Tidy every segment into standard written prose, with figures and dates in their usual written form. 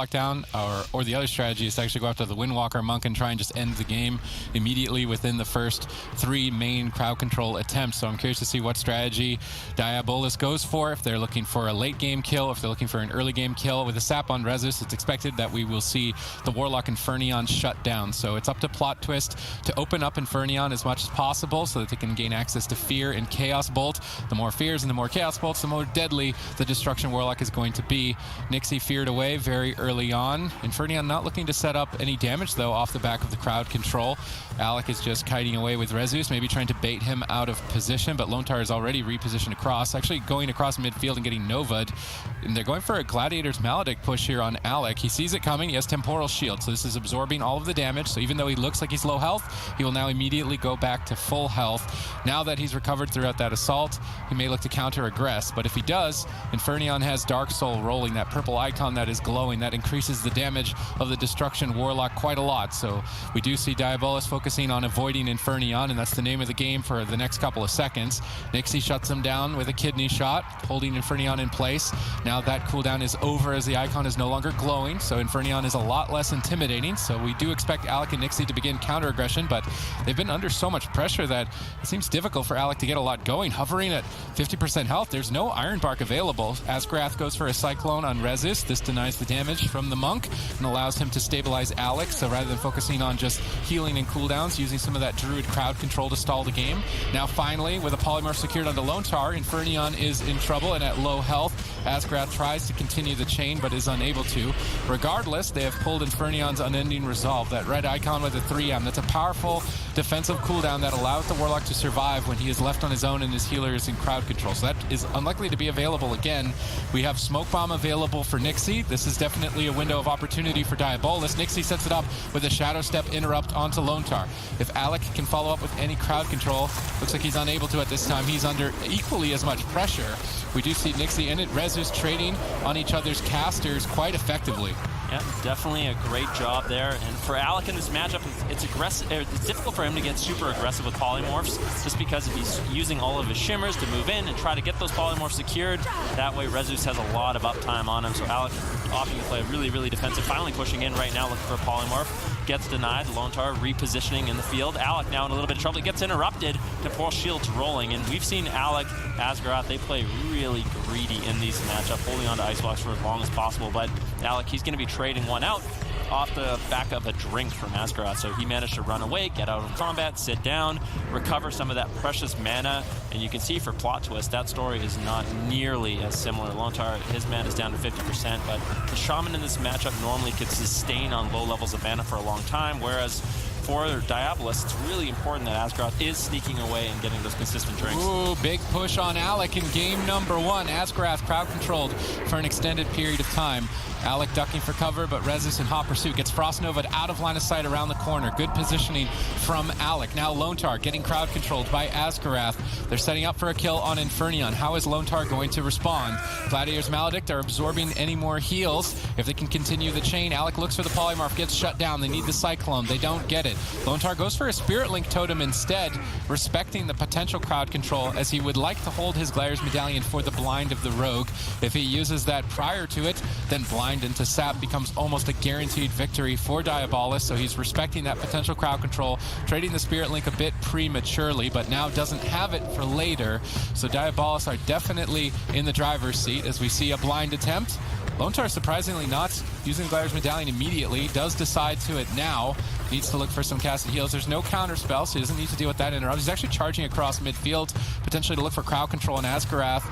lockdown, or the other strategy is to actually go after the Windwalker Monk and try and just end the game immediately within the first 3 main crowd control attempts. So I'm curious to see what strategy Diabolus goes for, if they're looking for a late game kill, if they're looking for an early game kill. With a sap on Rezus, it's expected that we will see the Warlock Infernion shut down. So it's up to Plot Twist to open up Infernion as much as possible so that they can gain access to Fear and Chaos Bolt. The more Fears and the more Chaos Bolts, the more deadly the Destruction Warlock is going to be. Nixie feared away very early on. Infernion not looking to set up any damage, though, off the back of the crowd control. Alec is just kiting away with Rezus, maybe trying to bait him out of position, but Lontar is already repositioned across, actually going across midfield and getting Nova'd. And they're going for a Gladiator's Maledict push here on Alec. He sees it coming, he has Temporal Shield, so this is absorbing all of the damage. So even though he looks like he's low health, he will now immediately go back to full health. Now that he's recovered throughout that assault, he may look to counter-aggress, but if he does, Infernion has Dark Soul rolling, that purple icon that is glowing, that increases the damage of the Destruction Warlock quite a lot. So we do see Diabolus focusing on avoiding Infernion, and that's the name of the game for the next couple of seconds. Nixie shuts him down with a kidney shot, holding Infernion in place. Now that cooldown is over as the icon is no longer glowing, so Infernion is a lot less intimidating. So we do expect Alec and Nixie to begin counter-aggression, but they've been under so much pressure that it seems difficult for Alec to get a lot going. Hovering at 50% health, there's no Iron Bark available. Asgrath goes for a Cyclone on Rezus. This denies the damage from the Monk and allows him to stabilize Alec. So rather than focusing on just healing and cooldowns, using some of that Druid crowd control to stall the game. Now finally, with a Polymorph secured onto Lontar, Infernion is in trouble and at low health. Asgrath tries to continue the chain but is unable to. Regardless, they have pulled Infernion's Unending Resolve, that red icon with a 3M. That's a powerful defensive cooldown that allows the Warlock to survive when he is left on his own and his healer is in crowd control. So that is unlikely to be available again. We have Smoke Bomb available for Nixie. This is definitely a window of opportunity for Diabolus. Nixie sets it up with a Shadow Step interrupt onto Lontar. If Alec can follow up with any crowd control, looks like he's unable to at this time. He's under equally as much pressure. We do see Nixie and Rezus trading on each other's casters quite effectively. Yeah, definitely a great job there. And for Alec in this matchup, it's aggressive. It's difficult for him to get super aggressive with polymorphs, just because if he's using all of his shimmers to move in and try to get those polymorphs secured, that way Rezus has a lot of uptime on him. So Alec opting to play really, really defensive, finally pushing in right now, looking for a polymorph. Gets denied. Lontar repositioning in the field. Alec now in a little bit of trouble. He gets interrupted. Temporal Shield's rolling, and we've seen Alec, Asgrath, they play really greedy in these matchups, holding on to Ice Blocks for as long as possible. But Alec, he's going to be trading one out off the back of a drink from Asgrath. So he managed to run away, get out of combat, sit down, recover some of that precious mana. And you can see for Plot Twist, that story is not nearly as similar. Lontar, his mana is down to 50%, but the Shaman in this matchup normally could sustain on low levels of mana for a long time, whereas for Diabolus, it's really important that Asgrath is sneaking away and getting those consistent drinks. Ooh, big push on Alec in game number 1. Asgrath crowd controlled for an extended period of time. Alec ducking for cover, but Rezus in hot pursuit gets Frost Nova'd out of line of sight around the corner. Good positioning from Alec. Now Lontar getting crowd controlled by Asgrath. They're setting up for a kill on Infernion. How is Lontar going to respond? Gladiator's Maledict are absorbing any more heals. If they can continue the chain, Alec looks for the polymorph, gets shut down. They need the Cyclone. They don't get it. Lontar goes for a Spirit Link Totem instead, respecting the potential crowd control, as he would like to hold his Gladiator's Medallion for the blind of the rogue. If he uses that prior to it, then blind into sap becomes almost a guaranteed victory for Diabolus, so he's respecting that potential crowd control, trading the Spirit Link a bit prematurely, but now doesn't have it for later. So Diabolus are definitely in the driver's seat as we see a blind attempt. Lontar surprisingly not using Gladiator's Medallion immediately, does decide to it now. Needs to look for some casted heals. There's no counter spell, so he doesn't need to deal with that interrupt. He's actually charging across midfield, potentially to look for crowd control, and Asgrath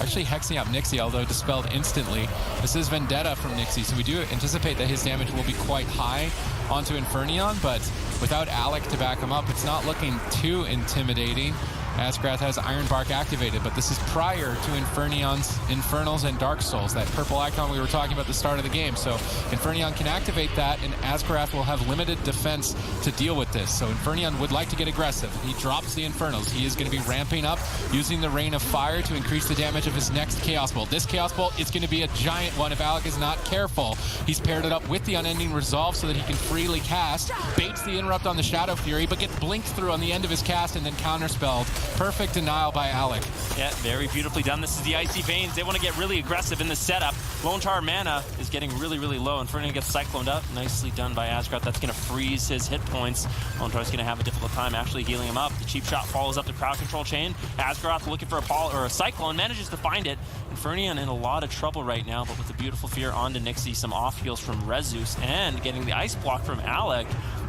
actually hexing up Nixie, although dispelled instantly. This is Vendetta from Nixie, so we do anticipate that his damage will be quite high onto Infernion, but without Alec to back him up, it's not looking too intimidating. Asgrath has Iron Bark activated, but this is prior to Infernion's Infernals and Dark Souls, that purple icon we were talking about at the start of the game. So Infernion can activate that, and Asgrath will have limited defense to deal with this. So Infernion would like to get aggressive. He drops the Infernals. He is going to be ramping up, using the Rain of Fire to increase the damage of his next Chaos Bolt. This Chaos Bolt is going to be a giant one if Alec is not careful. He's paired it up with the Unending Resolve so that he can freely cast, baits the interrupt on the Shadow Fury, but gets blinked through on the end of his cast and then counterspelled Perfect denial by Alec. Yeah, very beautifully done. This is the Icy Veins. They want to get really aggressive in the setup. Lone Tar mana is getting really, really low. Inferno gets cycloned up. Nicely done by Asgrath. That's going to freeze his hit points. Lone Tar's going to have a difficult time actually healing him up. The cheap shot follows up the crowd control chain. Asgrath looking for a Cyclone, manages to find it. Infernion in a lot of trouble right now, but with a beautiful fear onto Nixie, some off heals from Rezus, and getting the ice block from Alec.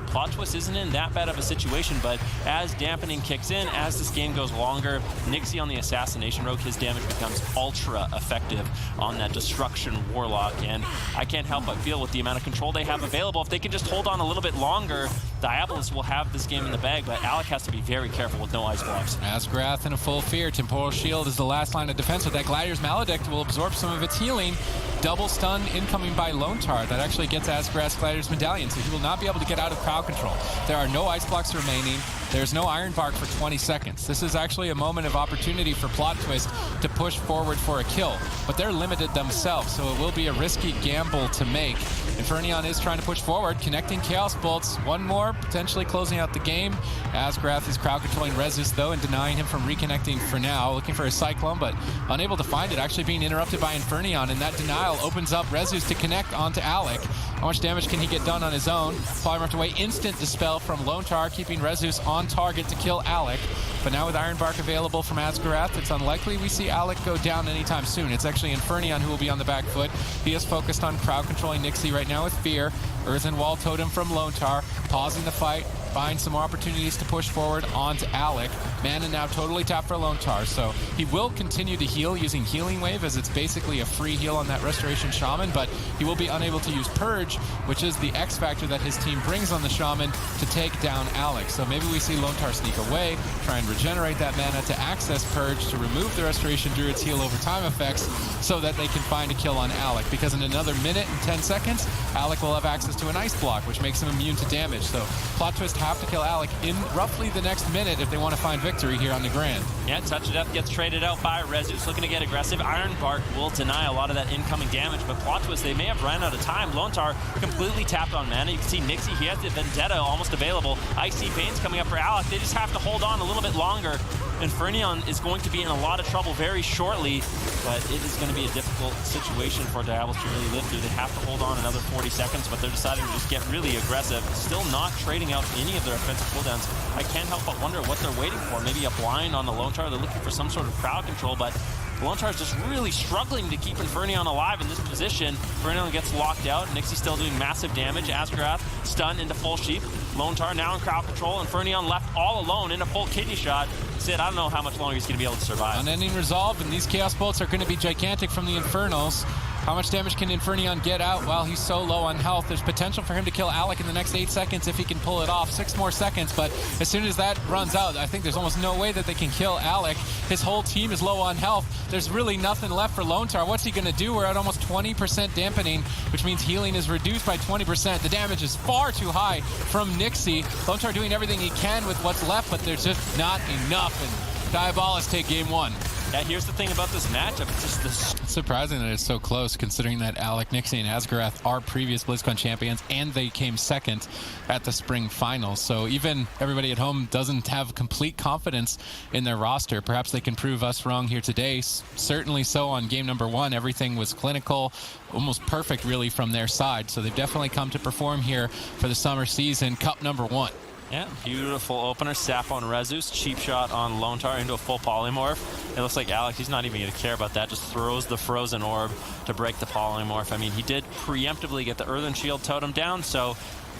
Plot Twist isn't in that bad of a situation, but as Dampening kicks in, as this game goes longer, Nixie on the Assassination Rogue, his damage becomes ultra effective on that Destruction Warlock, and I can't help but feel with the amount of control they have available, if they can just hold on a little bit longer, Diabolus will have this game in the bag, but Alec has to be very careful with no ice blocks. Asgrath in a full fear. Temporal Shield is the last line of defense. With that Glidier's Maledict will absorb some of its healing. Double stun incoming by Lone Tar. That actually gets Asgrath's Glidier's Medallion, so he will not be able to get out of crowd control. There are no ice blocks remaining. There's no Iron Bark for 20 seconds. This is actually a moment of opportunity for Plot Twist to push forward for a kill, but they're limited themselves, so it will be a risky gamble to make. Infernion is trying to push forward, connecting Chaos Bolts. One more, potentially closing out the game. Asgrath is crowd controlling Rezus though and denying him from reconnecting for now. Looking for a Cyclone, but unable to find it. Actually being interrupted by Infernion, and that denial opens up Rezus to connect onto Alec. How much damage can he get done on his own? Polymorphed away, instant dispel from Lone Tar, keeping Rezus on target to kill Alec. But now with Iron Bark available from Asgrath, it's unlikely we see Alec go down anytime soon. It's actually Infernion who will be on the back foot. He is focused on crowd controlling Nixie right now with Fear. Earthen Wall Totem from Lone Tar, pausing the fight, find some more opportunities to push forward onto Alec. Mana now totally tapped for Lone Tar, so he will continue to heal using Healing Wave, as it's basically a free heal on that Restoration Shaman, but he will be unable to use Purge, which is the X factor that his team brings on the Shaman to take down Alec. So maybe we see Lone Tar sneak away, try and regenerate that mana to access Purge to remove the Restoration Druid's heal over time effects so that they can find a kill on Alec, because in another minute and 10 seconds, Alec will have access to an Ice Block, which makes him immune to damage. So Plot Twist have to kill Alec in roughly the next minute if they want to find victory here on the Grand. Yeah, Touch of Death gets traded out by Rezus, looking to get aggressive. Iron Bark will deny a lot of that incoming damage, but Plot Twist, they may have run out of time. Lone Tar completely tapped on mana. You can see Nixie, he has the Vendetta almost available. Icy Veins coming up for Alec. They just have to hold on a little bit longer. Infernion is going to be in a lot of trouble very shortly, but it is going to be a difficult situation for Diabolus to really live through. They have to hold on another 40 seconds, but they're deciding to just get really aggressive, still not trading out any of their offensive cooldowns. I can't help but wonder what they're waiting for. Maybe a blind on the Lone Tar. They're looking for some sort of crowd control, but Lone Tar is just really struggling to keep Infernion alive in this position. Infernion gets locked out. Nixie still doing massive damage. Asgrath stunned into full sheep. Lone Tar now in crowd control. Infernion left all alone in a full kidney shot. Sid, I don't know how much longer he's going to be able to survive. Unending Resolve, and these Chaos Bolts are going to be gigantic from the Infernals. How much damage can Infernion get out while he's so low on health? There's potential for him to kill Alec in the next 8 seconds if he can pull it off. 6 more seconds, but as soon as that runs out, I think there's almost no way that they can kill Alec. His whole team is low on health. There's really nothing left for Lone Tar. What's he going to do? We're at almost 20% dampening, which means healing is reduced by 20%. The damage is far too high from Nixie. Lone Tar doing everything he can with what's left, but there's just not enough, and Diabolus take game 1. Yeah, here's the thing about this matchup. It's just this. It's surprising that it's so close, considering that Alec, Nixie, and Asgrath are previous BlizzCon champions, and they came second at the spring finals. So even everybody at home doesn't have complete confidence in their roster. Perhaps they can prove us wrong here today. Certainly so on game number 1. Everything was clinical, almost perfect, really, from their side. So they've definitely come to perform here for the summer season. Cup number 1. Yeah, beautiful opener. Sap on Rezus, cheap shot on Lone Tar into a full polymorph. It looks like Alec, he's not even going to care about that. Just throws the frozen orb to break the polymorph. I mean, he did preemptively get the Earthen Shield totem down, so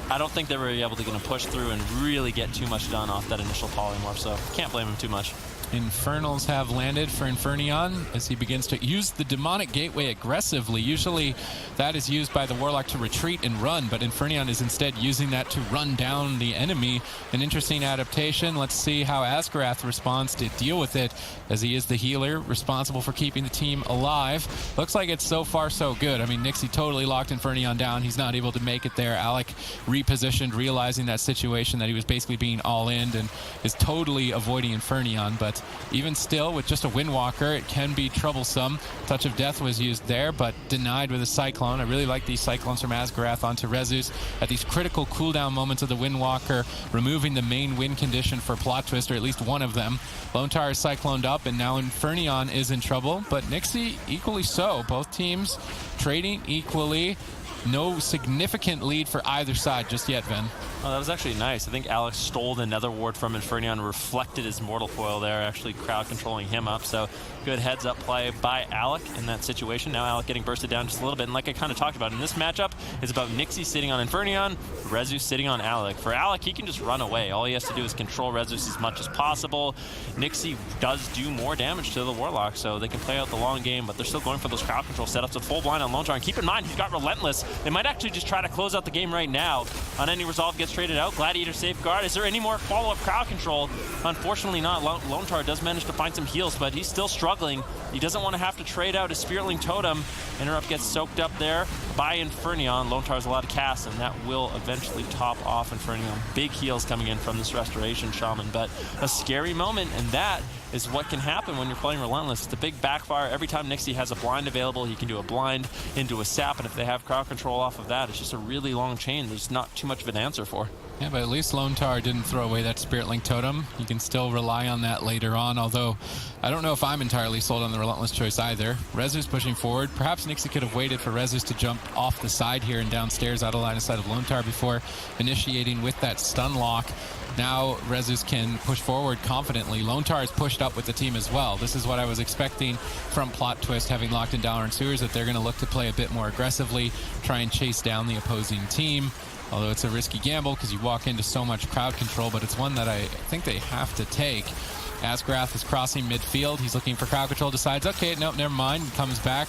I don't think they were able to push through and really get too much done off that initial polymorph, so can't blame him too much. Infernals have landed for Infernion as he begins to use the Demonic Gateway aggressively. Usually that is used by the Warlock to retreat and run, but Infernion is instead using that to run down the enemy. An interesting adaptation. Let's see how Asgrath responds to deal with it, as he is the healer responsible for keeping the team alive. Looks like it's so far so good. I mean, Nixie totally locked Infernion down. He's not able to make it there. Alec repositioned, realizing that situation, that he was basically being all in, and is totally avoiding Infernion, but even still, with just a Windwalker, it can be troublesome. Touch of Death was used there, but denied with a Cyclone. I really like these Cyclones from Asgarath onto Rezus at these critical cooldown moments of the Windwalker, removing the main win condition for Plot Twist, or at least one of them. Lone Tar is Cycloned up, and now Infernion is in trouble, but Nixie equally so. Both teams trading equally. No significant lead for either side just yet, Ven. Oh, that was actually nice. I think Alex stole the Nether Ward from Infernion, reflected his Mortal Coil there, actually crowd controlling him up. So good heads up play by Alec in that situation. Now Alec getting bursted down just a little bit. And like I kind of talked about in this matchup, it's about Nixie sitting on Infernion, Rezus sitting on Alec. For Alec, he can just run away. All he has to do is control Rezus as much as possible. Nixie does do more damage to the Warlock, so they can play out the long game, but they're still going for those crowd control setups with full blind on Lone Tar. And keep in mind, he's got Relentless. They might actually just try to close out the game right now. On any resolve gets traded out. Gladiator Safeguard. Is there any more follow-up crowd control? Unfortunately not. Lone Tar does manage to find some heals, but he's still struggling. He doesn't want to have to trade out his Spiritling Totem. Interrupt gets soaked up there by Infernion. Lone Tar's allowed to cast, and that will eventually top off Infernion. Big heals coming in from this Restoration Shaman, but a scary moment, and that is what can happen when you're playing Relentless. It's a big backfire. Every time Nixie has a blind available, he can do a blind into a sap, and if they have crowd control off of that, it's just a really long chain there's not too much of an answer for. Yeah, but at least Lone Tar didn't throw away that Spiritling Totem. You can still rely on that later on, although I don't know if I'm entirely sold on the Relentless choice either. Rezus pushing forward. Perhaps Nixie could have waited for Rezus to jump off the side here and downstairs out of line of sight of Lone Tar before initiating with that stun lock. Now Rezus can push forward confidently. Lone Tar is pushed up with the team as well. This is what I was expecting from Plot Twist, having locked in Dowler and Sewers, that they're going to look to play a bit more aggressively, try and chase down the opposing team. Although it's a risky gamble because you walk into so much crowd control, but it's one that I think they have to take. Asgarath is crossing midfield. He's looking for crowd control, decides, okay, nope, never mind, comes back,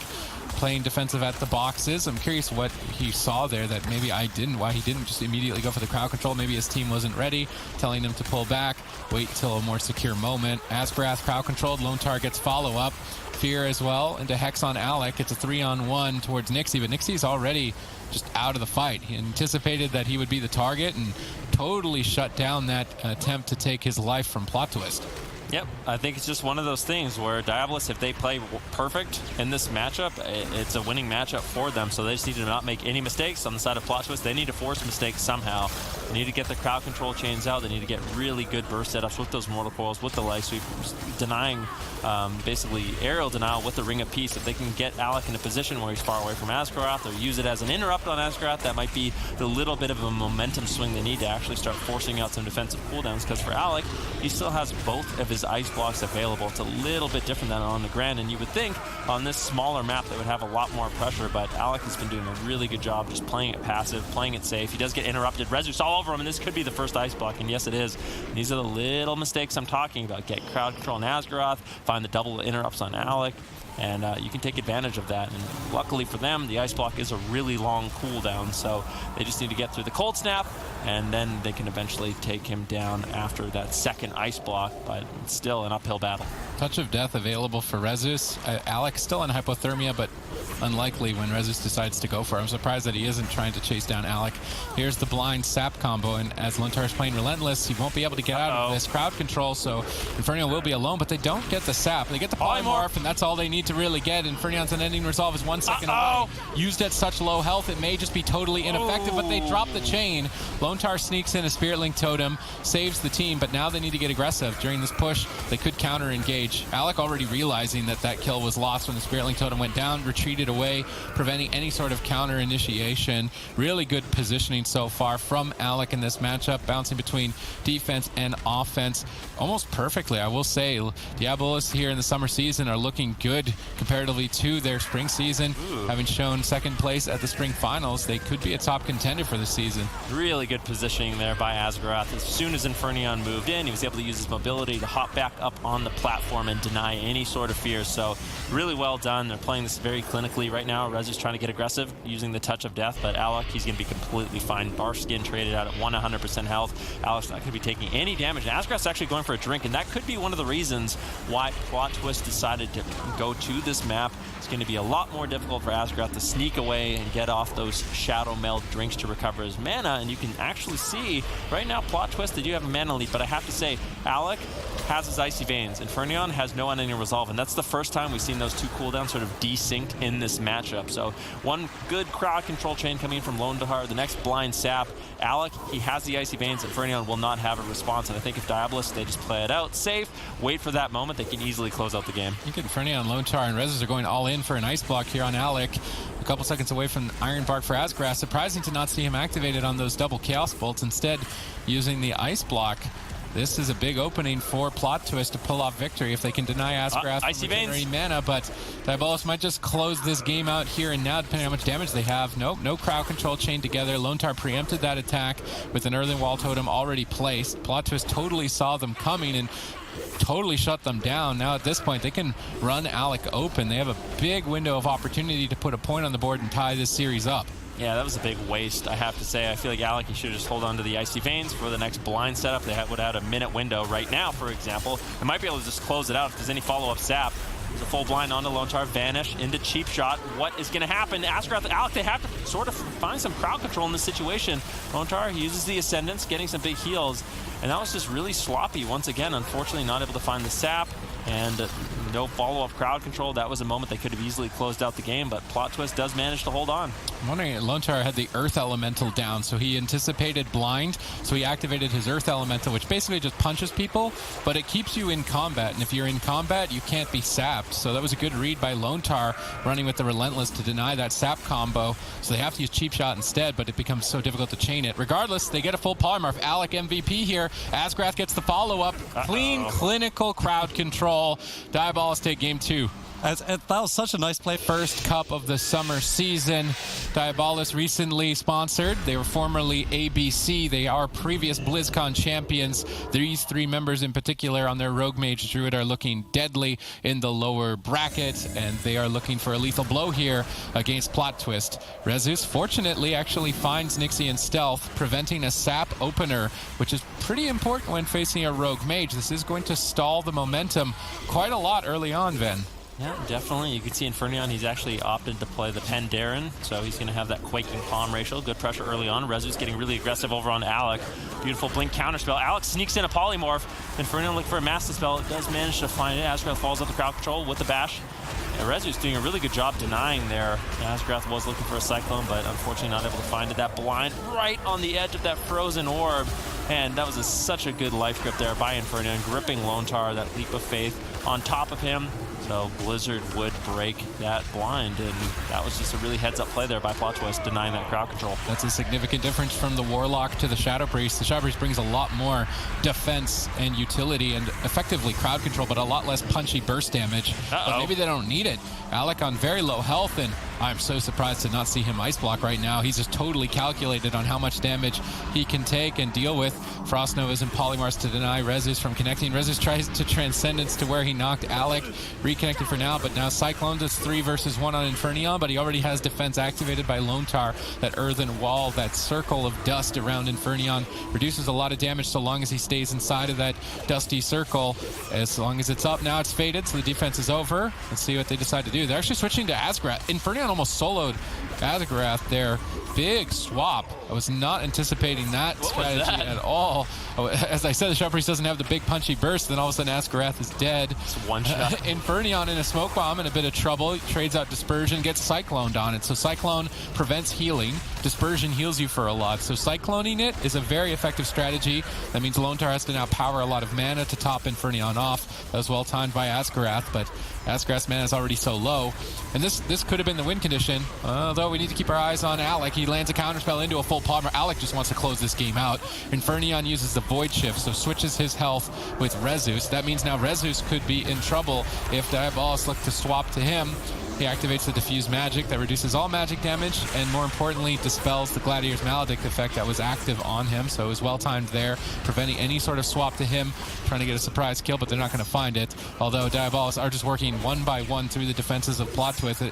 playing defensive at the boxes. I'm curious what he saw there that maybe I didn't, why he didn't just immediately go for the crowd control. Maybe his team wasn't ready, telling him to pull back, wait till a more secure moment. Asgarath crowd controlled, Lone Tar gets follow-up. Fear as well into Hex on Alec. It's a 3-on-1 towards Nixie, but Nixie's already just out of the fight. He anticipated that he would be the target and totally shut down that attempt to take his life from Plot Twist. Yep, I think it's just one of those things where Diabolus, if they play perfect in this matchup, it's a winning matchup for them. So they just need to not make any mistakes on the side of Plot Twist. They need to force mistakes somehow. They need to get the crowd control chains out. They need to get really good burst setups with those Mortal Coils, with the Light Sweep, denying, basically aerial denial with the Ring of Peace. If they can get Alec in a position where he's far away from Asgarath, or use it as an interrupt on Asgarath, that might be the little bit of a momentum swing they need to actually start forcing out some defensive cooldowns. Because for Alec, he still has both of his ice blocks available. It's a little bit different than on the Grand, and you would think on this smaller map they would have a lot more pressure, but Alec has been doing a really good job just playing it passive, playing it safe. He does get interrupted. Rezus all over him, and this could be the first ice block, and yes it is. And these are the little mistakes I'm talking about. Get crowd control on Asgarath, find the double interrupts on Alec, and you can take advantage of that. And luckily for them, the ice block is a really long cooldown, so they just need to get through the cold snap, and then they can eventually take him down after that second ice block, but it's still an uphill battle. Touch of Death available for Rezus. Alec still in hypothermia, but unlikely when Rezus decides to go for it. I'm surprised that he isn't trying to chase down Alec. Here's the blind sap combo, and as Lone Tar is playing Relentless, he won't be able to get out of this crowd control, so Inferno will be alone, but they don't get the sap. They get the polymorph, and that's all they need to really get. Infernion's unending resolve is 1 second away. Used at such low health, it may just be totally ineffective, but they drop the chain. Lone Tar sneaks in a Spiritling Totem, saves the team, but now they need to get aggressive. During this push, they could counter-engage. Alec already realizing that that kill was lost when the Spiritling Totem went down, retreated away, preventing any sort of counter-initiation. Really good positioning so far from Alec in this matchup, bouncing between defense and offense almost perfectly, I will say. Diabolus here in the summer season are looking good comparatively to their spring season. Having shown second place at the spring finals, they could be a top contender for the season. Really good positioning there by Asgarath. As soon as Infernion moved in, he was able to use his mobility to hop back up on the platform platform and deny any sort of fear. So really well done. They're playing this very clinically right now. Rezu's trying to get aggressive using the touch of death, but Alec, he's going to be completely fine. Barf skin traded out at 100% health. Alec's not going to be taking any damage. And Asgrath's actually going for a drink, and that could be one of the reasons why Plot Twist decided to go to this map. It's going to be a lot more difficult for Asgrath to sneak away and get off those Shadow Meld drinks to recover his mana, and you can actually see right now Plot Twist, they do have a mana lead, but I have to say, Alec has his Icy Veins. Infernion has no unending resolve, and that's the first time we've seen those two cooldowns sort of desynced in this matchup. So one good crowd control chain coming in from Lontahar, the next blind sap. Alec, he has the Icy Veins. Infernion will not have a response, and I think if Diabolus, they just play it out safe, wait for that moment, they can easily close out the game. I think Infernion, Lontahar, and Rezus are going all in for an ice block here on Alec. A couple seconds away from Iron Bark for Asgrath. Surprising to not see him activated on those double Chaos Bolts, instead using the ice block. This is a big opening for Plot Twist to pull off victory if they can deny Asgrath Icy Veins mana, but Diabolus might just close this game out here and now, depending on how much damage they have. Nope, no crowd control chain together. Lontahar preempted that attack with an Earthen Wall Totem already placed. Plot Twist totally saw them coming and totally shut them down. Now at this point, they can run Alec open. They have a big window of opportunity to put a point on the board and tie this series up. Yeah, that was a big waste, I have to say. I feel like Alec, he should just hold on to the Icy Veins for the next blind setup. They would have had a minute window right now, for example. They might be able to just close it out if there's any follow-up sap. There's a full blind onto Lontahar, vanish into cheap shot. What is going to happen? Asgrath, Alec, they have to sort of find some crowd control in this situation. Lontahar, he uses the Ascendance, getting some big heals, and that was just really sloppy. Once again, unfortunately, not able to find the sap, and no follow-up crowd control. That was a moment they could have easily closed out the game, but Plot Twist does manage to hold on. I'm wondering, Lontahar had the Earth Elemental down, so he anticipated blind, so he activated his Earth Elemental, which basically just punches people, but it keeps you in combat, and if you're in combat, you can't be sapped. So that was a good read by Lontahar, running with the Relentless to deny that sap combo, so they have to use Cheap Shot instead, but it becomes so difficult to chain it. Regardless, they get a full polymorph. Alec MVP here. Asgrath gets the follow-up. Clean, clinical crowd control. Diabolus take game 2. That was such a nice play. First cup of the summer season. Diabolus recently sponsored. They were formerly ABC. They are previous BlizzCon champions. These three members in particular on their Rogue Mage Druid are looking deadly in the lower bracket, and they are looking for a lethal blow here against Plot Twist. Rezus fortunately actually finds Nixie in stealth, preventing a sap opener, which is pretty important when facing a Rogue Mage. This is going to stall the momentum quite a lot early on, Ven. Yeah, definitely. You can see Infernion, he's actually opted to play the Pandaren, so he's going to have that Quaking Palm ratio. Good pressure early on. Rezu's getting really aggressive over on Alec. Beautiful Blink counterspell. Alec sneaks in a Polymorph. Infernion looking for a Master Spell. It does manage to find it. Asgrath falls up the crowd control with the bash. And Rezu's doing a really good job denying there. Asgrath was looking for a Cyclone, but unfortunately not able to find it. That blind right on the edge of that frozen orb. And that was such a good life grip there by Infernion, gripping Lontahar, that leap of faith on top of him. So Blizzard would break that blind, and that was just a really heads-up play there by Plot Twist, denying that crowd control. That's a significant difference from the Warlock to the Shadow Priest. The Shadow Priest brings a lot more defense and utility and effectively crowd control, but a lot less punchy burst damage. But maybe they don't need it. Alec on very low health, and I'm so surprised to not see him ice block right now. He's just totally calculated on how much damage he can take and deal with. Frost Novas and Polymorphs to deny Rezus from connecting. Rezus tries to Transcendence to where he knocked Alec. Reconnected for now, but now Cyclones, it's 3 versus 1 on Infernion, but he already has defense activated by Lontahar. That Earthen Wall, that circle of dust around Infernion reduces a lot of damage so long as he stays inside of that dusty circle. As long as it's up, now it's faded, so the defense is over. Let's see what they decide to do. They're actually switching to Asgrath. Infernion almost soloed Asgrath there. Big swap. I was not anticipating that strategy at all. As I said, the Shadow Priest doesn't have the big punchy burst, then all of a sudden Asgrath is dead. It's one shot. Infernion in a smoke bomb in a bit of trouble. He trades out Dispersion, gets Cycloned on it. So Cyclone prevents healing. Dispersion heals you for a lot. So Cycloning it is a very effective strategy. That means Lontahar has to now power a lot of mana to top Infernion off. That was well timed by Asgrath, but Asgrath's mana is already so low. And this could have been the win condition, although we need to keep our eyes on Alec. He lands a counterspell into a full polymer. Alec just wants to close this game out. Infernion uses the Void Shift, so switches his health with Rezus. That means now Rezus could be in trouble if Diabolus look to swap to him. He activates the Diffuse Magic that reduces all magic damage, and more importantly, dispels the Gladiator's Maledict effect that was active on him, so it was well-timed there, preventing any sort of swap to him, trying to get a surprise kill, but they're not going to find it, although Diabolus are just working one by one through the defenses of Plot Twist,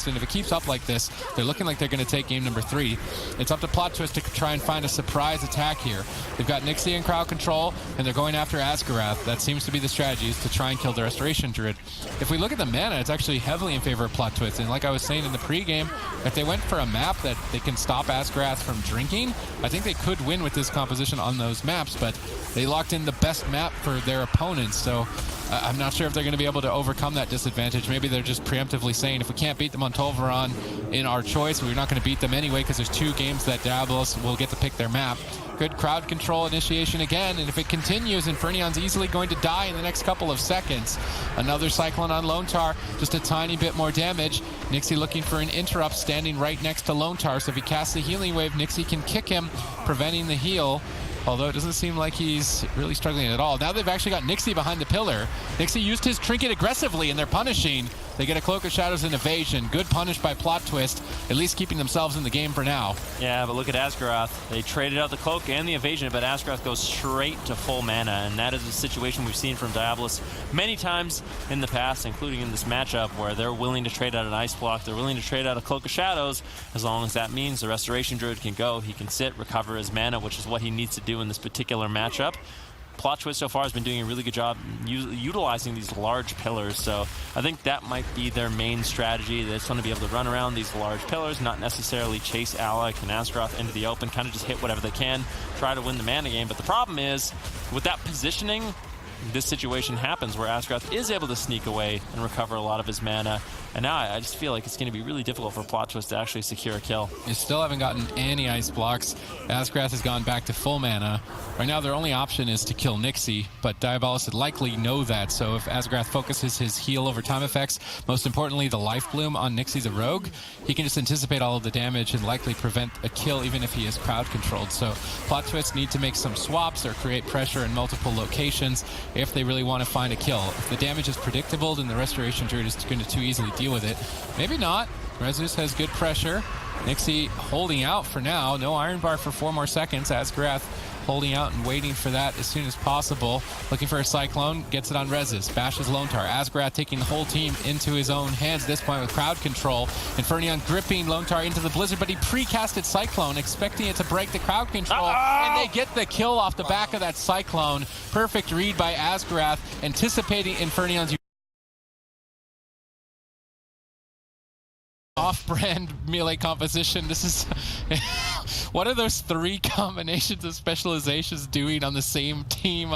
and if it keeps up like this, they're looking like they're going to take game number 3. It's up to Plot Twist to try and find a surprise attack here. They've got Nixie in crowd control, and they're going after Asgarath. That seems to be the strategy, is to try and kill the Restoration Druid. If we look at the mana, it's actually heavily in favor of Plot Twist, and like I was saying in the pregame, if they went for a map that they can stop Asgarath from drinking, I think they could win with this composition on those maps, but they locked in the best map for their opponents, so I'm not sure if they're going to be able to overcome that disadvantage. Maybe they're just preemptively saying, if we can't beat them on Tolvaron in our choice, we're not going to beat them anyway, because there's 2 games that Diabolus will get to pick their map. Good crowd control initiation again, and if it continues, Infernion's easily going to die in the next couple of seconds. Another Cyclone on Lontar, just a tiny bit more damage. Nixie looking for an interrupt, standing right next to Lontar, so if he casts the healing wave, Nixie can kick him, preventing the heal. Although it doesn't seem like he's really struggling at all. Now they've actually got Nixie behind the pillar. Nixie used his trinket aggressively, and they're punishing. They get a Cloak of Shadows and evasion. Good punish by Plot Twist, at least keeping themselves in the game for now. Yeah, but look at Asgarath. They traded out the Cloak and the evasion, but Asgarath goes straight to full mana, and that is a situation we've seen from Diabolus many times in the past, including in this matchup, where they're willing to trade out an Ice Block, they're willing to trade out a Cloak of Shadows, as long as that means the Restoration Druid can go, he can sit, recover his mana, which is what he needs to do in this particular matchup. Plot Twist so far has been doing a really good job utilizing these large pillars, so I think that might be their main strategy. They just want to be able to run around these large pillars, not necessarily chase Alec and Asgarath into the open, kind of just hit whatever they can, try to win the mana game. But the problem is, with that positioning, this situation happens where Asgarath is able to sneak away and recover a lot of his mana. And now I just feel like it's going to be really difficult for Plot Twist to actually secure a kill. You still haven't gotten any ice blocks. Asgarath has gone back to full mana. Right now their only option is to kill Nixie, but Diabolus would likely know that, so if Asgarath focuses his heal over time effects, most importantly the Life Bloom on Nixie's a rogue, he can just anticipate all of the damage and likely prevent a kill even if he is crowd controlled. So Plot Twist need to make some swaps or create pressure in multiple locations if they really want to find a kill. If the damage is predictable, then the Restoration Druid is going to too easily deal with it. Maybe not. Rezus has good pressure. Nixie holding out for now. No Iron Bar for 4 more seconds. Asgarath holding out and waiting for that as soon as possible. Looking for a Cyclone, gets it on Rezus. Bashes Lontar. Asgarath taking the whole team into his own hands at this point with crowd control. Infernion gripping Lontar into the Blizzard, but he pre-casted Cyclone, expecting it to break the crowd control, and they get the kill off the back of that Cyclone. Perfect read by Asgarath, anticipating Infernion's off-brand melee composition. This is what are those 3 combinations of specializations doing on the same team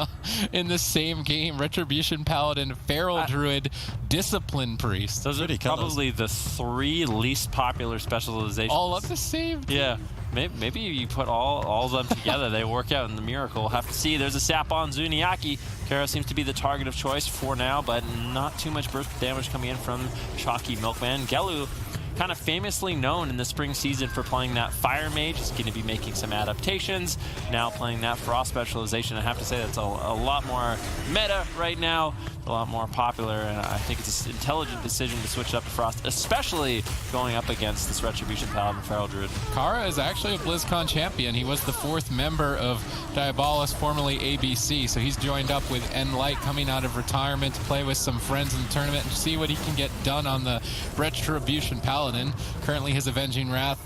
in the same game? Retribution Paladin, Feral Druid, Discipline Priest. Those are probably the 3 least popular specializations. All at the same time. Yeah. Maybe you put all of them together, they work out in the miracle. We'll have to see. There's a sap on Zuniaki. Kara seems to be the target of choice for now, but not too much burst damage coming in from Choccy Milk Men. Gelu, kind of famously known in the spring season for playing that Fire Mage. He's going to be making some adaptations. Now playing that Frost specialization. I have to say that's a lot more meta right now, a lot more popular, and I think it's an intelligent decision to switch up to Frost, especially going up against this Retribution Paladin Feral Druid. Kara is actually a BlizzCon champion. He was the 4th member of Diabolus, formerly ABC, so he's joined up with nLite coming out of retirement to play with some friends in the tournament and see what he can get done on the Retribution Paladin. Currently his Avenging Wrath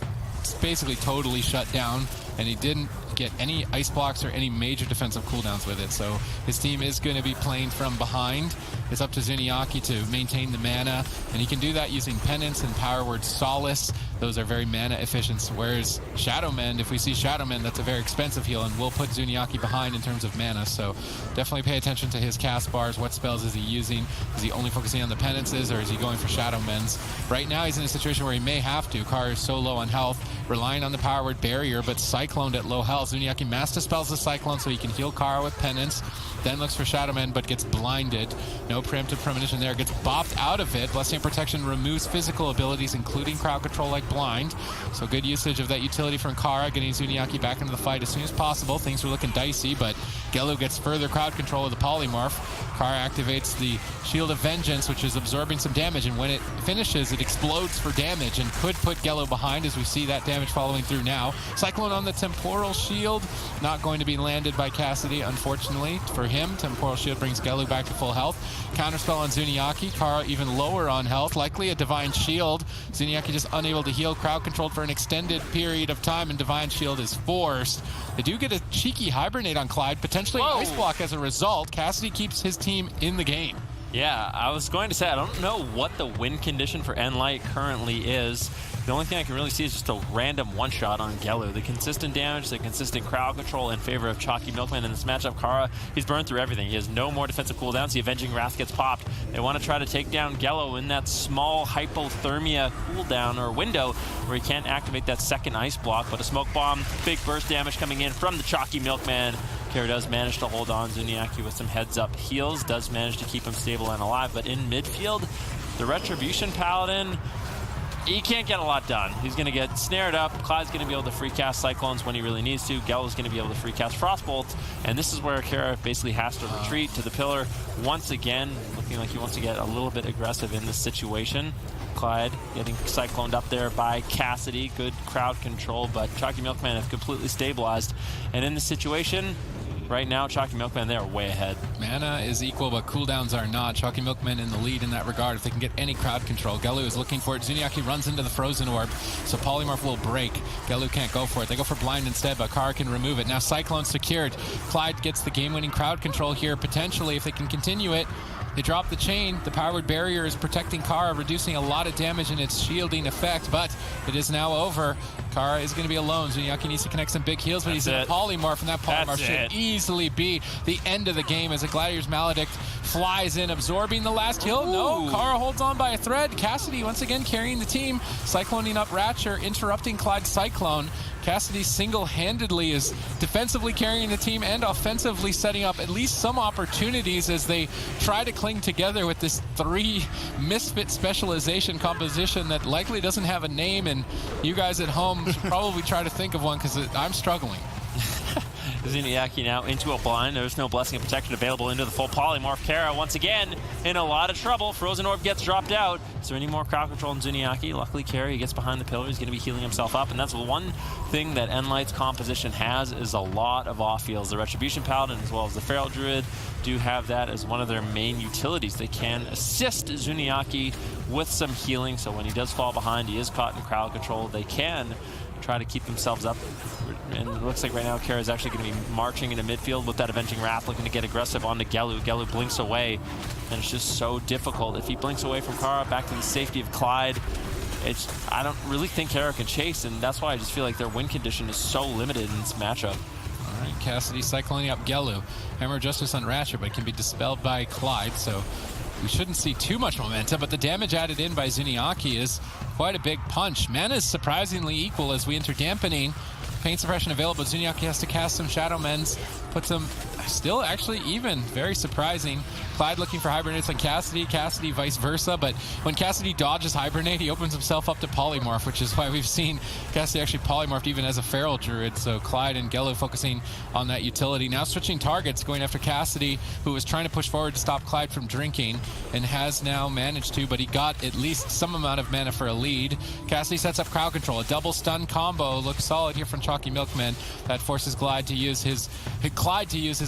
is basically totally shut down, and he didn't get any ice blocks or any major defensive cooldowns with it, so his team is going to be playing from behind. It's up to Zuniaki to maintain the mana, and he can do that using Penance and Power Word Solace. Those are very mana efficient, whereas Shadowmend, if we see Shadowmend, that's a very expensive heal, and will put Zuniaki behind in terms of mana, so definitely pay attention to his cast bars. What spells is he using? Is he only focusing on the Penances, or is he going for Shadowmends? Right now he's in a situation where he may have to. Kara is so low on health, relying on the Power Word Barrier, but Cycloned at low health. Zuniaki Master Spells the Cyclone so he can heal Kara with Penance, then looks for Shadowman but gets blinded. No preemptive premonition there, gets bopped out of it. Blessing and Protection removes physical abilities, including crowd control like blind. So good usage of that utility from Kara, getting Zuniaki back into the fight as soon as possible. Things were looking dicey, but Gelu gets further crowd control of the polymorph. Kara activates the Shield of Vengeance, which is absorbing some damage, and when it finishes, it explodes for damage and could put Gelu behind, as we see that damage following through now. Cyclone on the Temporal Shield, not going to be landed by Cassidy, unfortunately for him. Temporal Shield brings Gelu back to full health. Counterspell on Zuniaki, Kara even lower on health, likely a Divine Shield. Zuniaki just unable to heal, crowd controlled for an extended period of time, and Divine Shield is forced. They do get a cheeky Hibernate on Clyde, potentially an Ice Block as a result. Cassidy keeps his team in the game. Yeah, I was going to say, I don't know what the win condition for nLite currently is. The only thing I can really see is just a random one-shot on Gelu. The consistent damage, the consistent crowd control in favor of Choccy Milk Men in this matchup. Kara, he's burned through everything. He has no more defensive cooldowns. The Avenging Wrath gets popped. They want to try to take down Gelu in that small hypothermia cooldown or window where he can't activate that second ice block, but a smoke bomb, big burst damage coming in from the Choccy Milk Man. Kara does manage to hold on Zuniaki with some heads-up heals, does manage to keep him stable and alive, but in midfield, the Retribution Paladin, he can't get a lot done. He's going to get snared up. Clyde's going to be able to free cast Cyclones when he really needs to. Gelu's going to be able to free cast Frostbolts, and this is where Kara basically has to retreat to the pillar once again, looking like he wants to get a little bit aggressive in this situation. Clyde getting cycloned up there by Cassidy. Good crowd control, but Choccy Milkman have completely stabilized, and in this situation, right now, Choccy Milkmen, they are way ahead. Mana is equal, but cooldowns are not. Choccy Milkmen in the lead in that regard if they can get any crowd control. Gelu is looking for it. Zuniaki runs into the Frozen Orb, so Polymorph will break. Gelu can't go for it. They go for Blind instead, but Kara can remove it. Now Cyclone secured. Clyde gets the game-winning crowd control here, potentially, if they can continue it. They drop the chain. The powered barrier is protecting Kara, reducing a lot of damage in its shielding effect, but it is now over. Kara is going to be alone. Zuniaki needs to connect some big heals, but he's in a polymorph, and that polymorph should easily be the end of the game as a Gladiator's Maledict flies in, absorbing the last kill. No, Kara holds on by a thread. Cassidy once again carrying the team, cycloning up Ratcher, interrupting Clyde's Cyclone. Cassidy single-handedly is defensively carrying the team and offensively setting up at least some opportunities as they try to cling together with this 3 misfit specialization composition that likely doesn't have a name, and you guys at home should probably try to think of one because I'm struggling. Zuniaki now into a blind. There's no Blessing of Protection available into the full polymorph. Kara once again in a lot of trouble. Frozen Orb gets dropped out. Is there any more crowd control in Zuniaki? Luckily, Kara, he gets behind the pillar. He's going to be healing himself up, and that's one thing that nLite's composition has is a lot of off-heals. The Retribution Paladin as well as the Feral Druid do have that as one of their main utilities. They can assist Zuniaki with some healing, so when he does fall behind, he is caught in crowd control. They can try to keep themselves up, and it looks like right now Kara is actually going to be marching into midfield with that Avenging Wrath, looking to get aggressive onto Gelu. Gelu blinks away, and it's just so difficult. If he blinks away from Kara back to the safety of Clyde, I don't really think Kara can chase, and that's why I just feel like their win condition is so limited in this matchup. All right, Cassidy cycling up Gelu. Hammer of Justice on Ratchet, but it can be dispelled by Clyde, so we shouldn't see too much momentum, but the damage added in by Zuniaki is quite a big punch. Mana is surprisingly equal as we enter Dampening. Pain Suppression available. Zuniaki has to cast some Shadow Mends, puts them still actually even. Very surprising. Clyde looking for Hibernates on Cassidy. Cassidy vice versa, but when Cassidy dodges Hibernate, he opens himself up to Polymorph, which is why we've seen Cassidy actually Polymorphed even as a Feral Druid. So Clyde and Gelu focusing on that utility. Now switching targets, going after Cassidy, who was trying to push forward to stop Clyde from drinking, and has now managed to, but he got at least some amount of mana for a lead. Cassidy sets up crowd control. A double stun combo looks solid here from Choccy Milkmen. That forces Clyde to use his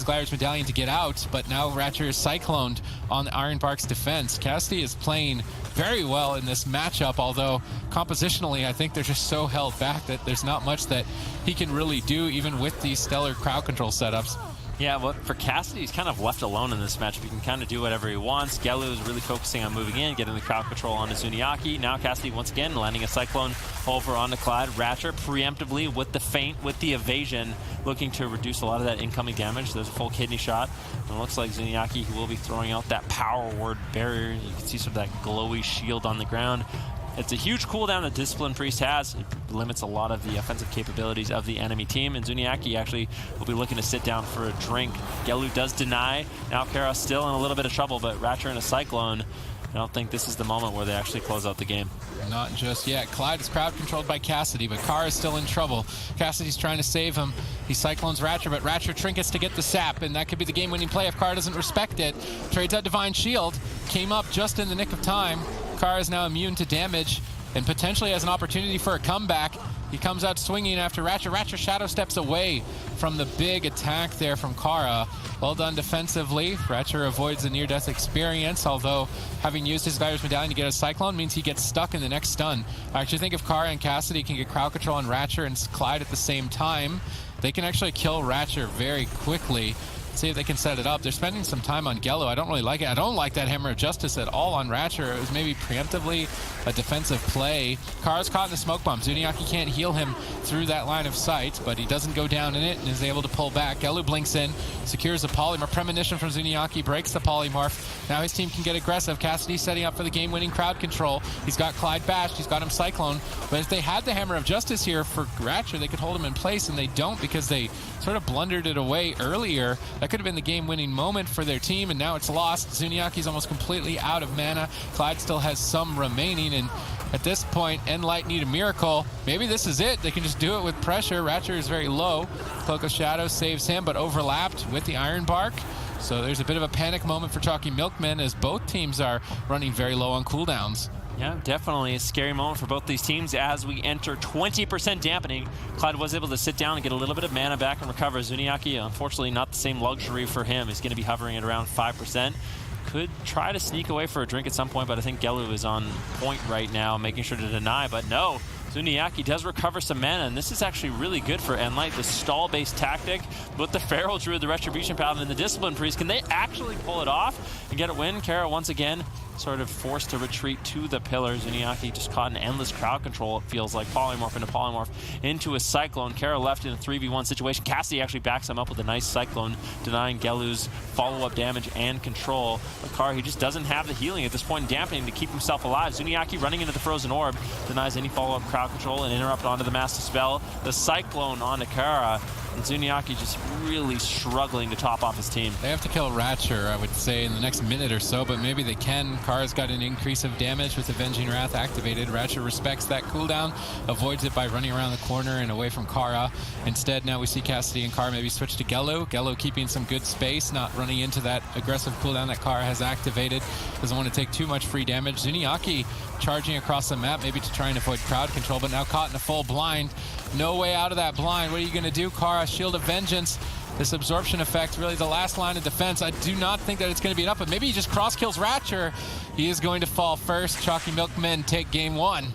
Gladiator's Medallion to get out, but now Ratcher is cycloned on the Ironbark's defense. Cassidy is playing very well in this matchup, although compositionally I think they're just so held back that there's not much that he can really do even with these stellar crowd control setups. Yeah, well, for Cassidy, he's kind of left alone in this matchup. He can kind of do whatever he wants. Gelu is really focusing on moving in, getting the crowd control onto Zuniaki. Now Cassidy, once again, landing a Cyclone over onto Clyde. Ratcher preemptively with the feint, with the evasion, looking to reduce a lot of that incoming damage. There's a full kidney shot. And it looks like Zuniaki will be throwing out that power word barrier. You can see sort of that glowy shield on the ground. It's a huge cooldown that Discipline Priest has. It limits a lot of the offensive capabilities of the enemy team, and Zuniaki actually will be looking to sit down for a drink. Gelu does deny. Now Kara still in a little bit of trouble, but Ratcher and a Cyclone, don't think this is the moment where they actually close out the game. Not just yet. Clyde is crowd controlled by Cassidy, but Kara is still in trouble. Cassidy's trying to save him. He cyclones Ratcher, but Ratcher trinkets to get the sap, and that could be the game-winning play if Kara doesn't respect it. Trades out Divine Shield. Came up just in the nick of time. Kara is now immune to damage and potentially has an opportunity for a comeback. He comes out swinging after Ratcher. Ratcher shadow steps away from the big attack there from Kara. Well done defensively. Ratcher avoids the near-death experience, although having used his Virus Medallion to get a Cyclone means he gets stuck in the next stun. I actually think if Kara and Cassidy can get crowd control on Ratcher and Clyde at the same time, they can actually kill Ratcher very quickly. See if they can set it up. They're spending some time on Gello. I don't really like it. I don't like that Hammer of Justice at all on Ratcher. It was maybe preemptively a defensive play. Kara's caught in the smoke bomb. Zuniaki can't heal him through that line of sight, but he doesn't go down in it and is able to pull back. Gello blinks in, secures a Polymorph. Premonition from Zuniaki breaks the Polymorph. Now his team can get aggressive. Cassidy setting up for the game-winning crowd control. He's got Clyde bashed. He's got him Cyclone. But if they had the Hammer of Justice here for Ratcher, they could hold him in place, and they don't because they sort of blundered it away earlier. That could have been the game-winning moment for their team, and now it's lost. Zuniaki's almost completely out of mana. Clyde still has some remaining, and at this point, nLite need a miracle. Maybe this is it. They can just do it with pressure. Ratcher is very low. Cloak of Shadow saves him, but overlapped with the Iron Bark. So there's a bit of a panic moment for Choccy Milk Men as both teams are running very low on cooldowns. Yeah, definitely a scary moment for both these teams as we enter 20% dampening. Clyde was able to sit down and get a little bit of mana back and recover. Zuniaki, unfortunately, not the same luxury for him. He's going to be hovering at around 5%. Could try to sneak away for a drink at some point, but I think Gellu is on point right now, making sure to deny, but no. Zuniaki does recover some mana, and this is actually really good for nLite, the stall-based tactic with the Feral Druid, the Retribution Paladin, and the Discipline Priest. Can they actually pull it off and get a win? Kara, once again, sort of forced to retreat to the pillars. Zuniaki just caught an endless crowd control, it feels like. Polymorph into a Cyclone. Kara left in a 3v1 situation. Cassidy actually backs him up with a nice Cyclone, denying Gellu's follow-up damage and control. But Kara, he just doesn't have the healing at this point in dampening to keep himself alive. Zuniaki running into the Frozen Orb, denies any follow-up crowd control and interrupt onto the Master Spell. The Cyclone onto Kara. And Zuniaki just really struggling to top off his team. They have to kill Ratcher, I would say, in the next minute or so, but maybe they can. Kara's got an increase of damage with Avenging Wrath activated. Ratcher respects that cooldown, avoids it by running around the corner and away from Kara. Instead, now we see Cassidy and Kara maybe switch to Gello. Gello keeping some good space, not running into that aggressive cooldown that Kara has activated. Doesn't want to take too much free damage. Zuniaki charging across the map, maybe to try and avoid crowd control, but now caught in a full blind. No way out of that blind. What are you going to do, Kara? Shield of Vengeance. This absorption effect, really the last line of defense. I do not think that it's going to be enough, but maybe he just cross-kills Ratcher. He is going to fall first. Choccy Milk Men take game one.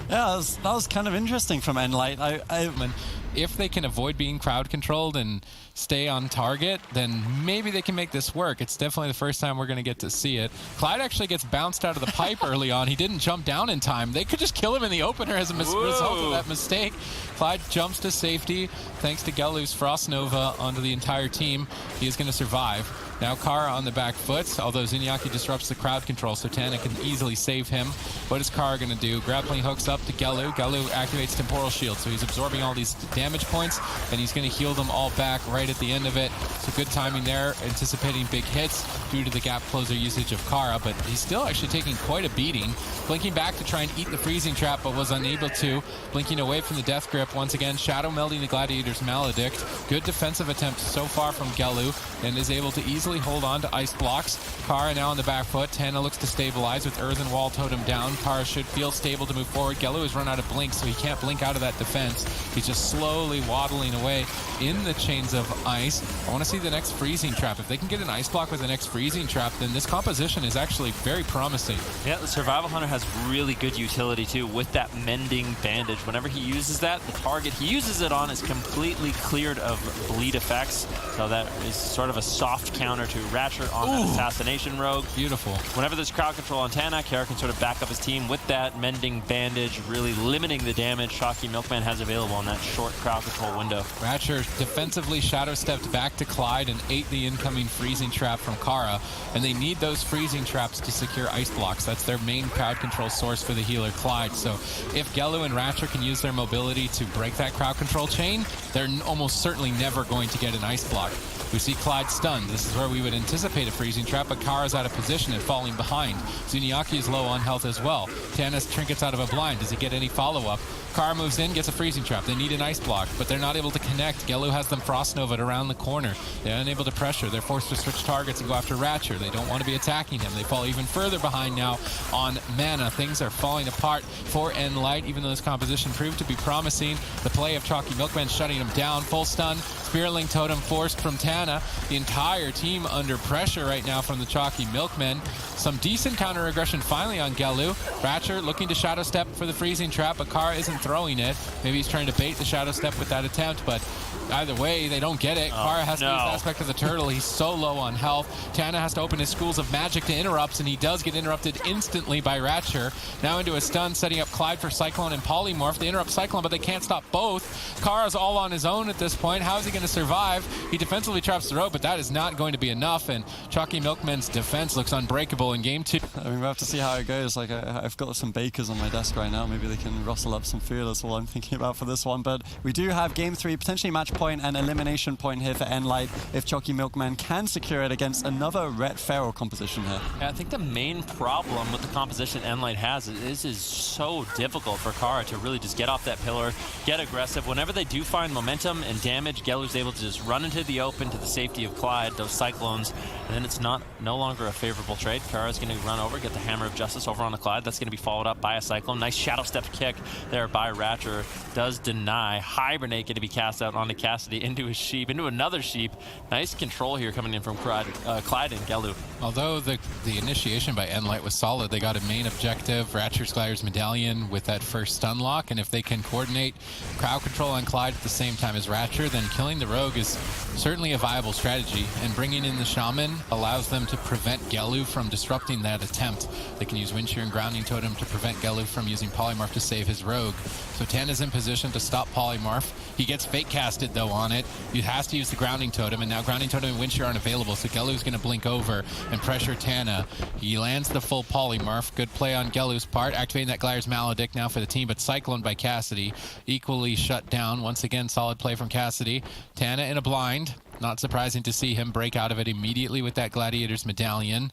Yeah, that was kind of interesting from nLite. If they can avoid being crowd controlled and stay on target, then maybe they can make this work. It's definitely the first time we're going to get to see it. Clyde actually gets bounced out of the pipe early on. He didn't jump down in time. They could just kill him in the opener as a result of that mistake. Clyde jumps to safety thanks to Gellu's Frost Nova onto the entire team. He is going to survive. Now Kara on the back foot, although Zuniaki disrupts the crowd control, so Tana can easily save him. What is Kara going to do? Grappling hooks up to Gellu. Gellu activates Temporal Shield, so he's absorbing all these damage points, and he's going to heal them all back right at the end of it. So good timing there, anticipating big hits due to the gap closer usage of Kara, but he's still actually taking quite a beating. Blinking back to try and eat the freezing trap, but was unable to. Blinking away from the death grip once again, shadow melding the Gladiator's Maledict. Good defensive attempt so far from Gellu, and is able to easily hold on to ice blocks. Kara now on the back foot. Tana looks to stabilize with Earthen Wall Totem down. Kara should feel stable to move forward. Gellu has run out of blink, so he can't blink out of that defense. He's just slowly waddling away in the chains of ice. I want to see the next freezing trap. If they can get an ice block with the next freezing trap, then this composition is actually very promising. Yeah, the Survival Hunter has really good utility too with that Mending Bandage. Whenever he uses that, the target he uses it on is completely cleared of bleed effects. So that is sort of a soft counter to Ratcher on that Assassination Rogue. Beautiful. Whenever there's crowd control on Tana, Kara can sort of back up his team with that Mending Bandage, really limiting the damage Choccy Milkman has available in that short crowd control window. Ratcher defensively shadow stepped back to Clyde and ate the incoming freezing trap from Kara, and they need those freezing traps to secure ice blocks. That's their main crowd control source for the healer Clyde. So if Gellu and Ratcher can use their mobility to break that crowd control chain, they're almost certainly never going to get an ice block. We see Clyde stunned. This is where we would anticipate a freezing trap, but Kara's out of position and falling behind. Zuniaki is low on health as well. Tana's trinkets out of a blind. Does he get any follow-up? Kara moves in, gets a freezing trap. They need an ice block, but they're not able to connect. Gelu has them frost nova'd around the corner. They're unable to pressure. They're forced to switch targets and go after Ratcher. They don't want to be attacking him. They fall even further behind now on mana. Things are falling apart for nLite, even though this composition proved to be promising. The play of Choccy Milk Men shutting him down. Full stun. Spearling Totem forced from Tana. The entire team under pressure right now from the Choccy Milk Men. Some decent counter aggression finally on Gelu. Ratcher looking to shadow step for the freezing trap, but Kara isn't throwing it. Maybe he's trying to bait the shadow step with that attempt, but either way, they don't get it. Kara has to use the aspect of the turtle. He's so low on health. Tana has to open his schools of magic to interrupts, and he does get interrupted instantly by Ratcher. Now into a stun, setting up Clyde for Cyclone and Polymorph. They interrupt Cyclone, but they can't stop both. Kara's all on his own at this point. How is he going to survive? He defensively traps the rope, but that is not going to be enough, and Choccy Milk Men's defense looks unbreakable in game 2. I mean, we'll have to see how it goes. Like, I've got some bakers on my desk right now. Maybe they can rustle up some food. That's all I'm thinking about for this one. But we do have game 3, potentially match point and elimination point here for nLite if Choccy Milk Men can secure it against another Ret Feral composition here. Yeah, I think the main problem with the composition nLite has is so difficult for Kara to really just get off that pillar, get aggressive. Whenever they do find momentum and damage, Gelu's able to just run into the open to the safety of Clyde, those Cyclones, and then it's no longer a favorable trade. Kara's going to run over, get the Hammer of Justice over on the Clyde. That's going to be followed up by a Cyclone. Nice shadow step kick there by Ratcher. Does deny. Hibernate going to be cast out onto Cassidy, into his sheep, into another sheep. Nice control here coming in from Clyde and Gelu. Although the initiation by nLite was solid, they got a main objective, Ratcher's Glider's Medallion with that first stun lock, and if they can coordinate crowd control on Clyde at the same time as Ratcher, then killing the Rogue is certainly a viable strategy, and bringing in the Shaman allows them to prevent Gelu from disrupting that attempt. They can use Wind Shear and Grounding Totem to prevent Gelu from using Polymorph to save his Rogue. So Tana's in position to stop Polymorph. He gets fake casted though on it. He has to use the Grounding Totem, and now Grounding Totem and Wind Shear aren't available, so Gelu's going to blink over and pressure Tana. He lands the full Polymorph. Good play on Gelu's part, activating that Glider's Maledict now for the team, but Cyclone by Cassidy equally shut down. Once again, solid play from Cassidy. Tana in a blind. Not surprising to see him break out of it immediately with that Gladiator's Medallion.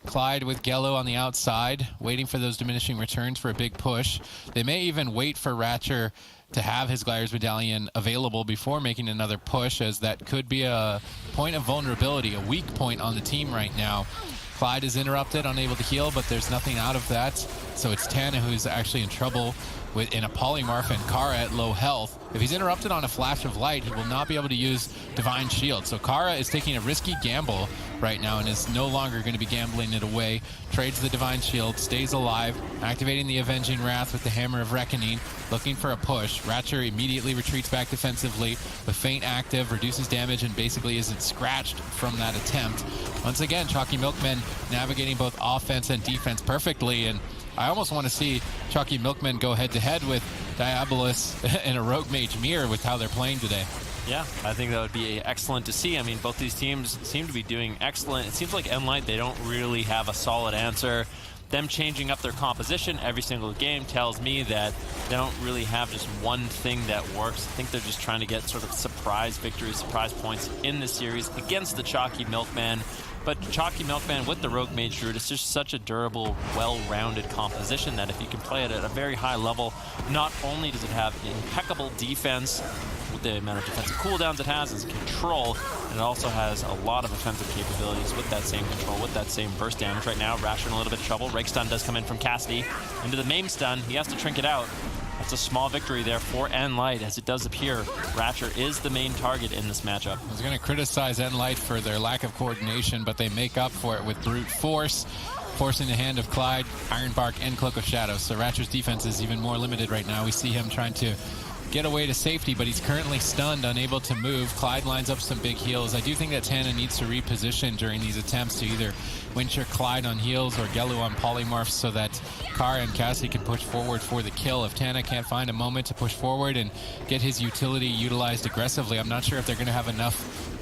Clyde with Gelu on the outside, waiting for those diminishing returns for a big push. They may even wait for Ratcher to have his Glider's Medallion available before making another push, as that could be a point of vulnerability, a weak point on the team right now. Clyde is interrupted, unable to heal, but there's nothing out of that. So it's Tana who's actually in trouble in a Polymorph, and Kara at low health. If he's interrupted on a flash of light, he will not be able to use Divine Shield. So Kara is taking a risky gamble right now and is no longer going to be gambling it away. Trades the Divine Shield, stays alive, activating the Avenging Wrath with the Hammer of Reckoning, looking for a push. Ratcher immediately retreats back defensively with Feint active, reduces damage, and basically isn't scratched from that attempt. Once again, Choccy Milk Men navigating both offense and defense perfectly, and I almost want to see Choccy Milk Men go head-to-head with Diabolus and a Rogue Mage mirror with how they're playing today. Yeah, I think that would be excellent to see. I mean, both these teams seem to be doing excellent. It seems like nLite, they don't really have a solid answer. Them changing up their composition every single game tells me that they don't really have just one thing that works. I think they're just trying to get sort of surprise victories, surprise points in this series against the Choccy Milk Men. But Choccy Milk Men with the Rogue Mage Druid, it's just such a durable, well-rounded composition that if you can play it at a very high level, not only does it have impeccable defense with the amount of defensive cooldowns it has, it's control, and it also has a lot of offensive capabilities with that same control, with that same burst damage. Right now, Ratcher in a little bit of trouble. Rake Stun does come in from Cassidy. Into the Maim Stun, he has to trinket out. That's a small victory there for nLite, as it does appear Ratcher is the main target in this matchup. I was going to criticize nLite for their lack of coordination, but they make up for it with brute force, forcing the hand of Clyde, Ironbark, and Cloak of Shadows. So Ratcher's defense is even more limited right now. We see him trying to get away to safety, but he's currently stunned, unable to move. Clyde lines up some big heals. I do think that Tana needs to reposition during these attempts to either Windshear Clyde on heals or Gelu on polymorphs so that Kara and Cassie can push forward for the kill. If Tana can't find a moment to push forward and get his utility utilized aggressively, I'm not sure if they're going to have enough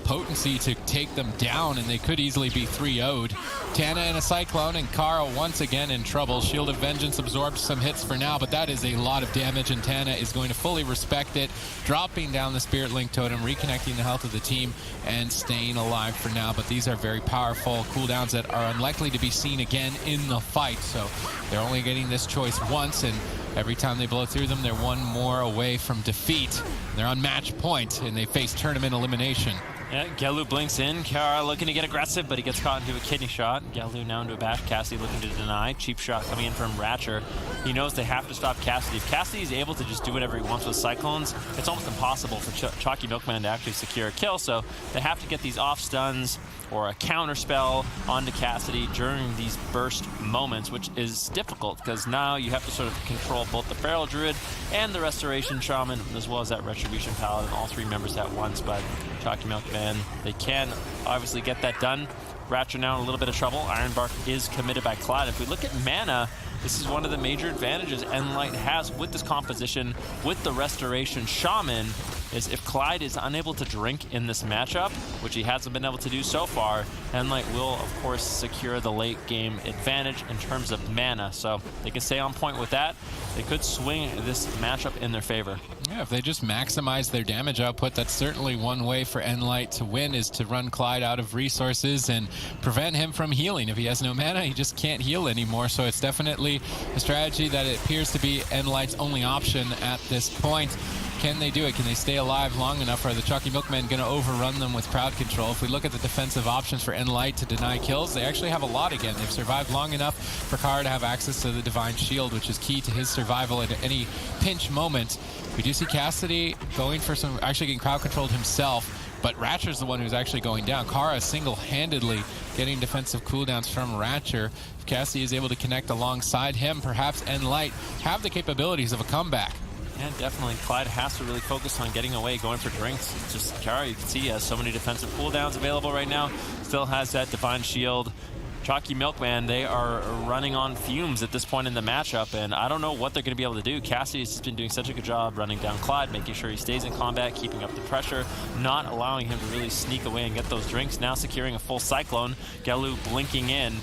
potency to take them down, and they could easily be 3-0'd. Tana in a Cyclone, and Kara once again in trouble. Shield of Vengeance absorbed some hits for now, but that is a lot of damage, and Tana is going to fully respect it, dropping down the Spirit Link Totem, reconnecting the health of the team, and staying alive for now. But these are very powerful cooldowns that are unlikely to be seen again in the fight, so they're only getting this choice once, and every time they blow through them, they're one more away from defeat. They're on match point, and they face tournament elimination. Yeah, Gelu blinks in. Kara looking to get aggressive, but he gets caught into a kidney shot. Gelu now into a bash. Cassidy looking to deny. Cheap shot coming in from Ratcher. He knows they have to stop Cassidy. If Cassidy is able to just do whatever he wants with Cyclones, it's almost impossible for Choccy Milk Men to actually secure a kill, so they have to get these off stuns or a counter spell onto Cassidy during these burst moments, which is difficult because now you have to sort of control both the Feral Druid and the Restoration Shaman, as well as that Retribution Paladin, all three members at once. But Choccy Milk Men, they can obviously get that done. Ratcher now in a little bit of trouble. Ironbark is committed by Clyde. If we look at mana, this is one of the major advantages nLite has with this composition, with the Restoration Shaman, is if Clyde is unable to drink in this matchup, which he hasn't been able to do so far, nLite will, of course, secure the late game advantage in terms of mana. So they can stay on point with that. They could swing this matchup in their favor. Yeah, if they just maximize their damage output, that's certainly one way for nLite to win, is to run Clyde out of resources and prevent him from healing. If he has no mana, he just can't heal anymore. So it's definitely a strategy that it appears to be nLite's only option at this point. Can they do it? Can they stay alive long enough? Are the Choccy Milk Men going to overrun them with crowd control? If we look at the defensive options for nLite to deny kills, they actually have a lot again. They've survived long enough for Kara to have access to the Divine Shield, which is key to his survival at any pinch moment. We do see Cassidy going for some, actually getting crowd controlled himself, but Ratcher's the one who's actually going down. Kara single-handedly getting defensive cooldowns from Ratcher. If Cassidy is able to connect alongside him, perhaps nLite have the capabilities of a comeback. Yeah, definitely. Clyde has to really focus on getting away, going for drinks. It's just Kara, you can see, he has so many defensive cooldowns available right now. Still has that Divine Shield. Choccy Milk Men, they are running on fumes at this point in the matchup, and I don't know what they're going to be able to do. Cassidy's just been doing such a good job running down Clyde, making sure he stays in combat, keeping up the pressure, not allowing him to really sneak away and get those drinks. Now securing a full Cyclone. Gelu blinking in.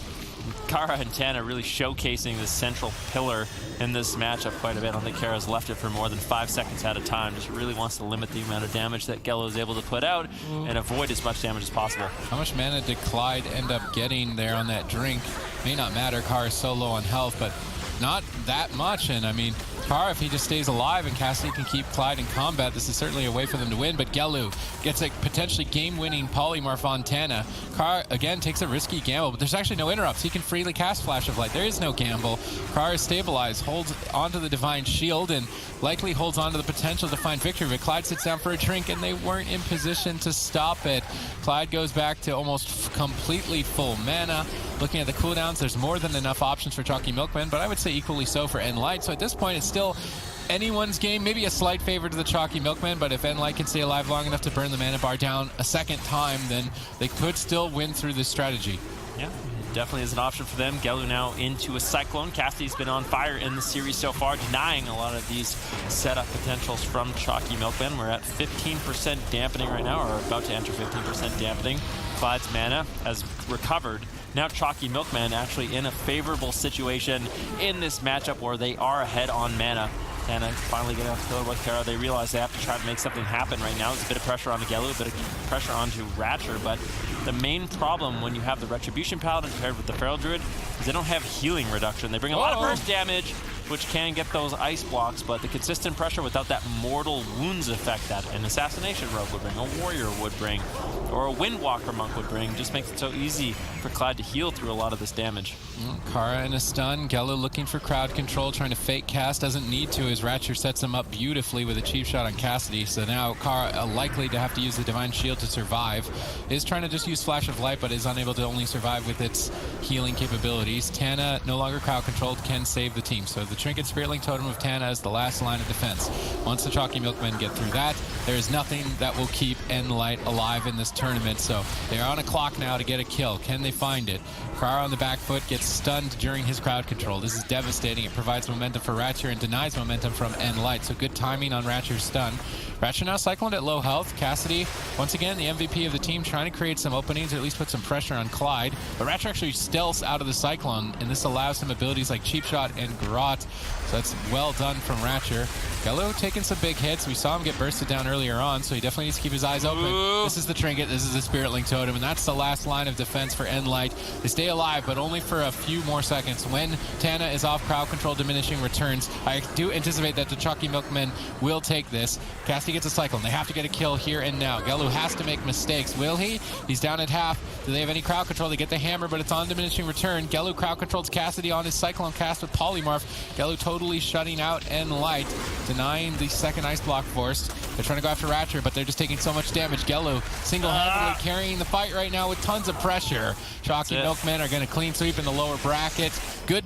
Kara and Tana really showcasing this central pillar in this matchup quite a bit. I don't think Kara's left it for more than 5 seconds at a time. Just really wants to limit the amount of damage that Gelu is able to put out and avoid as much damage as possible. How much mana did Clyde end up getting there on that drink? May not matter. Kara's so low on health, but not that much. And I mean, Kara, if he just stays alive and Cassidy can keep Clyde in combat, this is certainly a way for them to win. But Gelu gets a potentially game-winning polymorph on Tana. Kara, again, takes a risky gamble, but there's actually no interrupts. He can freely cast Flash of Light. There is no gamble. Kara is stabilized, holds onto the Divine Shield, and likely holds on to the potential to find victory. But Clyde sits down for a drink, and they weren't in position to stop it. Clyde goes back to almost completely full mana. Looking at the cooldowns, there's more than enough options for Choccy Milk Men, but I would say equally so for nLite. So at this point, it's still anyone's game, maybe a slight favor to the Choccy Milk Men, but if nLite can stay alive long enough to burn the mana bar down a second time, then they could still win through this strategy. Yeah, it definitely is an option for them. Gelu now into a Cyclone. Cassidy's been on fire in the series so far, denying a lot of these setup potentials from Choccy Milk Men. We're at 15% dampening right now, or about to enter 15% dampening. Clyde's mana has recovered. Now Choccy Milk Men actually in a favorable situation in this matchup where they are ahead on mana. And finally getting off the field with Kara, they realize they have to try to make something happen right now. There's a bit of pressure on Gelu, a bit of pressure onto Ratcher, but the main problem when you have the Retribution Paladin paired with the Feral Druid is they don't have healing reduction. They bring a lot of burst damage, which can get those ice blocks, but the consistent pressure without that mortal wounds effect that an Assassination Rogue would bring, a Warrior would bring, or a Windwalker Monk would bring, just makes it so easy for Clyde to heal through a lot of this damage. Kara in a stun, Gelu looking for crowd control, trying to fake cast, doesn't need to as Ratcher sets him up beautifully with a cheap shot on Cassidy. So now Kara likely to have to use the Divine Shield to survive. Is trying to just use Flash of Light, but is unable to only survive with its healing capabilities. Tana, no longer crowd controlled, can save the team. So the Trinket Spiritling Totem of Tana as the last line of defense. Once the Choccy Milk Men get through that, there is nothing that will keep nLite alive in this tournament. So they are on a clock now to get a kill. Can they find it? Krara on the back foot gets stunned during his crowd control. This is devastating. It provides momentum for Ratcher and denies momentum from nLite. So good timing on Ratcher's stun. Ratcher now cycloned at low health. Cassidy, once again, the MVP of the team, trying to create some openings or at least put some pressure on Clyde. But Ratcher actually stealths out of the Cyclone, and this allows him abilities like Cheap Shot and Garrote. So that's well done from Ratcher. Gallo taking some big hits. We saw him get bursted down earlier on, so he definitely needs to keep his eyes open. Ooh. This is the Trinket, this is the Spiritling Totem, and that's the last line of defense for nLite. They stay alive, but only for a few more seconds. When Tana is off crowd control, diminishing returns, I do anticipate that the Choccy Milk Men will take this. Cassidy gets a Cyclone. They have to get a kill here and now. Gallo has to make mistakes. Will he? He's down at half. Do they have any crowd control? They get the hammer, but it's on diminishing return. Gallo crowd controls Cassidy on his Cyclone cast with Polymorph. Gallo totally shutting out nLite, denying the second Ice Block forced. They're trying to go after Ratcher, but they're just taking so much damage. Gallo single-handedly carrying the fight right now with tons of pressure. Choccy Milk Men are going to clean sweep in the lower bracket. Good.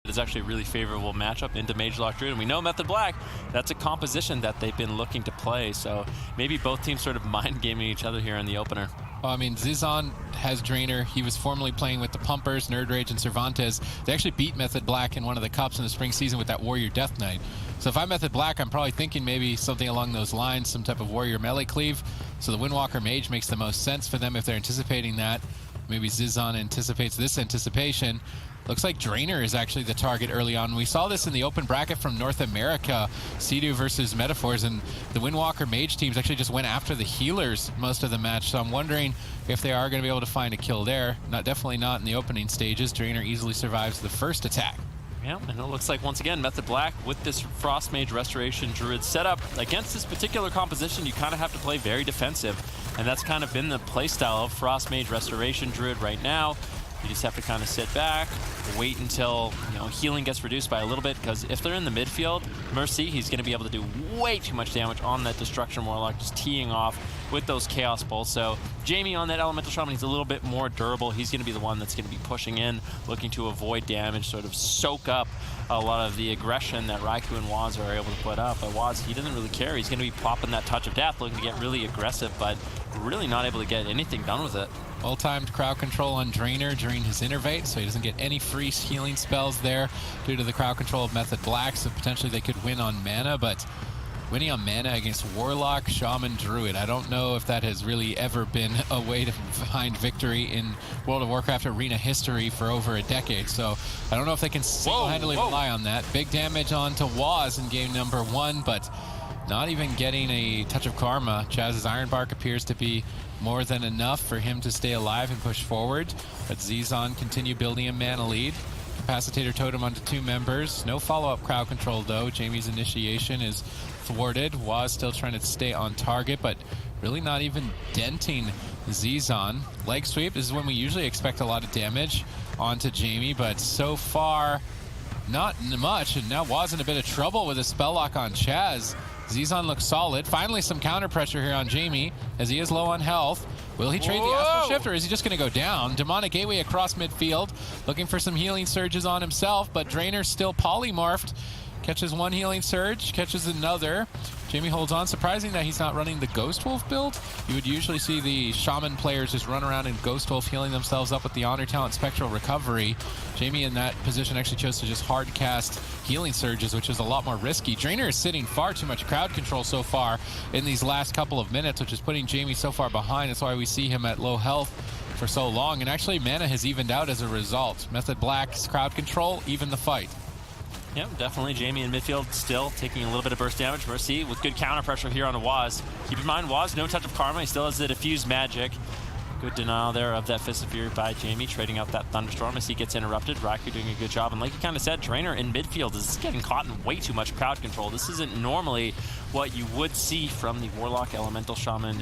It's actually a really favorable matchup into Mage Lock Druid, and we know Method Black, that's a composition that they've been looking to play, so maybe both teams sort of mind gaming each other here in the opener. Well, I mean, Zizon has Drainer. He was formerly playing with the Pumpers, Nerd Rage, and Cervantes. They actually beat Method Black in one of the cups in the spring season with that Warrior Death Knight. So if I'm Method Black, I'm probably thinking maybe something along those lines, some type of Warrior Melee Cleave. So the Windwalker Mage makes the most sense for them if they're anticipating that. Maybe Zizon anticipates this anticipation. Looks like Drainer is actually the target early on. We saw this in the open bracket from North America, Sea-Doo versus Metaphors, and the Windwalker Mage teams actually just went after the healers most of the match. So I'm wondering if they are going to be able to find a kill there. Definitely not in the opening stages. Drainer easily survives the first attack. Yeah, and it looks like, once again, Method Black with this Frost Mage Restoration Druid setup. Against this particular composition, you kind of have to play very defensive, and that's kind of been the playstyle of Frost Mage Restoration Druid right now. You just have to kind of sit back, wait until healing gets reduced by a little bit, because if they're in the midfield, Mercy, he's going to be able to do way too much damage on that Destruction Warlock, just teeing off with those Chaos Bolts. So Jamie on that Elemental Shaman, he's a little bit more durable. He's going to be the one that's going to be pushing in, looking to avoid damage, sort of soak up a lot of the aggression that Raikou and Waz are able to put up. But Waz, he doesn't really care. He's going to be popping that Touch of Death, looking to get really aggressive, but really not able to get anything done with it. Well-timed crowd control on Drainer during his Innervate, so he doesn't get any free healing spells there due to the crowd control of Method Black, so potentially they could win on mana, but winning on mana against Warlock, Shaman, Druid, I don't know if that has really ever been a way to find victory in World of Warcraft arena history for over a decade, so I don't know if they can single-handedly rely on that. Big damage onto Waz in game number 1, but not even getting a touch of karma. Chaz's Iron Bark appears to be more than enough for him to stay alive and push forward. But Zizon continue building a mana lead. Capacitator Totem onto 2 members. No follow-up crowd control though. Jamie's initiation is thwarted. Waz still trying to stay on target, but really not even denting Zizon. Leg sweep, this is when we usually expect a lot of damage onto Jamie, but so far not much, and now Waz in a bit of trouble with a spell lock on Chaz. Zizon looks solid. Finally some counter pressure here on Jamie as he is low on health. Will he trade the Astral Shift, or is he just going to go down? Demonic Gateway across midfield, looking for some healing surges on himself, but Drainer's still polymorphed. Catches one healing surge, catches another. Jamie holds on. Surprising that he's not running the Ghost Wolf build. You would usually see the Shaman players just run around in Ghost Wolf, healing themselves up with the Honor Talent Spectral Recovery. Jamie in that position actually chose to just hard cast healing surges, which is a lot more risky. Drainer is sitting far too much crowd control so far in these last couple of minutes, which is putting Jamie so far behind. That's why we see him at low health for so long. And actually mana has evened out as a result. Method Black's crowd control even the fight. Yeah, definitely. Jamie in midfield still taking a little bit of burst damage. Mercy with good counter pressure here on the Waz. Keep in mind, Waz, no touch of karma. He still has the diffuse magic. Good denial there of that Fist of Fury by Jamie, trading out that Thunderstorm as he gets interrupted. Raikou doing a good job. And like you kind of said, Drainer in midfield is getting caught in way too much crowd control. This isn't normally what you would see from the Warlock Elemental Shaman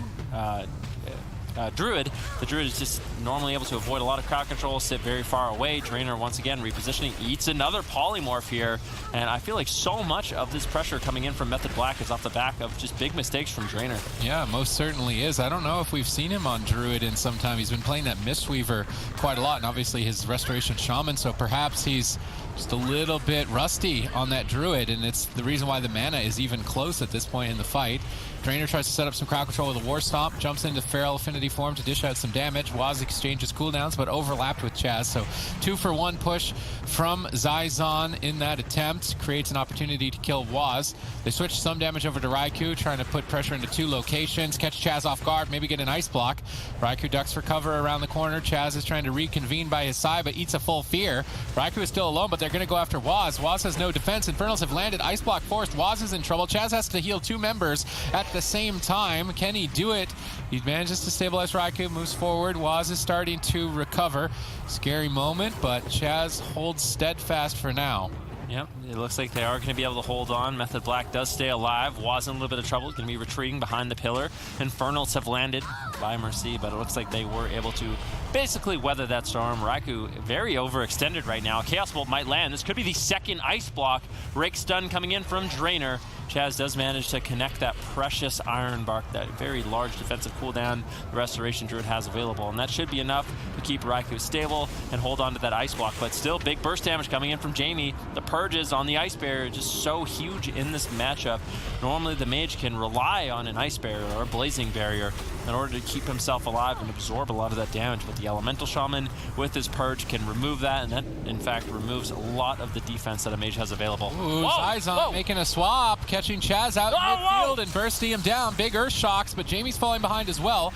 Druid. The Druid is just normally able to avoid a lot of crowd control, sit very far away. Drainer once again repositioning, eats another polymorph here, and I feel like so much of this pressure coming in from Method Black is off the back of just big mistakes from Drainer. Yeah, most certainly is. I don't know if we've seen him on Druid in some time. He's been playing that Mistweaver quite a lot, and obviously his Restoration Shaman, so perhaps he's just a little bit rusty on that Druid, and it's the reason why the mana is even close at this point in the fight. Drainer tries to set up some crowd control with a War Stomp, jumps into Feral Affinity form to dish out some damage. Waz exchanges cooldowns, but overlapped with Chaz, so 2-for-1 push from Zizon in that attempt. Creates an opportunity to kill Waz. They switch some damage over to Raikou, trying to put pressure into 2 locations, catch Chaz off guard, maybe get an Ice Block. Raikou ducks for cover around the corner. Chaz is trying to reconvene by his side, but eats a full fear. Raikou is still alone, but they're going to go after Waz. Waz has no defense. Infernals have landed. Ice Block forced. Waz is in trouble. Chaz has to heal 2 members at the same time. Can he do it? He manages to stabilize Raikou, moves forward. Waz is starting to recover. Scary moment, but Chaz holds steadfast for now. Yep, it looks like they are going to be able to hold on. Method Black does stay alive. Waz in a little bit of trouble. Going to be retreating behind the pillar. Infernals have landed by Mercy, but it looks like they were able to basically weather that storm. Raikou very overextended right now. Chaos Bolt might land. This could be the second Ice Block. Rake Stun coming in from Drainer. Chaz does manage to connect that precious Iron Bark, that very large defensive cooldown the Restoration Druid has available. And that should be enough to keep Raikou stable and hold on to that Ice Block. But still, big burst damage coming in from Jamie. The purges on the Ice Barrier just so huge in this matchup. Normally, the Mage can rely on an Ice Barrier or a Blazing Barrier in order to keep himself alive and absorb a lot of that damage. But the Elemental Shaman, with his Purge, can remove that, and that, in fact, removes a lot of the defense that a Mage has available. Ooh, Zizon making a swap, catching Chaz out in midfield and bursting him down. Big Earth Shocks, but Jamie's falling behind as well.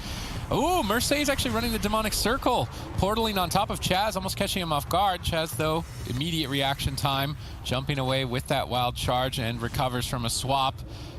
Ooh, Mercedes actually running the Demonic Circle, portaling on top of Chaz, almost catching him off guard. Chaz, though, immediate reaction time, jumping away with that wild charge and recovers from a swap.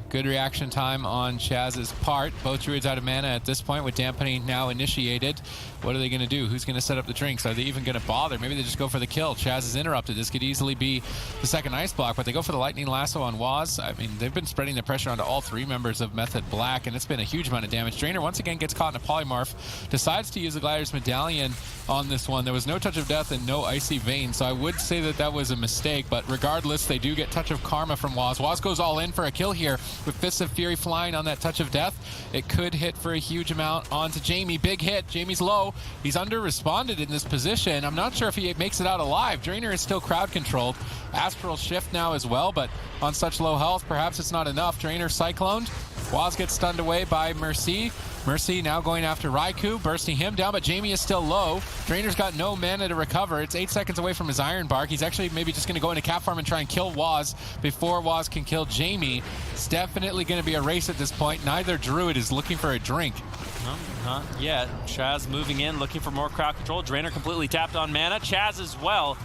Good reaction time on Chaz's part. Both Druids out of mana at this point with Dampening now initiated. What are they going to do? Who's going to set up the drinks? Are they even going to bother? Maybe they just go for the kill. Chaz is interrupted. This could easily be the second Ice Block, but they go for the Lightning Lasso on Waz. I mean, they've been spreading the pressure onto all 3 members of Method Black, and it's been a huge amount of damage. Drainer once again gets caught in a polymorph, decides to use the Glider's Medallion on this one. There was no Touch of Death and no Icy Vein, so I would say that that was a mistake, but regardless, they do get Touch of Karma from Waz. Waz goes all in for a kill here with Fists of Fury flying on that Touch of Death. It could hit for a huge amount onto Jamie. Big hit. Jamie's low. He's under-responded in this position. I'm not sure if he makes it out alive. Drainer is still crowd controlled. Astral Shift now as well, but on such low health, perhaps it's not enough. Drainer cycloned. Waz gets stunned away by Mercy. Mercy now going after Raikou, bursting him down, but Jamie is still low. Drainer's got no mana to recover. It's 8 seconds away from his Iron Bark. He's actually maybe just going to go into cap farm and try and kill Waz before Waz can kill Jamie. It's definitely going to be a race at this point. Neither Druid is looking for a drink. No, not yet. Chaz moving in, looking for more crowd control. Drainer completely tapped on mana. Chaz as well.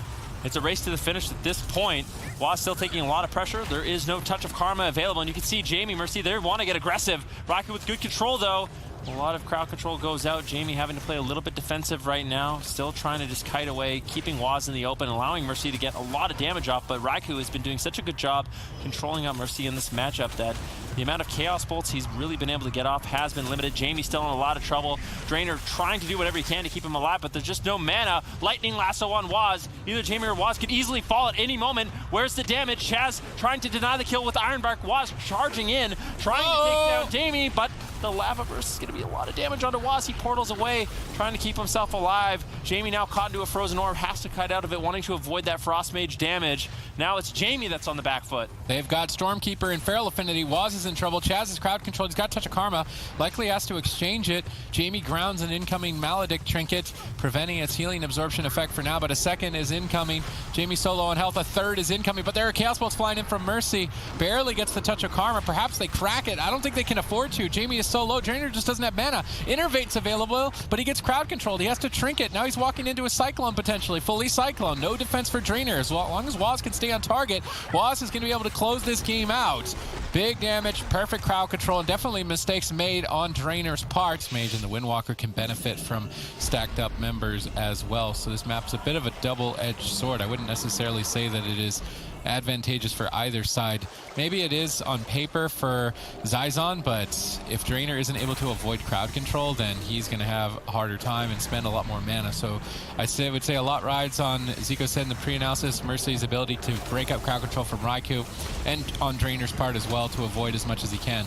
It's a race to the finish at this point. Waz still taking a lot of pressure. There is no Touch of Karma available, and you can see Jamie, Mercy, they want to get aggressive. Raikou with good control, though. A lot of crowd control goes out. Jamie having to play a little bit defensive right now. Still trying to just kite away, keeping Waz in the open, allowing Mercy to get a lot of damage off. But Raikou has been doing such a good job controlling out Mercy in this matchup that the amount of Chaos Bolts he's really been able to get off has been limited. Jamie's still in a lot of trouble. Drainer trying to do whatever he can to keep him alive, but there's just no mana. Lightning Lasso on Waz. Either Jamie or Waz could easily fall at any moment. Where's the damage? Chaz trying to deny the kill with Iron Bark. Waz charging in, trying to take down Jamie, but the Lava Burst is going to be a lot of damage onto Waz. He portals away, trying to keep himself alive. Jamie now caught into a Frozen Orb, has to kite out of it, wanting to avoid that Frost Mage damage. Now it's Jamie that's on the back foot. They've got Stormkeeper and Feral Affinity. Waz is in trouble. Chaz is crowd controlled. He's got Touch of Karma. Likely has to exchange it. Jamie grounds an incoming Maledict Trinket, preventing its healing absorption effect for now, but a second is incoming. Jamie solo on health. A third is incoming, but there are Chaos Bolts flying in from Mercy. Barely gets the Touch of Karma. Perhaps they crack it. I don't think they can afford to. Jamie is so low. Drainer just doesn't have mana. Innervate's available, but he gets crowd controlled. He has to Trinket. Now he's walking into a Cyclone potentially. Fully Cyclone. No defense for Drainer. As long as Waz can stay on target, Waz is going to be able to close this game out. Big damage, perfect crowd control, and definitely mistakes made on Drainer's parts. Mage and the Windwalker can benefit from stacked up members as well. So this map's a bit of a double-edged sword. I wouldn't necessarily say that it is advantageous for either side. Maybe it is on paper for Zizon, but if Drainer isn't able to avoid crowd control, then he's going to have a harder time and spend a lot more mana. So I would say a lot rides on, Zico said in the pre-analysis, Mercy's ability to break up crowd control from Raikou, and on Drainer's part as well to avoid as much as he can.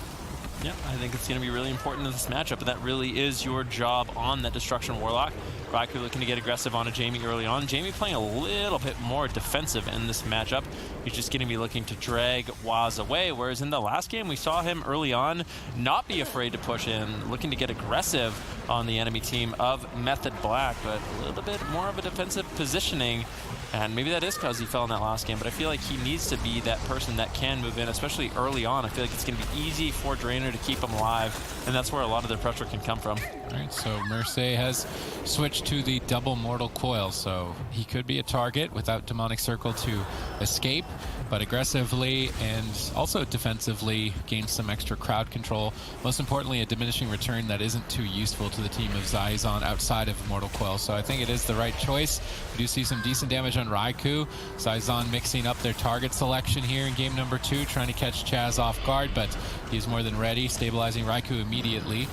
Yeah, I think it's going to be really important in this matchup, and that really is your job on that Destruction Warlock. Raikou looking to get aggressive on a Jamie early on. Jamie playing a little bit more defensive in this matchup. He's just going to be looking to drag Waz away, whereas in the last game we saw him early on not be afraid to push in, looking to get aggressive on the enemy team of Method Black, but a little bit more of a defensive positioning. And maybe that is because he fell in that last game, but I feel like he needs to be that person that can move in, especially early on. I feel like it's going to be easy for Drainer to keep him alive, and that's where a lot of their pressure can come from. All right, so Mercy has switched to the double Mortal Coil, so he could be a target without Demonic Circle to escape, but aggressively and also defensively gain some extra crowd control. Most importantly, a diminishing return that isn't too useful to the team of Zizon outside of Mortal Coil. So I think it is the right choice. We do see some decent damage on Raikou. Zizon mixing up their target selection here in game number 2, trying to catch Chaz off guard, but he's more than ready, stabilizing Raikou immediately.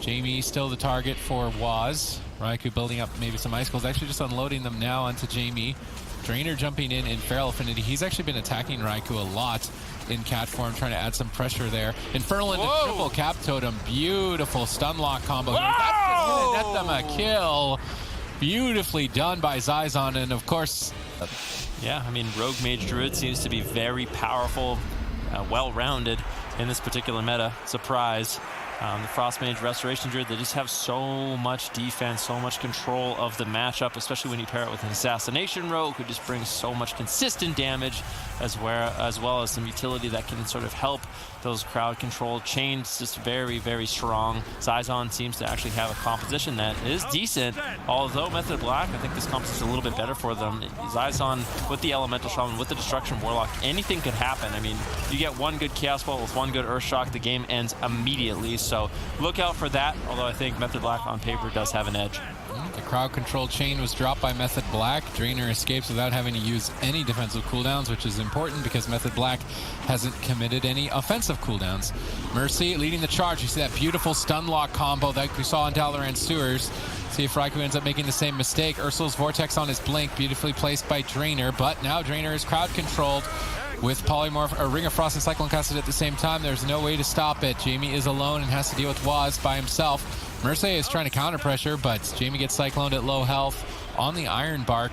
Jamie still the target for Waz. Raikou building up maybe some icicles, actually just unloading them now onto Jamie. Drainer jumping in Feral Affinity. He's actually been attacking Raikou a lot in cat form, trying to add some pressure there. Infernal into triple Cap Totem. Beautiful stun lock combo here. That's going to net them a kill. Beautifully done by Zizon, and of course... Yeah, I mean, Rogue Mage Druid seems to be very powerful, well-rounded in this particular meta. Surprise. The Frost Mage Restoration Druid, they just have so much defense, so much control of the matchup, especially when you pair it with an Assassination Rogue, who just brings so much consistent damage, as well as some utility that can sort of help those crowd control chains. Just very, very strong. Zizon seems to actually have a composition that is decent, although Method Black, I think this composition is a little bit better for them. Zizon with the Elemental Shaman, with the Destruction Warlock, anything could happen. I mean, you get one good Chaos Bolt with one good Earthshock, the game ends immediately. So look out for that, although I think Method Black on paper does have an edge. The crowd control chain was dropped by Method Black. Drainer escapes without having to use any defensive cooldowns, which is important because Method Black hasn't committed any offensive cooldowns. Mercy leading the charge. You see that beautiful stun lock combo that we saw in Dalaran Sewers. See if Raikou ends up making the same mistake. Ursul's Vortex on his blink, beautifully placed by Drainer, but now Drainer is crowd controlled. With Polymorph, or Ring of Frost and Cyclone casted at the same time, there's no way to stop it. Jamie is alone and has to deal with Waz by himself. Mercy is trying to counter pressure, but Jamie gets cycloned at low health on the Iron Bark,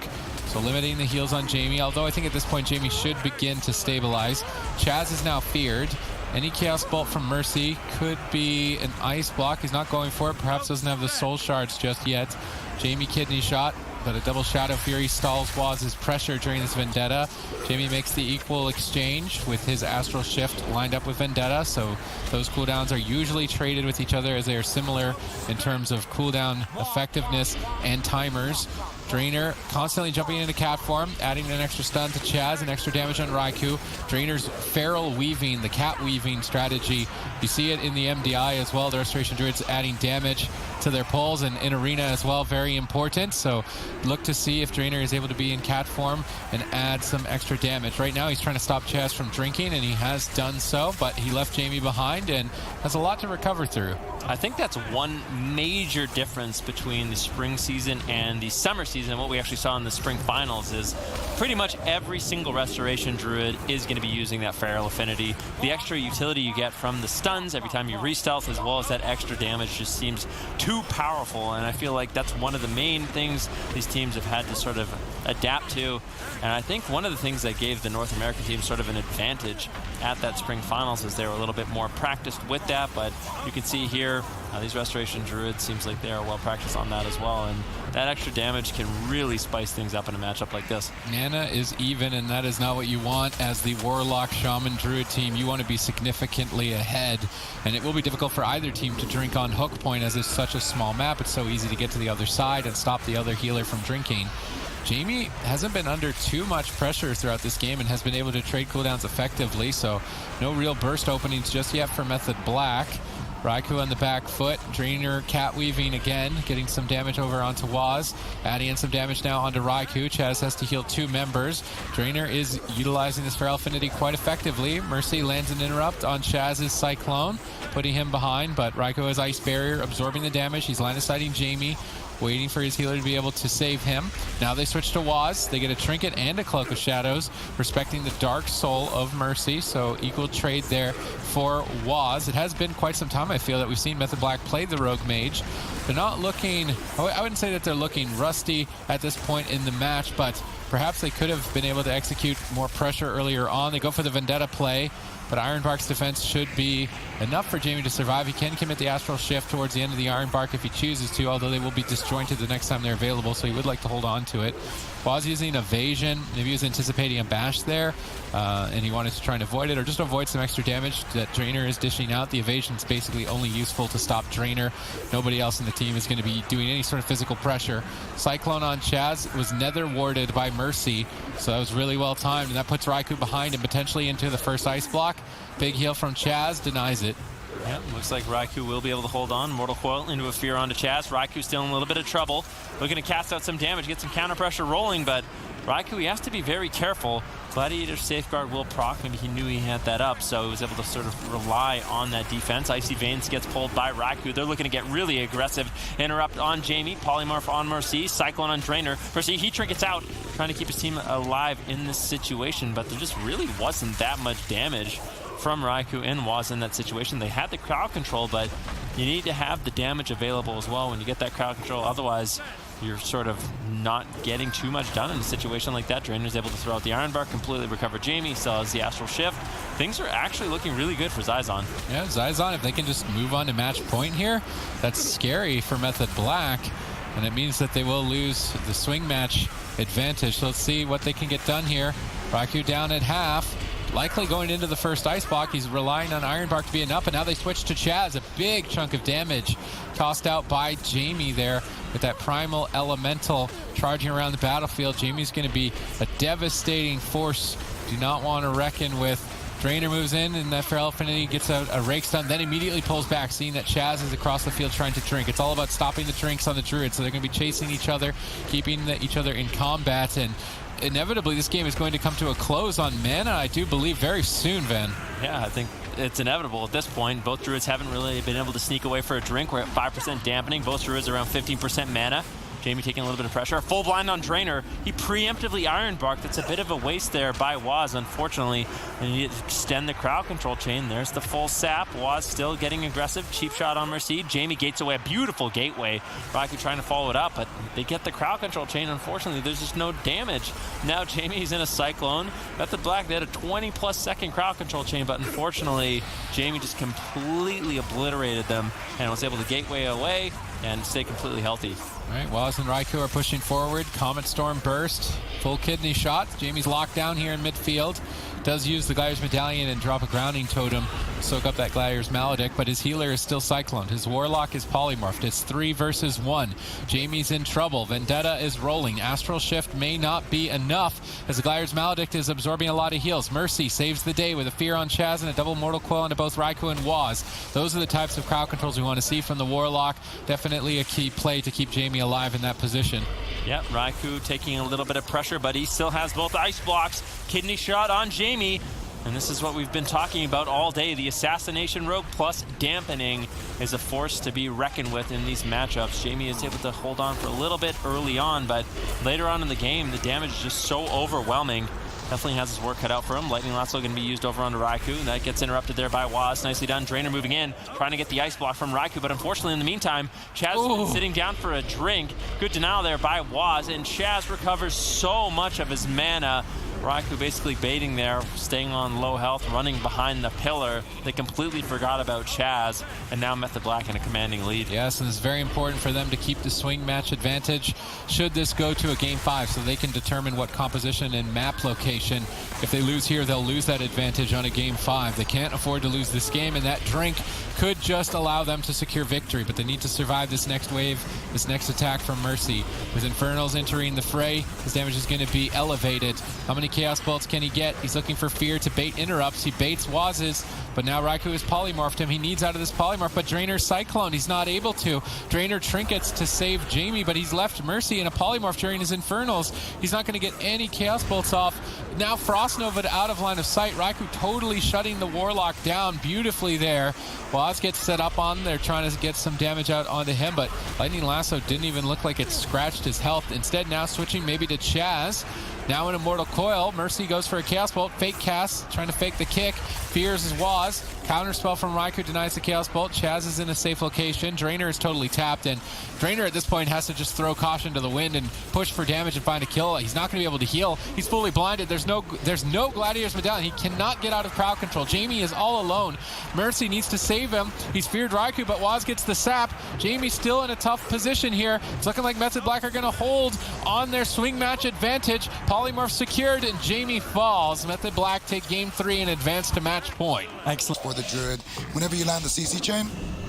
so limiting the heals on Jamie, although I think at this point Jamie should begin to stabilize. Chaz is now feared. Any Chaos Bolt from Mercy could be an ice block. He's not going for it, perhaps doesn't have the soul shards just yet. Jamie kidney shot, but a double Shadow Fury stalls Waz's pressure during this Vendetta. Jamie makes the equal exchange with his Astral Shift lined up with Vendetta, so those cooldowns are usually traded with each other as they are similar in terms of cooldown effectiveness and timers. Drainer constantly jumping into cat form, adding an extra stun to Chaz and extra damage on Raikou. Drainer's Feral Weaving, the cat weaving strategy. You see it in the MDI as well. The Restoration Druids adding damage to their pulls, and in Arena as well, very important. So look to see if Drainer is able to be in cat form and add some extra damage. Right now he's trying to stop Chaz from drinking, and he has done so, but he left Jamie behind and has a lot to recover through. I think that's one major difference between the spring season and the summer season. What we actually saw in the spring finals is pretty much every single Restoration Druid is going to be using that Feral Affinity. The extra utility you get from the stuns every time you re-stealth, as well as that extra damage, just seems too powerful, and I feel like that's one of the main things these teams have had to sort of adapt to. And I think one of the things that gave the North American team sort of an advantage at that spring finals is they were a little bit more practiced with that, but you can see here these Restoration Druids seems like they are well practiced on that as well, and that extra damage can really spice things up in a matchup like this. Mana is even, and that is not what you want as the Warlock Shaman Druid team. You want to be significantly ahead, and it will be difficult for either team to drink on hook point as it's such a small map. It's so easy to get to the other side and stop the other healer from drinking. Jamie hasn't been under too much pressure throughout this game and has been able to trade cooldowns effectively, so no real burst openings just yet for Method Black. Raikou on the back foot. Drainer cat weaving again, getting some damage over onto Waz. Adding in some damage now onto Raikou. Chaz has to heal 2 members. Drainer is utilizing this Feral Affinity quite effectively. Mercy lands an interrupt on Chaz's Cyclone, putting him behind, but Raikou has Ice Barrier, absorbing the damage. He's line of sighting Jamie, waiting for his healer to be able to save him. Now they switch to Waz. They get a Trinket and a Cloak of Shadows, respecting the Dark Soul of Mercy, so equal trade there for Waz. It has been quite some time, I feel, that we've seen Method Black play the Rogue Mage. They're not looking, I wouldn't say that they're looking rusty at this point in the match, but perhaps they could have been able to execute more pressure earlier on. They go for the Vendetta play, but Ironbark's defense should be enough for Jamie to survive. He can commit the Astral Shift towards the end of the Ironbark if he chooses to, although they will be disjointed the next time they're available, so he would like to hold on to it. Waz using Evasion. Maybe he was anticipating a bash there, and he wanted to try and avoid it, or just avoid some extra damage that Drainer is dishing out. The Evasion's basically only useful to stop Drainer. Nobody else in the team is going to be doing any sort of physical pressure. Cyclone on Chaz was nether warded by Mercy, so that was really well timed, and that puts Raikou behind and potentially into the first ice block. Big heal from Chaz, denies it. Yeah, looks like Raikou will be able to hold on. Mortal Coil into a Fear onto Chaz. Raikou's still in a little bit of trouble. Looking to cast out some damage, get some counter pressure rolling, but Raikou, he has to be very careful. Gladiator Safeguard will proc. Maybe he knew he had that up, so he was able to sort of rely on that defense. Icy Veins gets pulled by Raikou. They're looking to get really aggressive. Interrupt on Jamie. Polymorph on Mercy. Cyclone on Drainer. Mercy, he trinkets out, trying to keep his team alive in this situation, but there just really wasn't that much damage from Raikou and Waz in that situation. They had the crowd control, but you need to have the damage available as well when you get that crowd control. Otherwise, you're sort of not getting too much done in a situation like that. Drainer's able to throw out the Ironbark, completely recover Jamie, still has the Astral Shift. Things are actually looking really good for Zizon. Yeah, Zizon, if they can just move on to match point here, that's scary for Method Black, and it means that they will lose the swing match advantage. So let's see what they can get done here. Raikou down at half. Likely going into the first ice block. He's relying on Ironbark to be enough, and now they switch to Chaz. A big chunk of damage tossed out by Jamie there with that Primal Elemental charging around the battlefield. Jamie's going to be a devastating force. Do not want to reckon with. Drainer moves in, and that Feral Affinity gets a rake stun, then immediately pulls back, seeing that Chaz is across the field trying to drink. It's all about stopping the drinks on the Druid, so they're going to be chasing each other, keeping each other in combat, and inevitably this game is going to come to a close on mana, I do believe, very soon, Van. Yeah, I think it's inevitable at this point. Both Druids haven't really been able to sneak away for a drink. We're at 5% dampening. Both Druids around 15% mana. Jamie taking a little bit of pressure. Full blind on Drainer. He preemptively Ironbarked. That's a bit of a waste there by Waz, unfortunately. And he needed to extend the crowd control chain. There's the full sap. Waz still getting aggressive. Cheap shot on Mercy. Jamie gates away. A beautiful gateway. Raikou trying to follow it up, but they get the crowd control chain. Unfortunately, there's just no damage. Now Jamie's in a Cyclone. Method Black, they had a 20+ second crowd control chain, but unfortunately, Jamie just completely obliterated them and was able to gateway away and stay completely healthy. All right, Waz and Raikou are pushing forward. Comet Storm burst. Full kidney shot. Jamie's locked down here in midfield. Does use the Gladiator's Medallion and drop a grounding totem to soak up that Gladiator's Maledict, but his healer is still Cycloned. His Warlock is polymorphed. It's 3 versus 1. Jamie's in trouble. Vendetta is rolling. Astral Shift may not be enough as the Gladiator's Maledict is absorbing a lot of heals. Mercy saves the day with a Fear on Chaz and a double Mortal Coil into both Raikou and Waz. Those are the types of crowd controls we want to see from the Warlock. Definitely a key play to keep Jamie alive in that position. Yep, Raikou taking a little bit of pressure, but he still has both ice blocks. Kidney shot on Jamie. And this is what we've been talking about all day. The Assassination Rogue plus Dampening is a force to be reckoned with in these matchups. Jamie is able to hold on for a little bit early on, but later on in the game, the damage is just so overwhelming. Definitely has his work cut out for him. Lightning Lasso going to be used over onto Raikou. That gets interrupted there by Waz. Nicely done. Drainer moving in, trying to get the ice block from Raikou, but unfortunately in the meantime, Chaz has been sitting down for a drink. Good denial there by Waz, and Chaz recovers so much of his mana. Raikou basically baiting there, staying on low health, running behind the pillar. They completely forgot about Chaz, and now Method Black in a commanding lead. Yes, and it's very important for them to keep the swing match advantage should this go to a Game 5, so they can determine what composition and map location situation. If they lose here, they'll lose that advantage on a game 5. They can't afford to lose this game, and that drink could just allow them to secure victory, but they need to survive this next wave, this next attack from Mercy. With Infernals entering the fray, his damage is going to be elevated. How many Chaos Bolts can he get? He's looking for Fear to bait interrupts. He baits Waz's, but now Raikou has polymorphed him. He needs out of this polymorph, but Drainer Cyclone, he's not able to. Drainer trinkets to save Jamie, but he's left Mercy in a polymorph during his Infernals. He's not going to get any Chaos Bolts off. Now Frost Nova out of line of sight. Raikou totally shutting the Warlock down beautifully there. Waz gets set up on. They're trying to get some damage out onto him, but Lightning Lasso didn't even look like it scratched his health. Instead, now switching maybe to Chaz. Now in Immortal Coil, Mercy goes for a Chaos Bolt. Fake cast, trying to fake the kick. Fears his Waz. Counterspell from Raikou denies the Chaos Bolt. Chaz is in a safe location. Drainer is totally tapped, and Drainer at this point has to just throw caution to the wind and push for damage and find a kill. He's not going to be able to heal. He's fully blinded. There's no Gladiator's Medallion. He cannot get out of crowd control. Jamie is all alone. Mercy needs to save him. He's feared Raikou, but Waz gets the sap. Jamie's still in a tough position here. It's looking like Method Black are going to hold on their swing match advantage. Polymorph secured, and Jamie falls. Method Black take game 3 and advance to match point. Excellent. For the Druid, whenever you land the CC chain,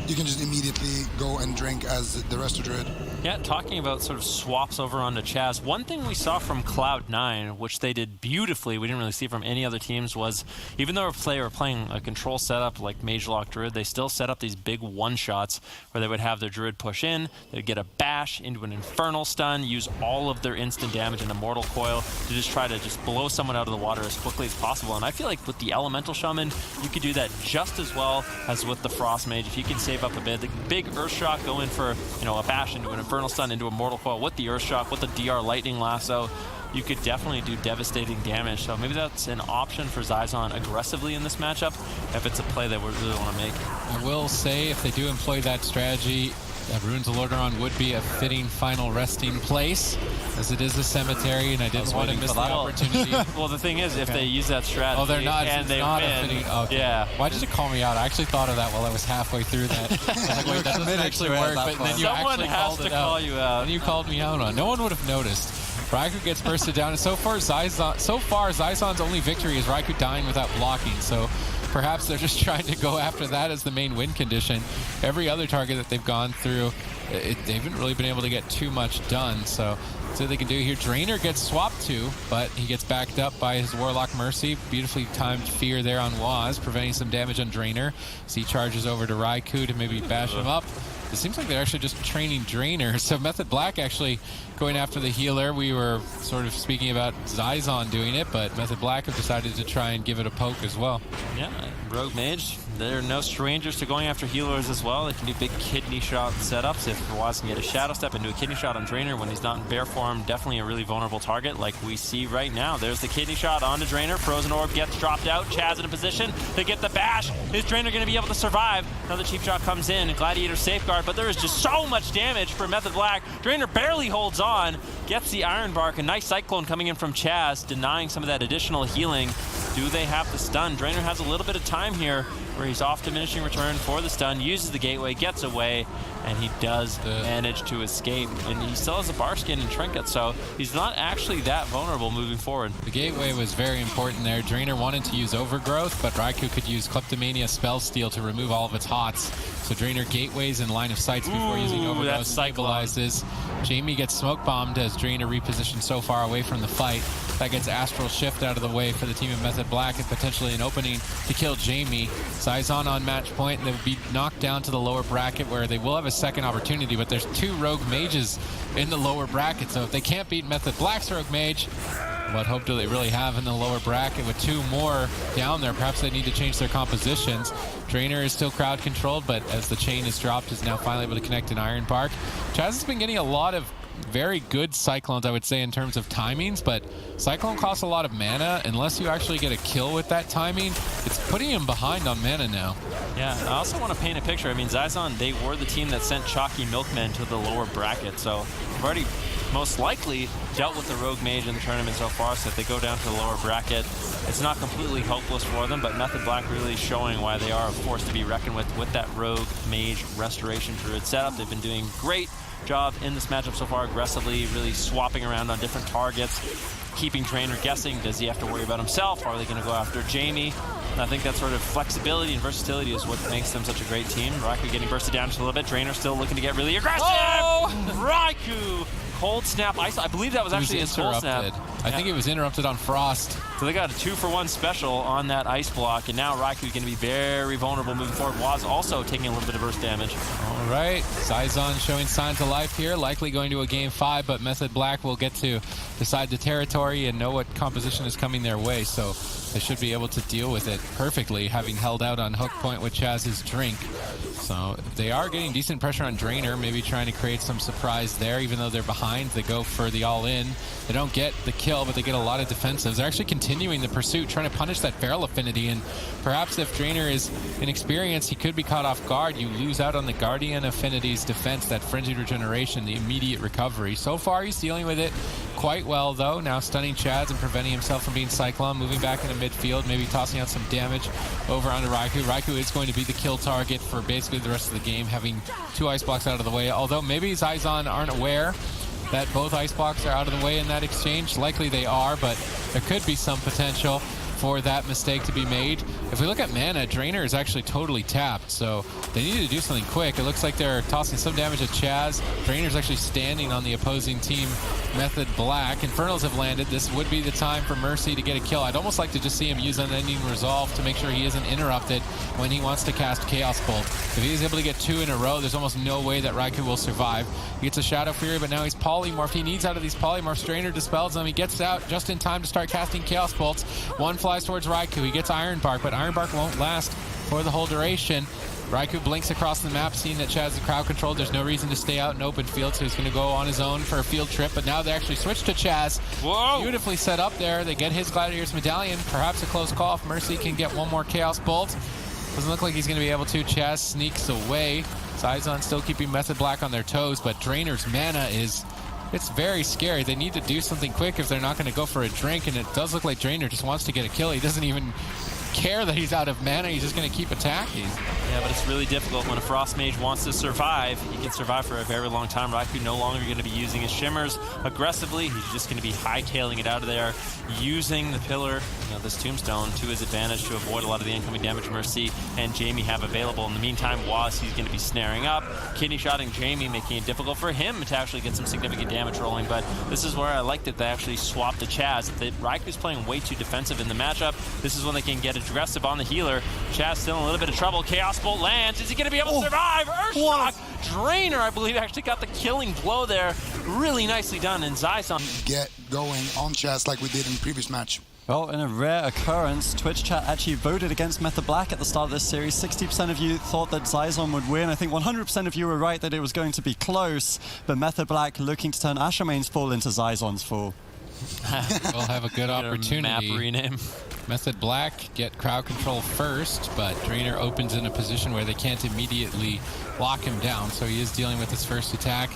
you can just immediately go and drink as the rest of Druid. Yeah, talking about sort of swaps over onto Chaz, one thing we saw from Cloud9, which they did beautifully, we didn't really see from any other teams, was even though they were playing a control setup like Mage Lock Druid, they still set up these big one-shots where they would have their Druid push in, they'd get a bash into an Infernal Stun, use all of their instant damage in Immortal Coil to just try to just blow someone out of the water as quickly as possible. And I feel like with the Elemental Shaman, you could do that just as well as with the Frost Mage. If you can save up a bit, the big Earth Shock, go in for, you know, a bash into an Infernal Stun, into a Mortal Coil with the Earth Shock, with the DR Lightning Lasso, you could definitely do devastating damage. So maybe that's an option for Zizon aggressively in this matchup if it's a play that we really want to make. I will say, if they do employ that strategy, Ruins of Lordaeron would be a fitting final resting place, as it is a cemetery, and I didn't want to miss the opportunity. Well, the thing is, if they use that strategy they're not, and they not win, okay. Yeah. Why did you call me out? I actually thought of that while I was halfway through that. I was like, wait, that doesn't actually work, but then you Someone actually has called to it call out. you out. And you called me out on it. No one would have noticed. Raikou gets bursted down, and so far Zizon's only victory is Raikou dying without blocking, so perhaps they're just trying to go after that as the main win condition. Every other target that they've gone through, they haven't really been able to get too much done, so see what they can do here. Drainer gets swapped to, but he gets backed up by his Warlock Mercy. Beautifully timed Fear there on Waz, preventing some damage on Drainer. So he charges over to Raikou to maybe bash him up. It seems like they're actually just training Drainer. So Method Black actually going after the healer. We were sort of speaking about Zizon doing it, but Method Black have decided to try and give it a poke as well. Yeah, Rogue Mage, they're no strangers to going after healers as well. They can do big kidney shot setups. If Waz can get a Shadow Step and do a kidney shot on Drainer when he's not in bear form, definitely a really vulnerable target like we see right now. There's the kidney shot onto Drainer. Frozen Orb gets dropped out. Chaz in a position to get the bash. Is Drainer going to be able to survive? Another cheap shot comes in, and Gladiator safeguard, but there is just so much damage for Method Black. Drainer barely holds on, gets the Iron Bark. A nice Cyclone coming in from Chaz, denying some of that additional healing. Do they have the stun? Drainer has a little bit of time here where he's off diminishing return for the stun, uses the gateway, gets away, and he does manage to escape. And he still has a bar skin and trinket, so he's not actually that vulnerable moving forward. The gateway was very important there. Drainer wanted to use Overgrowth, but Raikou could use Kleptomania Spell Steal to remove all of its hots. So Drainer gateways in line of sights before using Overgrowth stabilizes. Jamie gets smoke bombed as Drainer repositioned so far away from the fight. That gets Astral Shift out of the way for the team of Method Black and potentially an opening to kill Jamie. Zizon on match point, and they will be knocked down to the lower bracket where they will have a second opportunity, but there's 2 Rogue Mages in the lower bracket, so if they can't beat Method Black's Rogue Mage, what hope do they really have in the lower bracket with 2 more down there? Perhaps they need to change their compositions. Drainer is still crowd controlled, but as the chain is dropped, is now finally able to connect an Iron Bark. Chaz has been getting a lot of very good Cyclones, I would say, in terms of timings, but Cyclone costs a lot of mana. Unless you actually get a kill with that timing, it's putting him behind on mana now. Yeah, I also want to paint a picture. I mean, Zizon, they were the team that sent Choccy Milk Men to the lower bracket, so they've already most likely dealt with the Rogue Mage in the tournament so far, so if they go down to the lower bracket, it's not completely hopeless for them, but Method Black really showing why they are a force to be reckoned with that Rogue Mage Restoration Druid setup. They've been doing great job in this matchup so far, aggressively, really swapping around on different targets. keeping Drainer guessing. Does he have to worry about himself? Are they going to go after Jamie? And I think that sort of flexibility and versatility is what makes them such a great team. Raikou getting bursted down just a little bit. Drainer still looking to get really aggressive. Oh! Raikou, cold snap ice. I believe that was actually his cold snap. I think it was interrupted on Frost. So they got a 2-for-1 special on that ice block, and now Raikou is going to be very vulnerable moving forward. Waz also taking a little bit of burst damage. All right, Zizon showing signs of life here, likely going to a game 5, but Method Black will get to decide the territory and know what composition is coming their way, so they should be able to deal with it perfectly, having held out on hook point with Chaz's drink. So they are getting decent pressure on Drainer, maybe trying to create some surprise there. Even though they're behind, they go for the all-in. They don't get the kill, but they get a lot of defensives. They're actually continuing the pursuit, trying to punish that Feral Affinity, and perhaps if Drainer is inexperienced, he could be caught off guard. You lose out on the Guardian Affinity's defense, that Frenzied Regeneration, the immediate recovery. So far, he's dealing with it quite well, though. Now stunning Chaz and preventing himself from being Cyclone, moving back into midfield, maybe tossing out some damage over onto Raikou. Raikou is going to be the kill target for basically the rest of the game, having 2 ice blocks out of the way, although maybe Zizon aren't aware that both ice blocks are out of the way in that exchange. Likely they are, but there could be some potential for that mistake to be made. If we look at mana, Drainer is actually totally tapped, so they need to do something quick. It looks like they're tossing some damage at Chaz. Drainer's actually standing on the opposing team, Method Black. Infernals have landed. This would be the time for Mercy to get a kill. I'd almost like to just see him use Unending Resolve to make sure he isn't interrupted when he wants to cast Chaos Bolt. If he's able to get 2 in a row, there's almost no way that Raikou will survive. He gets a Shadow Fury, but now he's polymorphed. He needs out of these polymorphs. Drainer dispels them. He gets out just in time to start casting Chaos Bolts. One flies towards Raikou. He gets Iron Bark, but Iron Bark won't last for the whole duration. Raikou blinks across the map, seeing that Chaz is crowd controlled. There's no reason to stay out in open field, so he's going to go on his own for a field trip. But now they actually switch to Chaz. Whoa! Beautifully set up there. They get his Gladiator's Medallion. Perhaps a close call if Mercy can get one more Chaos Bolt. Doesn't look like he's going to be able to. Chaz sneaks away. Zizon still keeping Method Black on their toes, but Drainer's mana is... It's very scary. They need to do something quick if they're not going to go for a drink, and it does look like Drainer just wants to get a kill. He doesn't even care that he's out of mana. He's just going to keep attacking. Yeah, but it's really difficult when a Frost Mage wants to survive. He can survive for a very long time. Raikou no longer going to be using his Shimmers aggressively. He's just going to be hightailing it out of there, using the pillar, this Tombstone, to his advantage to avoid a lot of the incoming damage Mercy and Jamie have available. In the meantime, Waz, he's going to be snaring up, kidney shotting Jamie, making it difficult for him to actually get some significant damage rolling. But this is where I like that they actually swapped to Chaz. That Raikou's playing way too defensive in the matchup. This is when they can get aggressive on the healer. Chaz still in a little bit of trouble. Chaos Bolt lands. Is he going to be able to survive? Earthshock! Drainer, I believe, actually got the killing blow there. Really nicely done. And Zizon Get going on Chaz like we did in the previous match. Well, in a rare occurrence, Twitch chat actually voted against Method Black at the start of this series. 60% of you thought that Zizon would win. I think 100% of you were right that it was going to be close, but Method Black looking to turn Ashamane's fall into Zizon's fall. We'll have a good opportunity. map rename. Method Black get crowd control first, but Drainer opens in a position where they can't immediately lock him down, so he is dealing with his first attack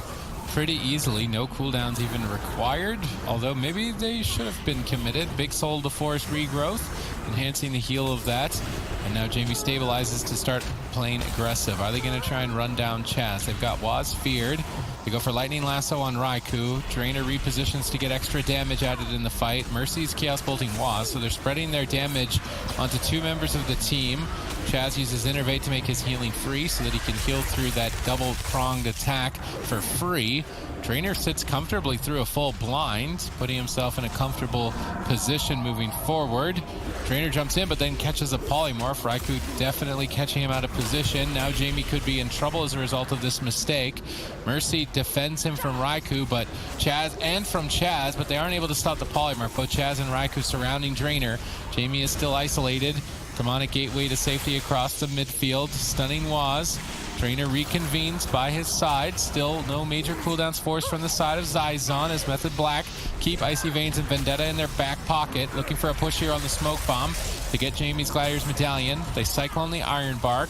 pretty easily. No cooldowns even required, although maybe they should have been committed. Big Soul to Forest Regrowth, enhancing the heal of that. And now Jamie stabilizes to start playing aggressive. Are they going to try and run down Chaz? They've got Waz feared. They go for Lightning Lasso on Raikou. Drainer repositions to get extra damage added in the fight. Mercy's Chaos Bolting Waz, so they're spreading their damage onto 2 members of the team. Chaz uses Innervate to make his healing free so that he can heal through that double-pronged attack for free. Drainer sits comfortably through a full blind, putting himself in a comfortable position moving forward. Drainer jumps in, but then catches a polymorph. Raikou definitely catching him out of position. Now Jamie could be in trouble as a result of this mistake. Mercy defends him from Raikou, but Chaz, but they aren't able to stop the polymorph. Both Chaz and Raikou surrounding Drainer. Jamie is still isolated. Demonic Gateway to safety across the midfield, stunning Waz. Drainer reconvenes by his side. Still no major cooldowns forced from the side of Zizon as Method Black keep Icy Veins and Vendetta in their back pocket. Looking for a push here on the Smoke Bomb to get Jamie's Gladiator's Medallion. They Cyclone the Iron Bark.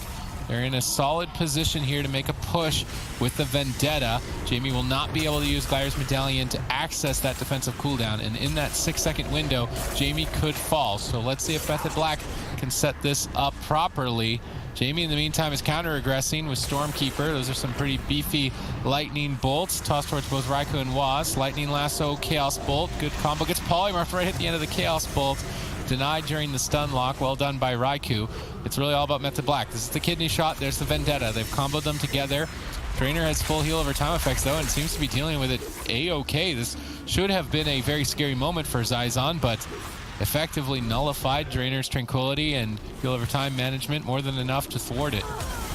They're in a solid position here to make a push with the Vendetta. Jamie will not be able to use Gliders Medallion to access that defensive cooldown, and in that 6-second window, Jamie could fall. So let's see if Method Black can set this up properly. Jamie, in the meantime, is counter-aggressing with Stormkeeper. Those are some pretty beefy lightning bolts tossed towards both Raikou and Waz. Lightning Lasso, Chaos Bolt. Good combo. Gets polymorphed right at the end of the Chaos Bolt. Denied during the stun lock. Well done by Raikou. It's really all about Method Black. This is the kidney shot. There's the Vendetta. They've comboed them together. Trainer has full heal over time effects, though, and seems to be dealing with it A-okay. This should have been a very scary moment for Zizon, but effectively nullified Drainer's Tranquility and heal over time management more than enough to thwart it.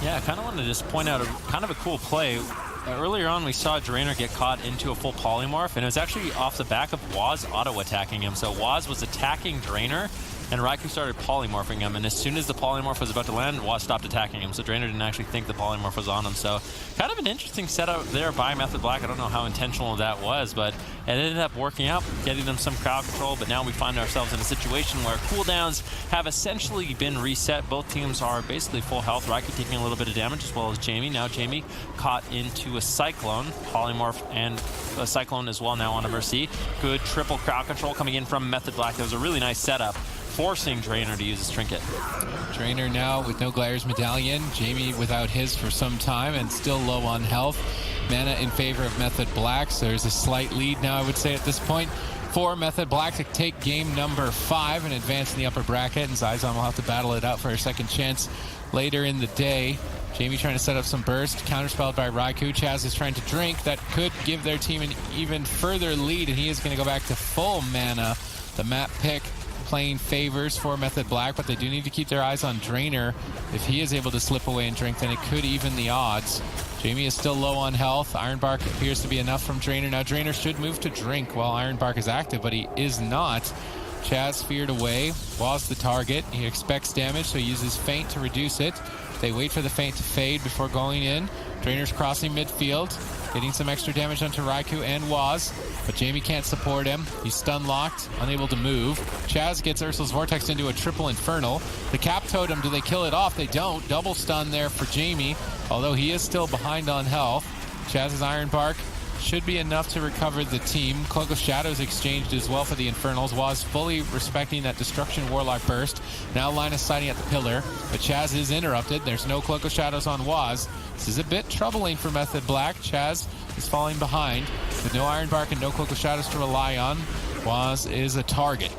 Yeah, I kind of wanted to just point out kind of a cool play. Earlier on, we saw Drainer get caught into a full polymorph, and it was actually off the back of Waz auto-attacking him. So Waz was attacking Drainer, and Raikou started polymorphing him, and as soon as the polymorph was about to land, Waz stopped attacking him, so Drainer didn't actually think the polymorph was on him. So kind of an interesting setup there by Method Black. I don't know how intentional that was, but it ended up working out, getting them some crowd control, but now we find ourselves in a situation where cooldowns have essentially been reset. Both teams are basically full health. Raikou taking a little bit of damage, as well as Jamie. Now Jamie caught into a Cyclone, polymorph, and a Cyclone as well now on a Mercy. Good triple crowd control coming in from Method Black. That was a really nice setup, forcing Drainer to use his trinket. Drainer now with no Gliders Medallion. Jamie without his for some time and still low on health. Mana in favor of Method Black, so there's a slight lead now, I would say, at this point, for Method Black to take game number 5 and advance in the upper bracket, and Zizon will have to battle it out for a second chance later in the day. Jamie trying to set up some burst, counterspelled by Raikou. Chaz is trying to drink. That could give their team an even further lead, and he is going to go back to full mana. The map pick playing favors for Method Black, but they do need to keep their eyes on Drainer. If he is able to slip away and drink, then it could even the odds. Jamie is still low on health. Iron Bark appears to be enough from Drainer. Now Drainer should move to drink while Iron Bark is active, but he is not. Chaz feared away, was the target. He expects damage, so he uses Feint to reduce it. They wait for the Feint to fade before going in. Drainer's crossing midfield, getting some extra damage onto Raikou and Waz, but Jamie can't support him. He's stun locked, unable to move. Chaz gets Ursul's Vortex into a triple Infernal. The Cap Totem, do they kill it off? They don't. Double stun there for Jamie, although he is still behind on health. Chaz's Iron Bark should be enough to recover the team. Cloak of Shadows exchanged as well for the Infernals. Waz fully respecting that Destruction Warlock burst. Now line of sighting at the pillar, but Chaz is interrupted. There's no Cloak of Shadows on Waz. This is a bit troubling for Method Black. Chaz is falling behind with no Iron Bark and no Cloak of Shadows to rely on. Waz is a target.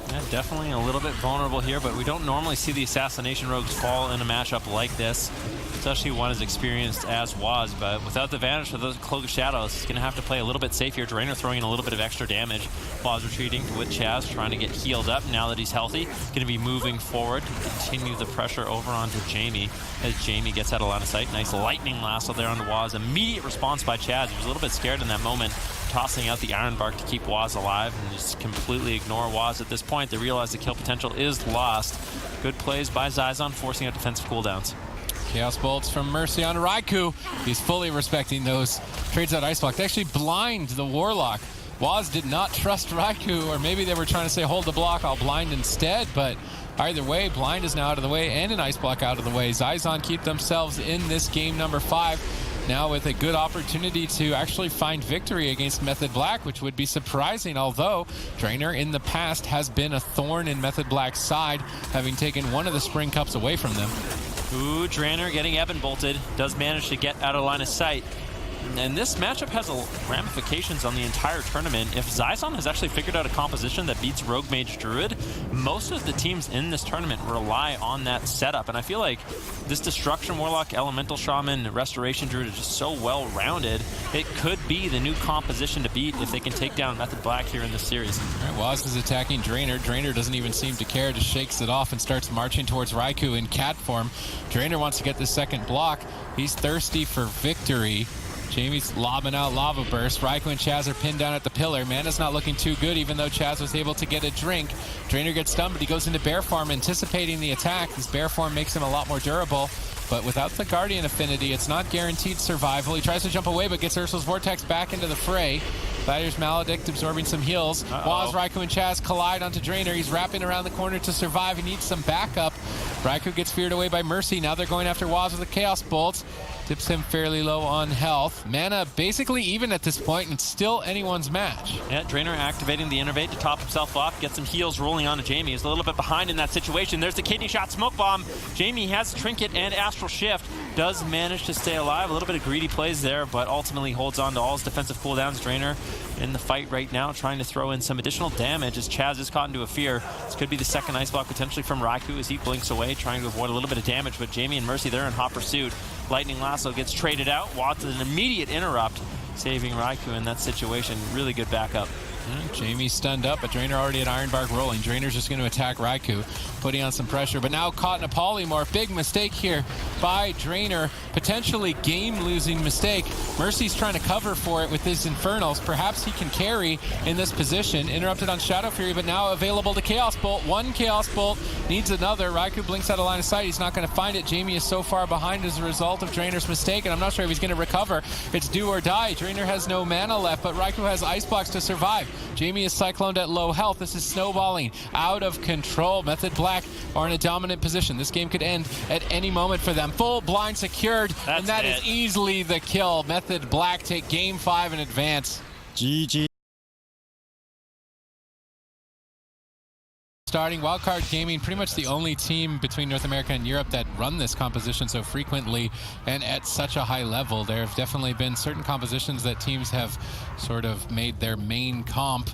Yeah, definitely a little bit vulnerable here, but we don't normally see the Assassination Rogues fall in a matchup like this, especially one as experienced as Waz, but without the advantage of those Cloak of Shadows, he's going to have to play a little bit safe here. Drainer throwing in a little bit of extra damage. Waz retreating with Chaz, trying to get healed up now that he's healthy. Going to be moving forward to continue the pressure over onto Jamie as Jamie gets out of line of sight. Nice lightning lasso there on Waz. Immediate response by Chaz. He was a little bit scared in that moment, tossing out the Iron Bark to keep Waz alive and just completely ignore Waz at this point. They realize the kill potential is lost. Good plays by Zizon, forcing out defensive cooldowns. Chaos Bolts from Mercy on Raikou. He's fully respecting those. Trades out Ice Block. They actually blind the Warlock. Waz did not trust Raikou, or maybe they were trying to say, hold the block, I'll blind instead, but either way, blind is now out of the way and an Ice Block out of the way. Zizon keep themselves in this game number 5. Now with a good opportunity to actually find victory against Method Black, which would be surprising, although Drainer in the past has been a thorn in Method Black's side, having taken one of the Spring Cups away from them. Ooh, Drainer getting Evan bolted, does manage to get out of line of sight. And this matchup has ramifications on the entire tournament. If Zizon has actually figured out a composition that beats Rogue Mage Druid, most of the teams in this tournament rely on that setup. And I feel like this Destruction Warlock, Elemental Shaman, Restoration Druid is just so well-rounded. It could be the new composition to beat if they can take down Method Black here in this series. All right, Waz is attacking Drainer. Drainer doesn't even seem to care, just shakes it off and starts marching towards Raikou in cat form. Drainer wants to get the second block. He's thirsty for victory. Jamie's lobbing out Lava Burst. Raikou and Chaz are pinned down at the pillar. Mana's not looking too good, even though Chaz was able to get a drink. Drainer gets stunned, but he goes into Bear Form, anticipating the attack. This Bear Form makes him a lot more durable, but without the Guardian affinity, it's not guaranteed survival. He tries to jump away, but gets Ursul's Vortex back into the fray. Gladiator's Maledict absorbing some heals. Waz, Raikou, and Chaz collide onto Drainer. He's wrapping around the corner to survive. He needs some backup. Raikou gets feared away by Mercy. Now they're going after Waz with the Chaos Bolts. Tips him fairly low on health. Mana basically even at this point, and it's still anyone's match. Yeah, Drainer activating the Innervate to top himself off, get some heals rolling onto Jamie. He's a little bit behind in that situation. There's the kidney shot, smoke bomb. Jamie has Trinket and Astral Shift. Does manage to stay alive. A little bit of greedy plays there, but ultimately holds on to all his defensive cooldowns. Drainer in the fight right now, trying to throw in some additional damage as Chaz is caught into a fear. This could be the second ice block potentially from Raikou as he blinks away, trying to avoid a little bit of damage, but Jamie and Mercy, they're in hot pursuit. Lightning Lasso gets traded out. Watts an immediate interrupt, saving Raikou in that situation. Really good backup. Jamie stunned up, but Drainer already had Iron Bark rolling. Drainer's just going to attack Raikou, putting on some pressure, but now caught in a polymorph. Big mistake here by Drainer, potentially game-losing mistake. Mercy's trying to cover for it with his Infernals. Perhaps he can carry in this position. Interrupted on Shadow Fury, but now available to Chaos Bolt. One Chaos Bolt needs another. Raikou blinks out of line of sight. He's not going to find it. Jamie is so far behind as a result of Drainer's mistake, and I'm not sure if he's going to recover. It's do or die. Drainer has no mana left, but Raikou has Ice Blocks to survive. Jamie is cycloned at low health. This is snowballing out of control. Method Black are in a dominant position. This game could end at any moment for them. Full blind secured, and that is easily the kill. Method Black take game 5 in advance. GG. Starting Wildcard Gaming, pretty much the only team between North America and Europe that run this composition so frequently and at such a high level. There have definitely been certain compositions that teams have sort of made their main comp.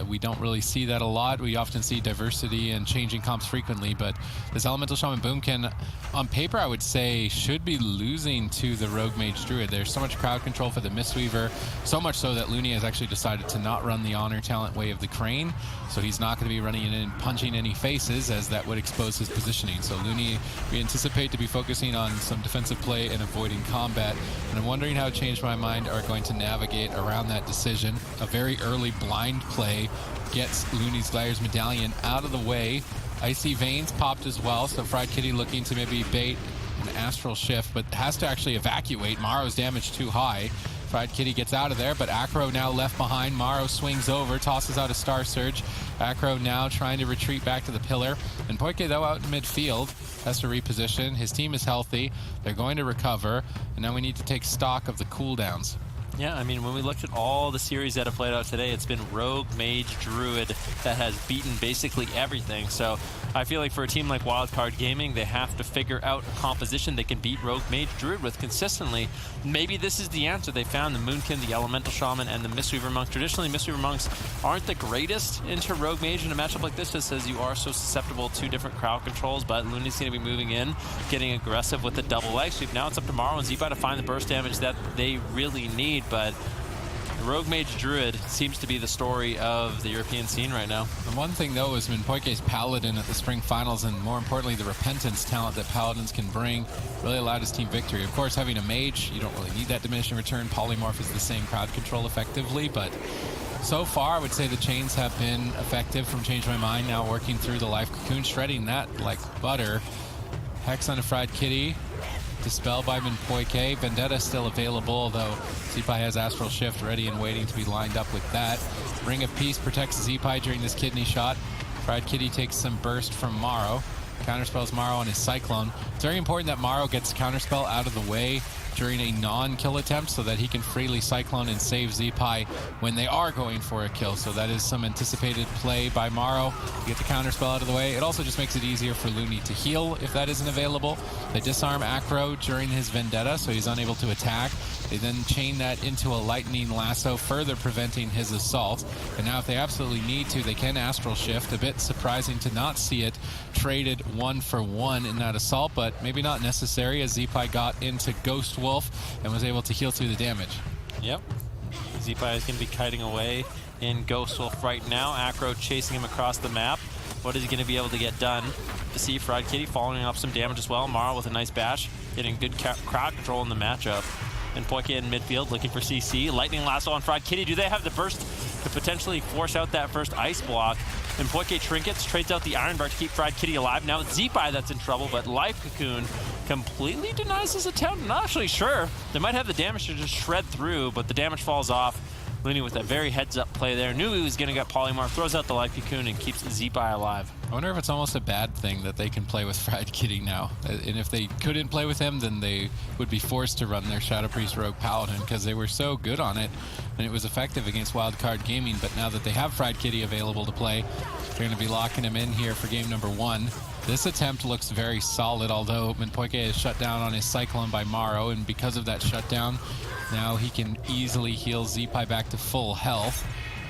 We don't really see that a lot. We often see diversity and changing comps frequently, but this Elemental Shaman Boomkin, on paper, I would say, should be losing to the Rogue Mage Druid. There's so much crowd control for the Mistweaver, so much so that Looney has actually decided to not run the Honor Talent way of the Crane, so he's not going to be running in and punching any faces, as that would expose his positioning. So Looney, we anticipate to be focusing on some defensive play and avoiding combat, and I'm wondering how Change My Mind are going to navigate around that decision. A very early blind play gets Looney's Gladiator's Medallion out of the way. Icy Veins popped as well, so Fried Kitty looking to maybe bait an Astral Shift, but has to actually evacuate. Maro's damage too high. Fried Kitty gets out of there, but Acro now left behind. Maro swings over, tosses out a Star Surge. Acro now trying to retreat back to the pillar. And Poike, though, out in midfield, has to reposition. His team is healthy. They're going to recover. And now we need to take stock of the cooldowns. Yeah, I mean, when we looked at all the series that have played out today, it's been Rogue, Mage, Druid that has beaten basically everything. So I feel like for a team like Wildcard Gaming, they have to figure out a composition they can beat Rogue, Mage, Druid with consistently. Maybe this is the answer. They found the Moonkin, the Elemental Shaman, and the Mistweaver Monk. Traditionally, Mistweaver Monks aren't the greatest into Rogue Mage in a matchup like this, just as you are so susceptible to different crowd controls, but Looney's going to be moving in, getting aggressive with the double leg sweep. Now it's up to Maro and Zipa to find the burst damage that they really need, but Rogue Mage Druid seems to be the story of the European scene right now. And one thing, though, is Poike's Paladin at the Spring Finals, and more importantly, the Repentance talent that Paladins can bring, really allowed his team victory. Of course, having a Mage, you don't really need that diminishing return. Polymorph is the same crowd control effectively, but so far, I would say the chains have been effective from Change My Mind, now working through the Life Cocoon, shredding that like butter. Hex on a Fried Kitty. Dispel by Poike. Vendetta still available, though Zipai has Astral Shift ready and waiting to be lined up with that. Ring of Peace protects Zipai during this kidney shot. Fried Kitty takes some burst from Maro. Counterspells Maro on his Cyclone. It's very important that Maro gets Counterspell out of the way during a non-kill attempt so that he can freely Cyclone and save Zipai when they are going for a kill. So that is some anticipated play by Maro to get the Counterspell out of the way. It also just makes it easier for Looney to heal if that isn't available. They disarm Acro during his Vendetta, so he's unable to attack. They then chain that into a Lightning Lasso, further preventing his assault. And now if they absolutely need to, they can Astral Shift. A bit surprising to not see it traded 1-for-1 in that assault, but maybe not necessary as Zipai got into Ghost Wolf and was able to heal through the damage. Yep. Zipai is going to be kiting away in Ghost Wolf right now. Acro chasing him across the map. What is he going to be able to get done? To see Fried Kitty following up some damage as well. Maro with a nice bash, getting good crowd control in the matchup. And Poike in midfield looking for CC. Lightning Lasso on Fried Kitty. Do they have the burst to potentially force out that first ice block? And Poike trinkets, trades out the Iron Bar to keep Fried Kitty alive. Now it's Zipai that's in trouble, but Life Cocoon completely denies his attempt. I'm not actually sure. They might have the damage to just shred through, but the damage falls off. Looney with that very heads-up play there. Knew he was going to get polymorph, throws out the life cocoon, and keeps Zeepai alive. I wonder if it's almost a bad thing that they can play with Fried Kitty now. And if they couldn't play with him, then they would be forced to run their Shadow Priest Rogue Paladin because they were so good on it and it was effective against Wildcard Gaming. But now that they have Fried Kitty available to play, they're going to be locking him in here for game number 1. This attempt looks very solid, although Minpoike is shut down on his Cyclone by Maro, and because of that shutdown, now he can easily heal Zeepai back to full health.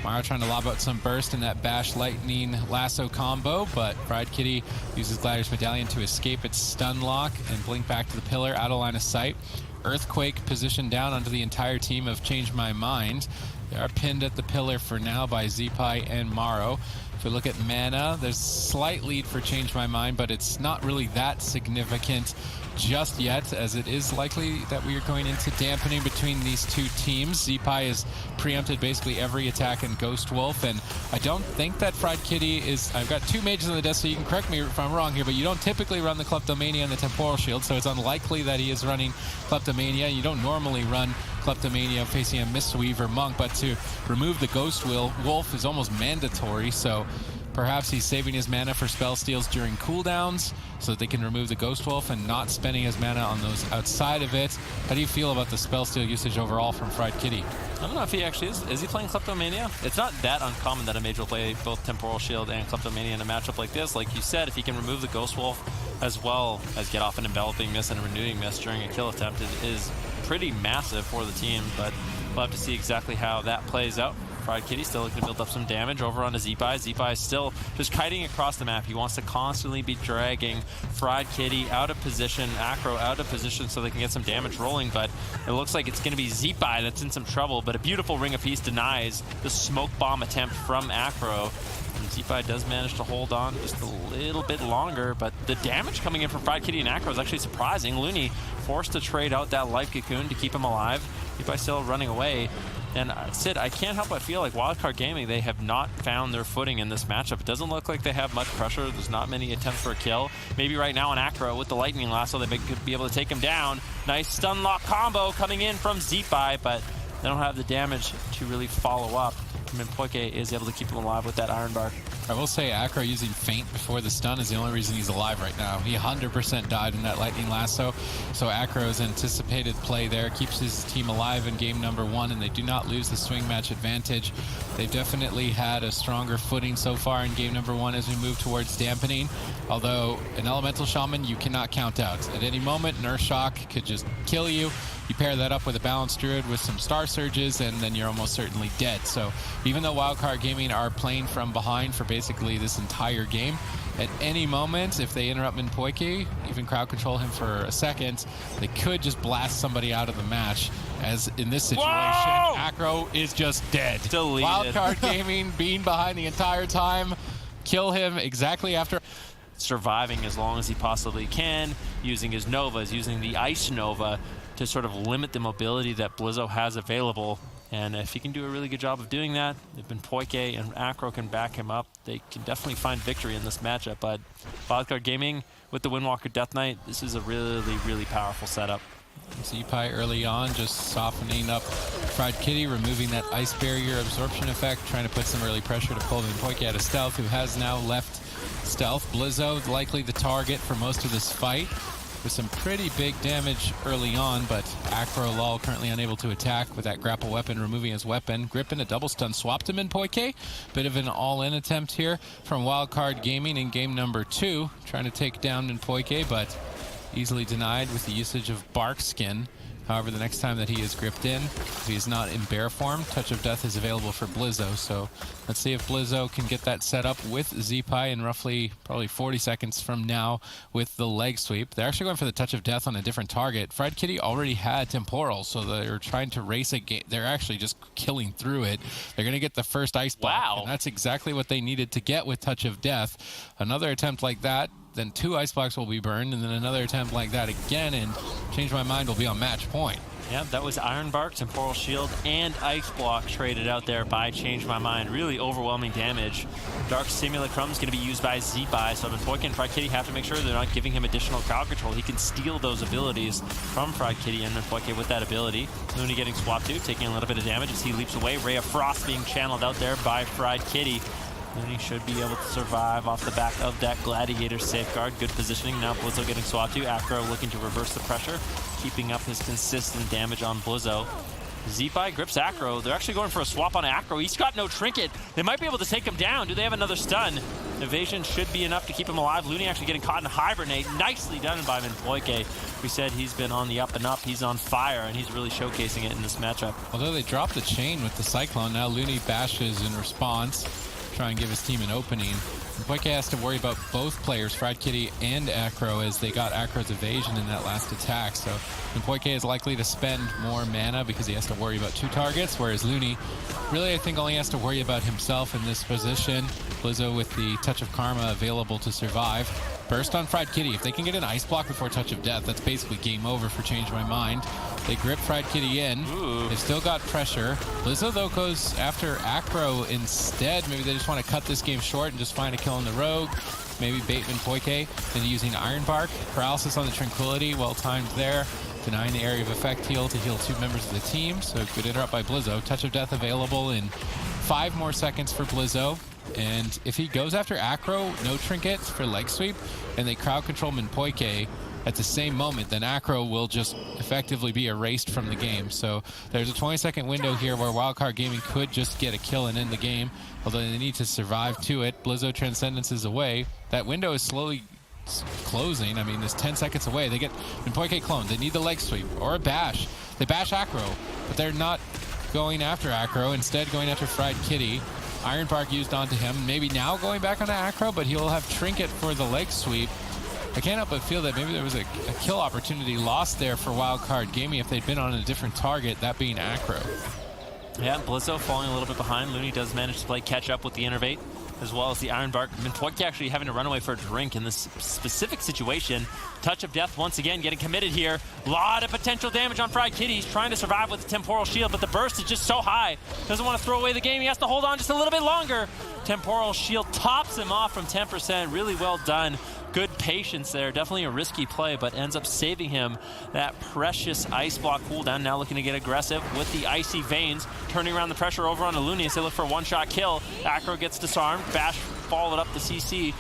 Maro trying to lob out some burst in that Bash Lightning Lasso combo, but Fried Kitty uses Gladiator's Medallion to escape its stun lock and blink back to the pillar, out of line of sight. Earthquake positioned down onto the entire team of Change My Mind. They are pinned at the pillar for now by Zeepai and Maro. If we look at mana, there's a slight lead for Change My Mind, but it's not really that significant just yet, as it is likely that we are going into dampening between these two teams. Zeepai has preempted basically every attack in Ghost Wolf, and I don't think that Fried Kitty is... I've got 2 mages on the desk, so you can correct me if I'm wrong here, but you don't typically run the Kleptomania and the Temporal Shield, so it's unlikely that he is running Kleptomania. You don't normally run Kleptomania facing a Mistweaver Monk, but to remove the Ghost Wolf is almost mandatory, so perhaps he's saving his mana for spell steals during cooldowns so that they can remove the Ghost Wolf and not spending his mana on those outside of it. How do you feel about the spell steal usage overall from Fried Kitty? I don't know if he actually is. Is he playing Kleptomania? It's not that uncommon that a mage will play both Temporal Shield and Kleptomania in a matchup like this. Like you said, if he can remove the Ghost Wolf as well as get off an Enveloping Mist and a Renewing Mist during a kill attempt, it is pretty massive for the team, but we'll have to see exactly how that plays out. Fried Kitty still looking to build up some damage over onto Zeepai. Zeepai is still just kiting across the map. He wants to constantly be dragging Fried Kitty out of position, Acro out of position so they can get some damage rolling, but it looks like it's going to be Zeepai that's in some trouble, but a beautiful Ring of Peace denies the smoke bomb attempt from Acro. And Zeepai does manage to hold on just a little bit longer, but the damage coming in from Fried Kitty and Acro is actually surprising. Looney forced to trade out that life cocoon to keep him alive. Zeepai still running away. And Sid, I can't help but feel like Wildcard Gaming, they have not found their footing in this matchup. It doesn't look like they have much pressure. There's not many attempts for a kill. Maybe right now on Acro with the Lightning Lasso, they could be able to take him down. Nice stun lock combo coming in from Zeepai, but they don't have the damage to really follow up. Minpoike is able to keep him alive with that Iron Bar. I will say Acro using Feint before the stun is the only reason he's alive right now. He 100% died in that Lightning Lasso, so Acro's anticipated play there keeps his team alive in game number 1, and they do not lose the swing match advantage. They've definitely had a stronger footing so far in game number 1 as we move towards dampening, although an Elemental Shaman you cannot count out. At any moment, an Earth Shock could just kill you. You pair that up with a balanced Druid with some Star Surges, and then you're almost certainly dead. So even though Wildcard Gaming are playing from behind for basically this entire game, at any moment, if they interrupt Minpoike, even crowd control him for a second, they could just blast somebody out of the match. As in this situation, Whoa! Acro is just dead. Deleted. Wildcard Gaming being behind the entire time, kill him exactly after. Surviving as long as he possibly can, using his Novas, using the Ice Nova to sort of limit the mobility that Blizzo has available. And if he can do a really good job of doing that, if Minpoike and Acro can back him up, they can definitely find victory in this matchup. But Wildcard Gaming with the Windwalker Death Knight, this is a really, really powerful setup. Zeepai early on just softening up Fried Kitty, removing that Ice Barrier absorption effect, trying to put some early pressure to pull Minpoike out of stealth, who has now left stealth. Blizzo likely the target for most of this fight, with some pretty big damage early on, but Acro Lol currently unable to attack with that grapple weapon, removing his weapon. Grippin a double stun swap to Minpoike. Bit of an all-in attempt here from Wildcard Gaming in game number 2, trying to take down Minpoike, but easily denied with the usage of Bark Skin. However, the next time that he is gripped in, if he is not in bear form, Touch of Death is available for Blizzo. So let's see if Blizzo can get that set up with Zeepai in roughly probably 40 seconds from now with the leg sweep. They're actually going for the Touch of Death on a different target. Fried Kitty already had Temporal, so they're trying to race a game. They're actually just killing through it. They're going to get the first Ice Block, wow. And that's exactly what they needed to get with Touch of Death. Another attempt like that, then 2 Ice Blocks will be burned, and then another attempt like that again, and Change My Mind will be on match point. Yeah, that was Iron Bark, Temporal Shield, and Ice Block traded out there by Change My Mind. Really overwhelming damage. Dark Simulacrum is going to be used by Zeepai, so Minpoike and Fried Kitty have to make sure they're not giving him additional crowd control. He can steal those abilities from Fried Kitty and Minpoike with that ability. Looney getting swapped to, taking a little bit of damage as he leaps away. Ray of Frost being channeled out there by Fried Kitty. Looney should be able to survive off the back of that Gladiator safeguard. Good positioning. Now Blizzo getting swapped to. Acro looking to reverse the pressure, keeping up his consistent damage on Blizzo. Zeepai grips Acro. They're actually going for a swap on Acro. He's got no trinket. They might be able to take him down. Do they have another stun? Evasion should be enough to keep him alive. Looney actually getting caught in Hibernate. Nicely done by Minpoike. We said he's been on the up and up. He's on fire, and he's really showcasing it in this matchup. Although they dropped the chain with the Cyclone, now Looney bashes in response. Try and give his team an opening. Minpoike has to worry about both players, Fried Kitty and Acro, as they got Acro's evasion in that last attack. So Minpoike is likely to spend more mana because he has to worry about 2 targets, whereas Looney really, I think, only has to worry about himself in this position. Blizzo with the Touch of Karma available to survive. Burst on Fried Kitty. If they can get an Ice Block before Touch of Death, that's basically game over for Change My Mind. They grip Fried Kitty in. Ooh. They've still got pressure. Blizzo, though, goes after Acro instead. Maybe they just want to cut this game short and just find a kill on the Rogue. Maybe bait Minpoike. Then using Iron Bark. Paralysis on the Tranquility. Well timed there. Denying the area of effect heal to heal 2 members of the team. So good interrupt by Blizzo. Touch of Death available in 5 more seconds for Blizzo. And if he goes after Acro, no trinkets for leg sweep, and they crowd control Minpoike at the same moment, then Acro will just effectively be erased from the game. So there's a 20-second window here where Wildcard Gaming could just get a kill and end the game, although they need to survive to it. Blizzo Transcendence is away. That window is slowly closing. I mean, it's 10 seconds away. They get Minpoike cloned. They need the leg sweep or a bash. They bash Acro, but they're not going after Acro, instead going after Fried Kitty. Iron Bark used onto him. Maybe now going back onto Acro, but he'll have Trinket for the leg sweep. I can't help but feel that maybe there was a kill opportunity lost there for Wildcard Gaming if they'd been on a different target, that being Acro. Yeah, Blizzo falling a little bit behind. Looney does manage to play catch up with the Innervate, as well as the Iron Bark. Minpoike actually having to run away for a drink in this specific situation. Touch of Death once again getting committed here. A lot of potential damage on Fried Kitty. He's trying to survive with the Temporal Shield, but the burst is just so high. Doesn't want to throw away the game. He has to hold on just a little bit longer. Temporal Shield tops him off from 10%. Really well done. Good patience there. Definitely a risky play, but ends up saving him that precious Ice Block cooldown. Now looking to get aggressive with the Icy Veins, turning around the pressure over onto Looney as they look for a one-shot kill. Acro gets disarmed. Bash followed up the CC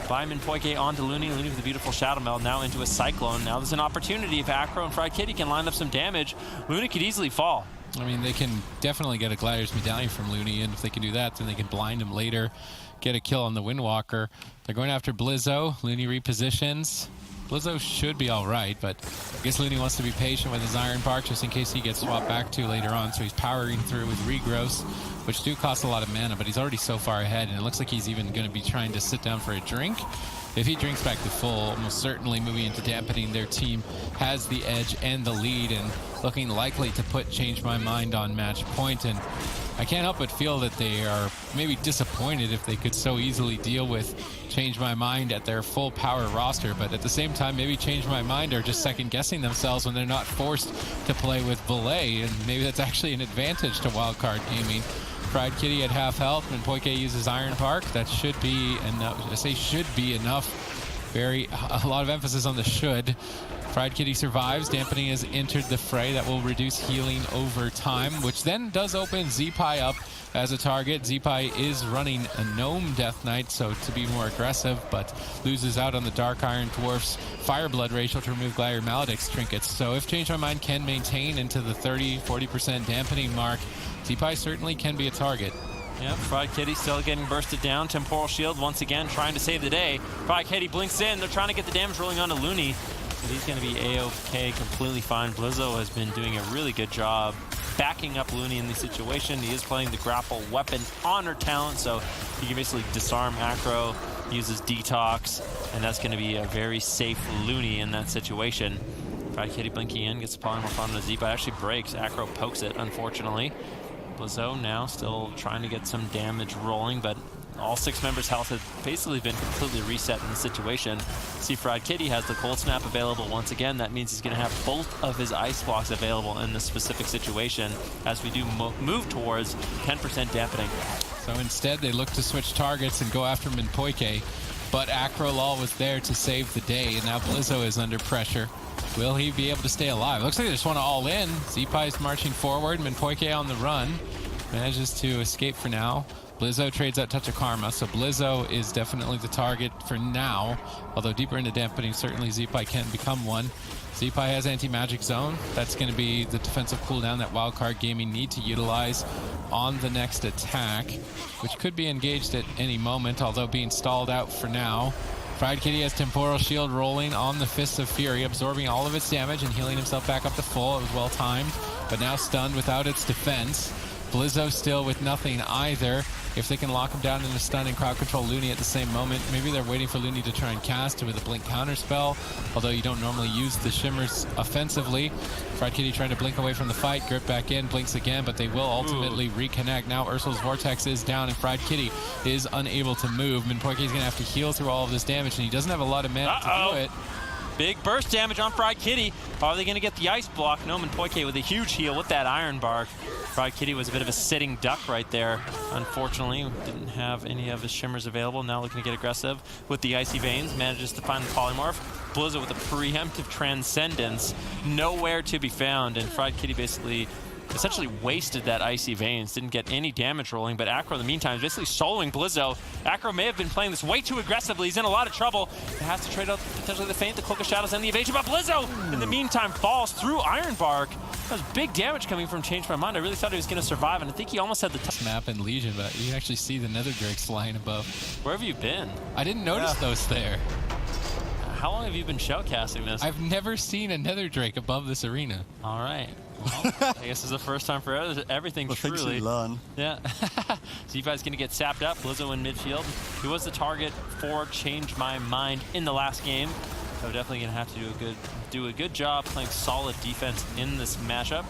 by Minpoike onto Looney. Looney with a beautiful Shadow Meld, now into a Cyclone. Now there's an opportunity if Acro and Fried Kitty can line up some damage. Looney could easily fall. I mean, they can definitely get a Gladiator's Medallion from Looney, and if they can do that, then they can blind him later, get a kill on the Windwalker. They're going after Blizzo. Looney repositions. Blizzo should be all right, but I guess Looney wants to be patient with his Iron Bark just in case he gets swapped back to later on, so he's powering through with regrowths, which do cost a lot of mana, but he's already so far ahead, and it looks like he's even going to be trying to sit down for a drink. If he drinks back to full, almost certainly moving into Dampening, their team has the edge and the lead, and looking likely to put Change My Mind on match point. And I can't help but feel that they are maybe disappointed if they could so easily deal with Change My Mind at their full power roster, but at the same time, maybe Change My Mind are just second-guessing themselves when they're not forced to play with Valet, and maybe that's actually an advantage to Wildcard Gaming. Fried Kitty at half health, Minpoike uses Iron Bark. That should be enough. I say should be enough. A lot of emphasis on the should. Fried Kitty survives. Dampening has entered the fray. That will reduce healing over time, which then does open Zeepai up as a target. Zeepai is running a Gnome Death Knight, so to be more aggressive, but loses out on the Dark Iron Dwarf's Fireblood ratio to remove Gladiator Maledict's trinkets. So if Change My Mind can maintain into the 30-40% dampening mark, Zeepai certainly can be a target. Yeah, Fried Kitty still getting bursted down. Temporal Shield once again trying to save the day. Fried Kitty blinks in. They're trying to get the damage rolling onto Looney, but he's going to be A-OK, completely fine. Blizzo has been doing a really good job backing up Looney in this situation. He is playing the grapple weapon honor talent, so he can basically disarm Acro, uses Detox, and that's going to be a very safe Looney in that situation. Fried Kitty blinking in, gets the polymorph onto Zeepai, actually breaks. Acro pokes it, unfortunately. Blizzo now still trying to get some damage rolling, but all 6 members' health had basically been completely reset in the situation. See, Fried Kitty has the cold snap available once again. That means he's going to have both of his ice blocks available in this specific situation as we do move towards 10% dampening. So instead, they look to switch targets and go after Minpoike, but Acrolol was there to save the day, and now Blizzo is under pressure. Will he be able to stay alive? Looks like they just want to all in. Zeepai is marching forward. Minpoike on the run. Manages to escape for now. Blizzo trades out Touch of Karma, so Blizzo is definitely the target for now. Although deeper into dampening, certainly Zeepai can become one. Zeepai has anti-magic zone. That's going to be the defensive cooldown that Wildcard Gaming need to utilize on the next attack, which could be engaged at any moment, although being stalled out for now. Fried Kitty has Temporal Shield rolling on the Fists of Fury, absorbing all of its damage and healing himself back up to full. It was well timed, but now stunned without its defense. Blizzo still with nothing either. If they can lock him down in a stun and crowd control Looney at the same moment, maybe they're waiting for Looney to try and cast with a blink counter spell, although you don't normally use the shimmers offensively. Fried Kitty trying to blink away from the fight, grip back in, blinks again, but they will ultimately reconnect. Now Ursul's Vortex is down and Fried Kitty is unable to move. Minpoike is going to have to heal through all of this damage, and he doesn't have a lot of mana to do it. Big burst damage on Fried Kitty. Are they going to get the ice block? No, Minpoike with a huge heal with that Iron Bark. Fried Kitty was a bit of a sitting duck right there. Unfortunately, didn't have any of his shimmers available. Now looking to get aggressive with the Icy Veins. Manages to find the Polymorph. Blizzo with a preemptive Transcendence. Nowhere to be found. And Fried Kitty basically essentially wasted that Icy Veins, didn't get any damage rolling, but Acro in the meantime is basically soloing Blizzo. Acro may have been playing this way too aggressively. He's in a lot of trouble. He has to trade out potentially the Feint, the Cloak of Shadows, and the evasion, but Blizzo in the meantime falls through Iron Bark. That was big damage coming from Change My Mind. I really thought he was going to survive, and I think he almost had the map and Legion, but you can actually see the Nether Drakes flying above. Where have you been? I didn't notice those there. How long have you been shellcasting this? I've never seen a Nether Drake above this arena. All right. Well, I guess it's the first time for everything, truly. You learn. Yeah. Zeepai's going to get sapped up. Blizzo in midfield. He was the target for Change My Mind in the last game. So definitely going to have to do a good job playing solid defense in this matchup.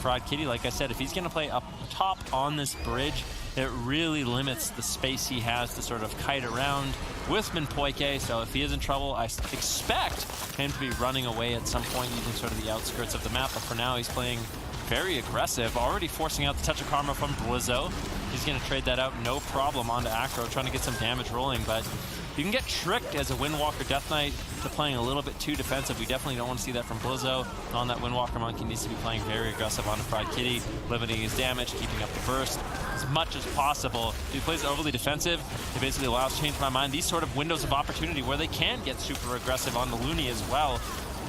Fried Kitty, like I said, if he's going to play up top on this bridge, it really limits the space he has to sort of kite around with Minpoike. So if he is in trouble, I expect him to be running away at some point using sort of the outskirts of the map. But for now, he's playing very aggressive, already forcing out the Touch of Karma from Blizzo. He's going to trade that out no problem onto Acro, trying to get some damage rolling. But you can get tricked as a Windwalker Death Knight to playing a little bit too defensive. We definitely don't want to see that from Blizzo. On that Windwalker Monk, he needs to be playing very aggressive on the Fried Kitty, limiting his damage, keeping up the burst as much as possible. If he plays overly defensive, it basically allows Change My Mind these sort of windows of opportunity where they can get super aggressive on the Looney as well.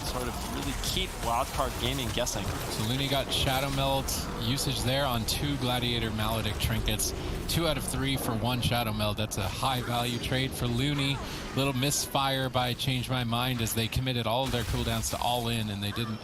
Sort of really keep Wildcard Gaming guessing. So Looney got Shadow Melt usage there on 2 Gladiator Maledict trinkets. 2 out of 3 for 1 Shadow Melt. That's a high value trade for Looney. Little misfire by Change My Mind as they committed all of their cooldowns to all in, and they didn't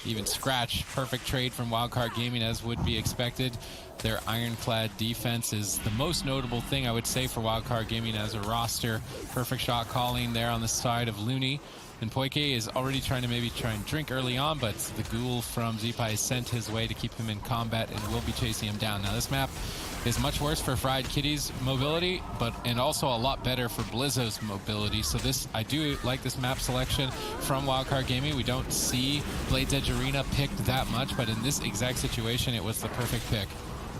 even scratch. Perfect trade from Wildcard Gaming as would be expected. Their ironclad defense is the most notable thing I would say for Wildcard Gaming as a roster. Perfect shot calling there on the side of Looney. And Poike is already trying to maybe try and drink early on, but the ghoul from Zeepai is sent his way to keep him in combat and will be chasing him down. Now this map is much worse for Fried Kitty's mobility, and also a lot better for Blizzo's mobility. So I do like this map selection from Wildcard Gaming. We don't see Blades Edge Arena picked that much, but in this exact situation, it was the perfect pick.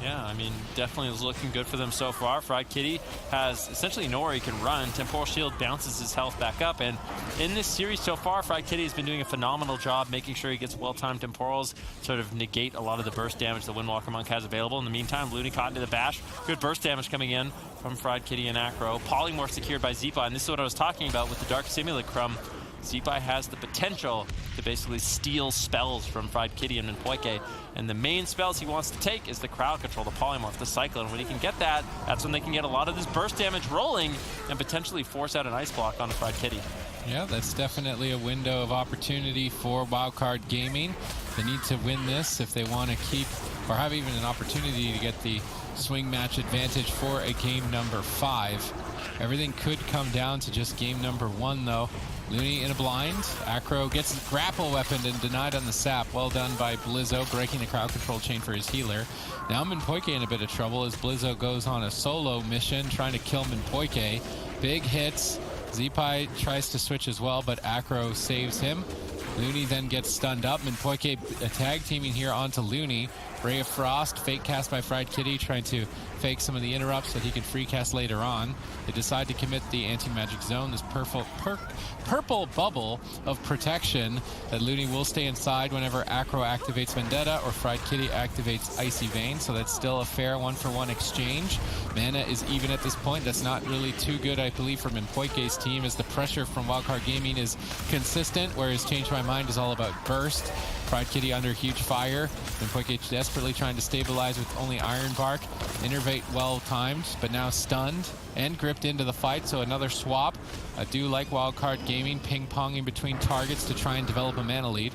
Yeah, I mean, definitely is looking good for them so far. Fried Kitty has essentially nowhere he can run. Temporal Shield bounces his health back up. And in this series so far, Fried Kitty has been doing a phenomenal job making sure he gets well-timed Temporals, sort of negate a lot of the burst damage the Windwalker Monk has available. In the meantime, Looney caught into the bash. Good burst damage coming in from Fried Kitty and Acro. Polymorph secured by Zeepai. And this is what I was talking about with the Dark Simulacrum. Zeepai has the potential to basically steal spells from Fried Kitty and Minpoike. And the main spells he wants to take is the crowd control, the polymorph, the cyclone. When he can get that, that's when they can get a lot of this burst damage rolling and potentially force out an ice block on the Fried Kitty. Yeah, that's definitely a window of opportunity for Wildcard Gaming. They need to win this if they want to keep, or have even an opportunity to get the swing match advantage for a game number 5. Everything could come down to just game number 1, though. Looney in a blind. Acro gets grapple weaponed and denied on the sap. Well done by Blizzo, breaking the crowd control chain for his healer. Now Minpoike in a bit of trouble as Blizzo goes on a solo mission trying to kill Minpoike. Big hits. Zeepai tries to switch as well, but Acro saves him. Looney then gets stunned up. Minpoike tag teaming here onto Looney. Ray of Frost, fake cast by Fried Kitty, trying to fake some of the interrupts that he can free cast later on. They decide to commit the anti-magic zone, this purple bubble of protection that Looney will stay inside whenever Acro activates Vendetta or Fried Kitty activates Icy Vein, so that's still a fair one-for-one exchange. Mana is even at this point. That's not really too good, I believe, for Minpoike's team, as the pressure from Wildcard Gaming is consistent, whereas Change My Mind is all about burst. Fried Kitty under huge fire. Minpoike desperately trying to stabilize with only Iron Bark. Innervate well timed, but now stunned and gripped into the fight, so another swap. I do like Wildcard Gaming ping-ponging between targets to try and develop a mana lead.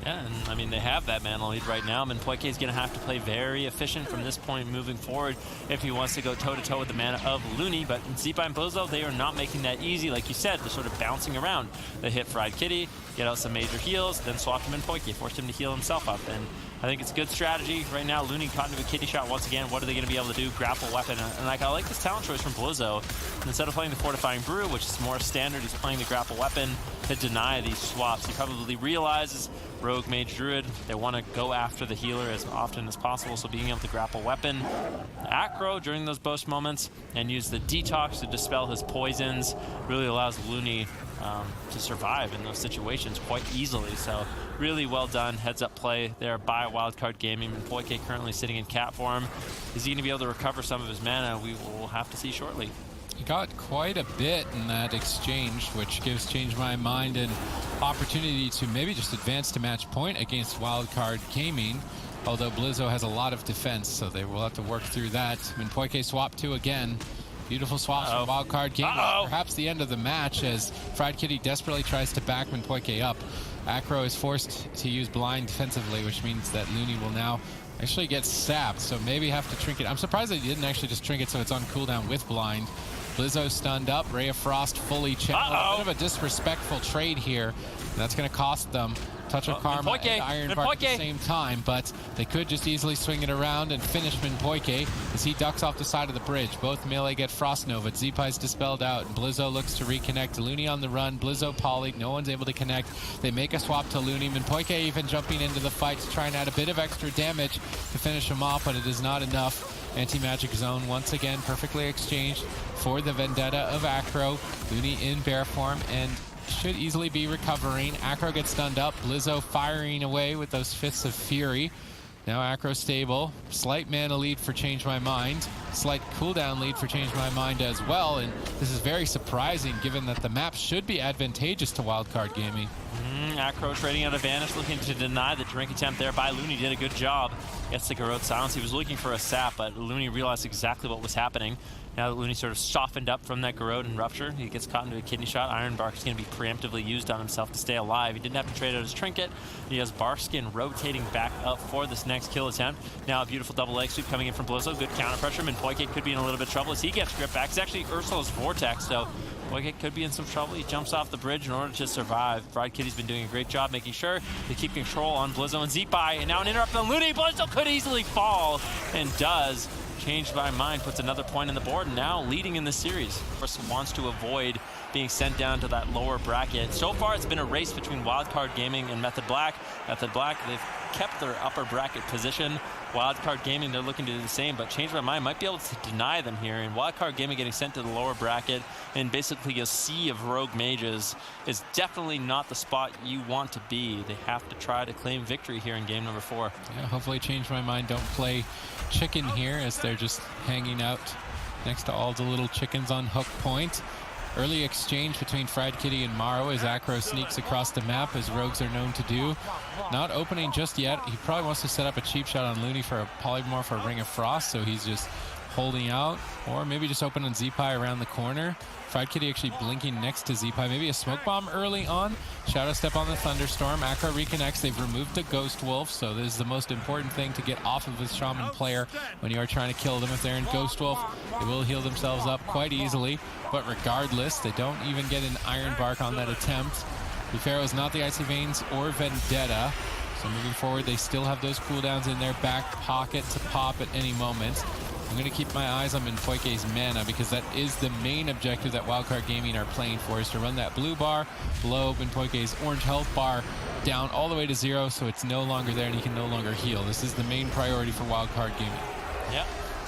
Yeah, and I mean, they have that mana lead right now. Minpoike is going to have to play very efficient from this point moving forward if he wants to go toe-to-toe with the mana of Looney. But Zeepai and Blizzo, they are not making that easy. Like you said, they're sort of bouncing around. They hit Fried Kitty, get out some major heals, then swap to Minpoike, force him to heal himself up. And I think it's a good strategy. Right now, Looney caught into a kitty shot once again. What are they going to be able to do? Grapple weapon. And like, I like this talent choice from Blizzo. Instead of playing the Fortifying Brew, which is more standard, he's playing the grapple weapon to deny these swaps. He probably realizes Rogue, Mage, Druid, they want to go after the healer as often as possible, so being able to grapple weapon Acro during those burst moments and use the detox to dispel his poisons really allows Looney to survive in those situations quite easily. So really well done heads up play there by Wildcard Gaming. Minpoike currently sitting in cat form. Is he going to be able to recover some of his mana? We will have to see shortly. He got quite a bit in that exchange, which gives Change My Mind an opportunity to maybe just advance to match point against Wildcard Gaming, although Blizzo has a lot of defense, so they will have to work through that. Minpoike swap 2 again. Beautiful swaps from Wildcard Gaming. Perhaps the end of the match as Fried Kitty desperately tries to back Minpoike up. Acro is forced to use blind defensively, which means that Looney will now actually get sapped, so maybe have to trinket. I'm surprised that he didn't actually just trinket so it's on cooldown with blind. Blizzo stunned up, Ray of Frost fully channeled. A bit of a disrespectful trade here. And that's going to cost them Touch of Karma and Iron Bark at the same time, but they could just easily swing it around and finish Minpoike as he ducks off the side of the bridge. Both melee get Frost Nova. Zeepai's dispelled out, and Blizzo looks to reconnect. Looney on the run, Blizzo poly, no one's able to connect. They make a swap to Looney. Minpoike even jumping into the fight to try and add a bit of extra damage to finish him off, but it is not enough. Anti-magic zone once again perfectly exchanged for the Vendetta of Acro. Looney in bear form and should easily be recovering. Acro gets stunned up. Blizzo firing away with those Fists of Fury. Now Acro stable. Slight mana lead for Change My Mind. Slight cooldown lead for Change My Mind as well. And this is very surprising given that the map should be advantageous to Wildcard Gaming. Acro trading out advantage, looking to deny the drink attempt there by Looney. Did a good job. Gets the Garrote Silence. He was looking for a sap, but Looney realized exactly what was happening. Now that Looney sort of softened up from that Garrote and Rupture, he gets caught into a kidney shot. Iron Bark is going to be preemptively used on himself to stay alive. He didn't have to trade out his trinket. He has Bark Skin rotating back up for this next kill attempt. Now a beautiful double leg sweep coming in from Blizzo. Good counter pressure. Minpoike could be in a little bit of trouble as he gets gripped back. It's actually Ursula's Vortex, so Minpoike could be in some trouble. He jumps off the bridge in order to survive. Fried Kitty's been doing a great job making sure to keep control on Blizzo and Zeepai. And now an interrupt on Looney. Blizzo could easily fall and does. Changed My Mind puts another point on the board and now leading in the series. First wants to avoid being sent down to that lower bracket. So far it's been a race between Wildcard Gaming and Method Black. Method Black, they've kept their upper bracket position. Wildcard Gaming, they're looking to do the same, but Change My Mind might be able to deny them here. And Wildcard Gaming getting sent to the lower bracket and basically a sea of rogue mages is definitely not the spot you want to be. They have to try to claim victory here in game number 4. Yeah, hopefully Change My Mind don't play chicken here as they're just hanging out next to all the little chickens on hook point. Early exchange between Fried Kitty and Maro as Acro sneaks across the map, as rogues are known to do. Not opening just yet. He probably wants to set up a cheap shot on Looney for a polymorph or Ring of Frost, so he's just holding out, or maybe just open on Zeepai around the corner. Fried Kitty actually blinking next to Zeepai. Maybe a smoke bomb early on. Shadow Step on the Thunderstorm. Acro reconnects. They've removed the Ghost Wolf, so this is the most important thing to get off of this Shaman player when you are trying to kill them. If they're in Ghost Wolf, they will heal themselves up quite easily. But regardless, they don't even get an Iron Bark on that attempt. The Pharaoh's not the Icy Veins or Vendetta. So moving forward, they still have those cooldowns in their back pocket to pop at any moment. I'm going to keep my eyes on Minpoike's mana because that is the main objective that Wildcard Gaming are playing for, is to run that blue bar below Minpoike's orange health bar down all the way to 0, so it's no longer there and he can no longer heal. This is the main priority for Wildcard Gaming. Yep,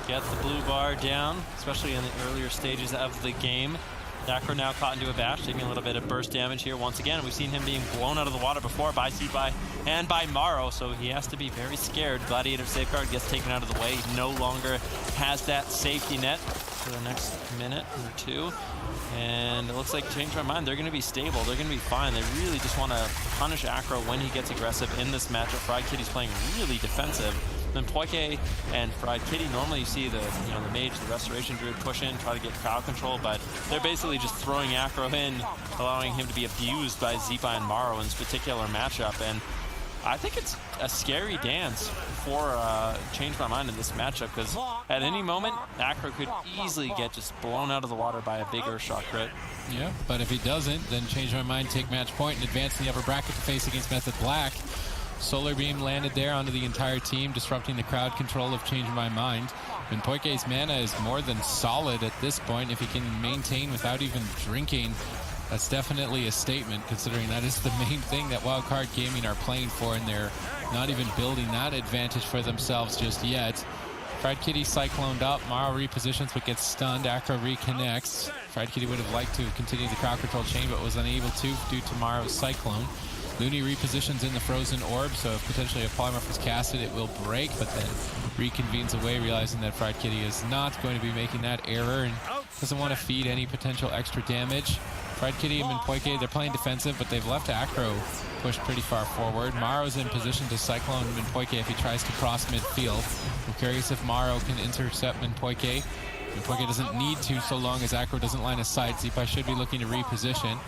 get the blue bar down, especially in the earlier stages of the game. Acro now caught into a bash, taking a little bit of burst damage here once again. We've seen him being blown out of the water before by Zeepai and by Maro, so he has to be very scared. Gladiator Safeguard gets taken out of the way. He no longer has that safety net for the next minute or two. And it looks like, change my mind, they're going to be stable. They're going to be fine. They really just want to punish Acro when he gets aggressive in this matchup. Fried Kitty's playing really defensive. Minpoike and Fried Kitty, normally you see the Mage, the Restoration Druid push in, try to get crowd control, but they're basically just throwing Acro in, allowing him to be abused by Zeepai and Maro in this particular matchup. And I think it's a scary dance for Change My Mind in this matchup, because at any moment, Acro could easily get just blown out of the water by a big Earthshock crit. Yeah, but if he doesn't, then Change My Mind, take match point, and advance in the upper bracket to face against Method Black. Solar Beam landed there onto the entire team, disrupting the crowd control of Change My Mind. Minpoike's mana is more than solid at this point. If he can maintain without even drinking, that's definitely a statement, considering that is the main thing that Wildcard Gaming are playing for, and they're not even building that advantage for themselves just yet. Fried Kitty cycloned up, Maro repositions but gets stunned, Acro reconnects. Fried Kitty would have liked to continue the crowd control chain but was unable to due to Maro's cyclone. Looney repositions in the frozen orb, so if potentially a polymorph is casted, it will break, but then reconvenes away, realizing that Fried Kitty is not going to be making that error and doesn't want to feed any potential extra damage. Fried Kitty and Minpoike, they're playing defensive, but they've left Acro pushed pretty far forward. Maro's in position to cyclone Minpoike if he tries to cross midfield. I'm curious if Maro can intercept Minpoike. Minpoike doesn't need to so long as Acro doesn't line of sight. Zeepai should be looking to reposition.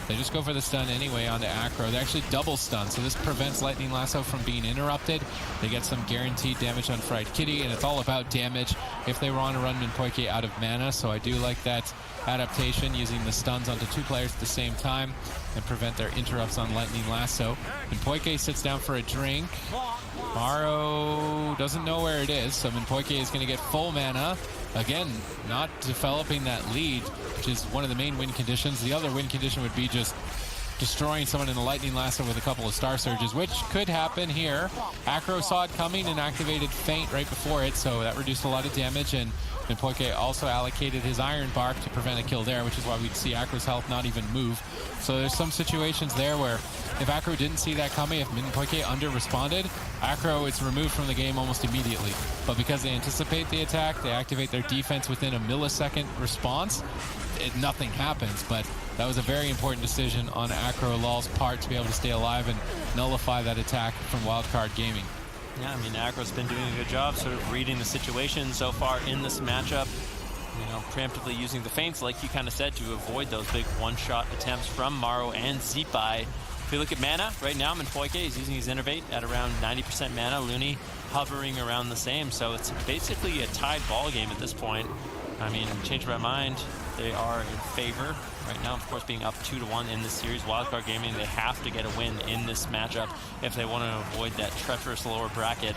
They just go for the stun anyway onto Acro. They actually double stun, so this prevents Lightning Lasso from being interrupted. They get some guaranteed damage on Fried Kitty, and it's all about damage if they want to run Minpoike out of mana, so I do like that adaptation, using the stuns onto two players at the same time and prevent their interrupts on Lightning Lasso. Minpoike sits down for a drink. Maro doesn't know where it is, so Minpoike is going to get full mana. Again, not developing that lead, which is one of the main win conditions. The other win condition would be just destroying someone in the Lightning Lasso with a couple of Star Surges, which could happen here. Acro saw it coming and activated Feint right before it, so that reduced a lot of damage, and Minpoike also allocated his Iron Bark to prevent a kill there, which is why we'd see Acro's health not even move. So there's some situations there where if Acro didn't see that coming, if Minpoike under-responded, Acro is removed from the game almost immediately. But because they anticipate the attack, they activate their defense within a millisecond response, nothing happens. But that was a very important decision on Acro Law's part to be able to stay alive and nullify that attack from Wildcard Gaming. Yeah, I mean, Acro's been doing a good job sort of reading the situation so far in this matchup. Preemptively using the feints, like you kind of said, to avoid those big one-shot attempts from Maro and Zeepai. If we look at mana, right now Minpoike is using his Innervate at around 90% mana. Looney hovering around the same, so it's basically a tied ball game at this point. I mean, change my mind, they are in favor. Right now, of course, being up 2-1 in this series. Wildcard Gaming, they have to get a win in this matchup if they want to avoid that treacherous lower bracket.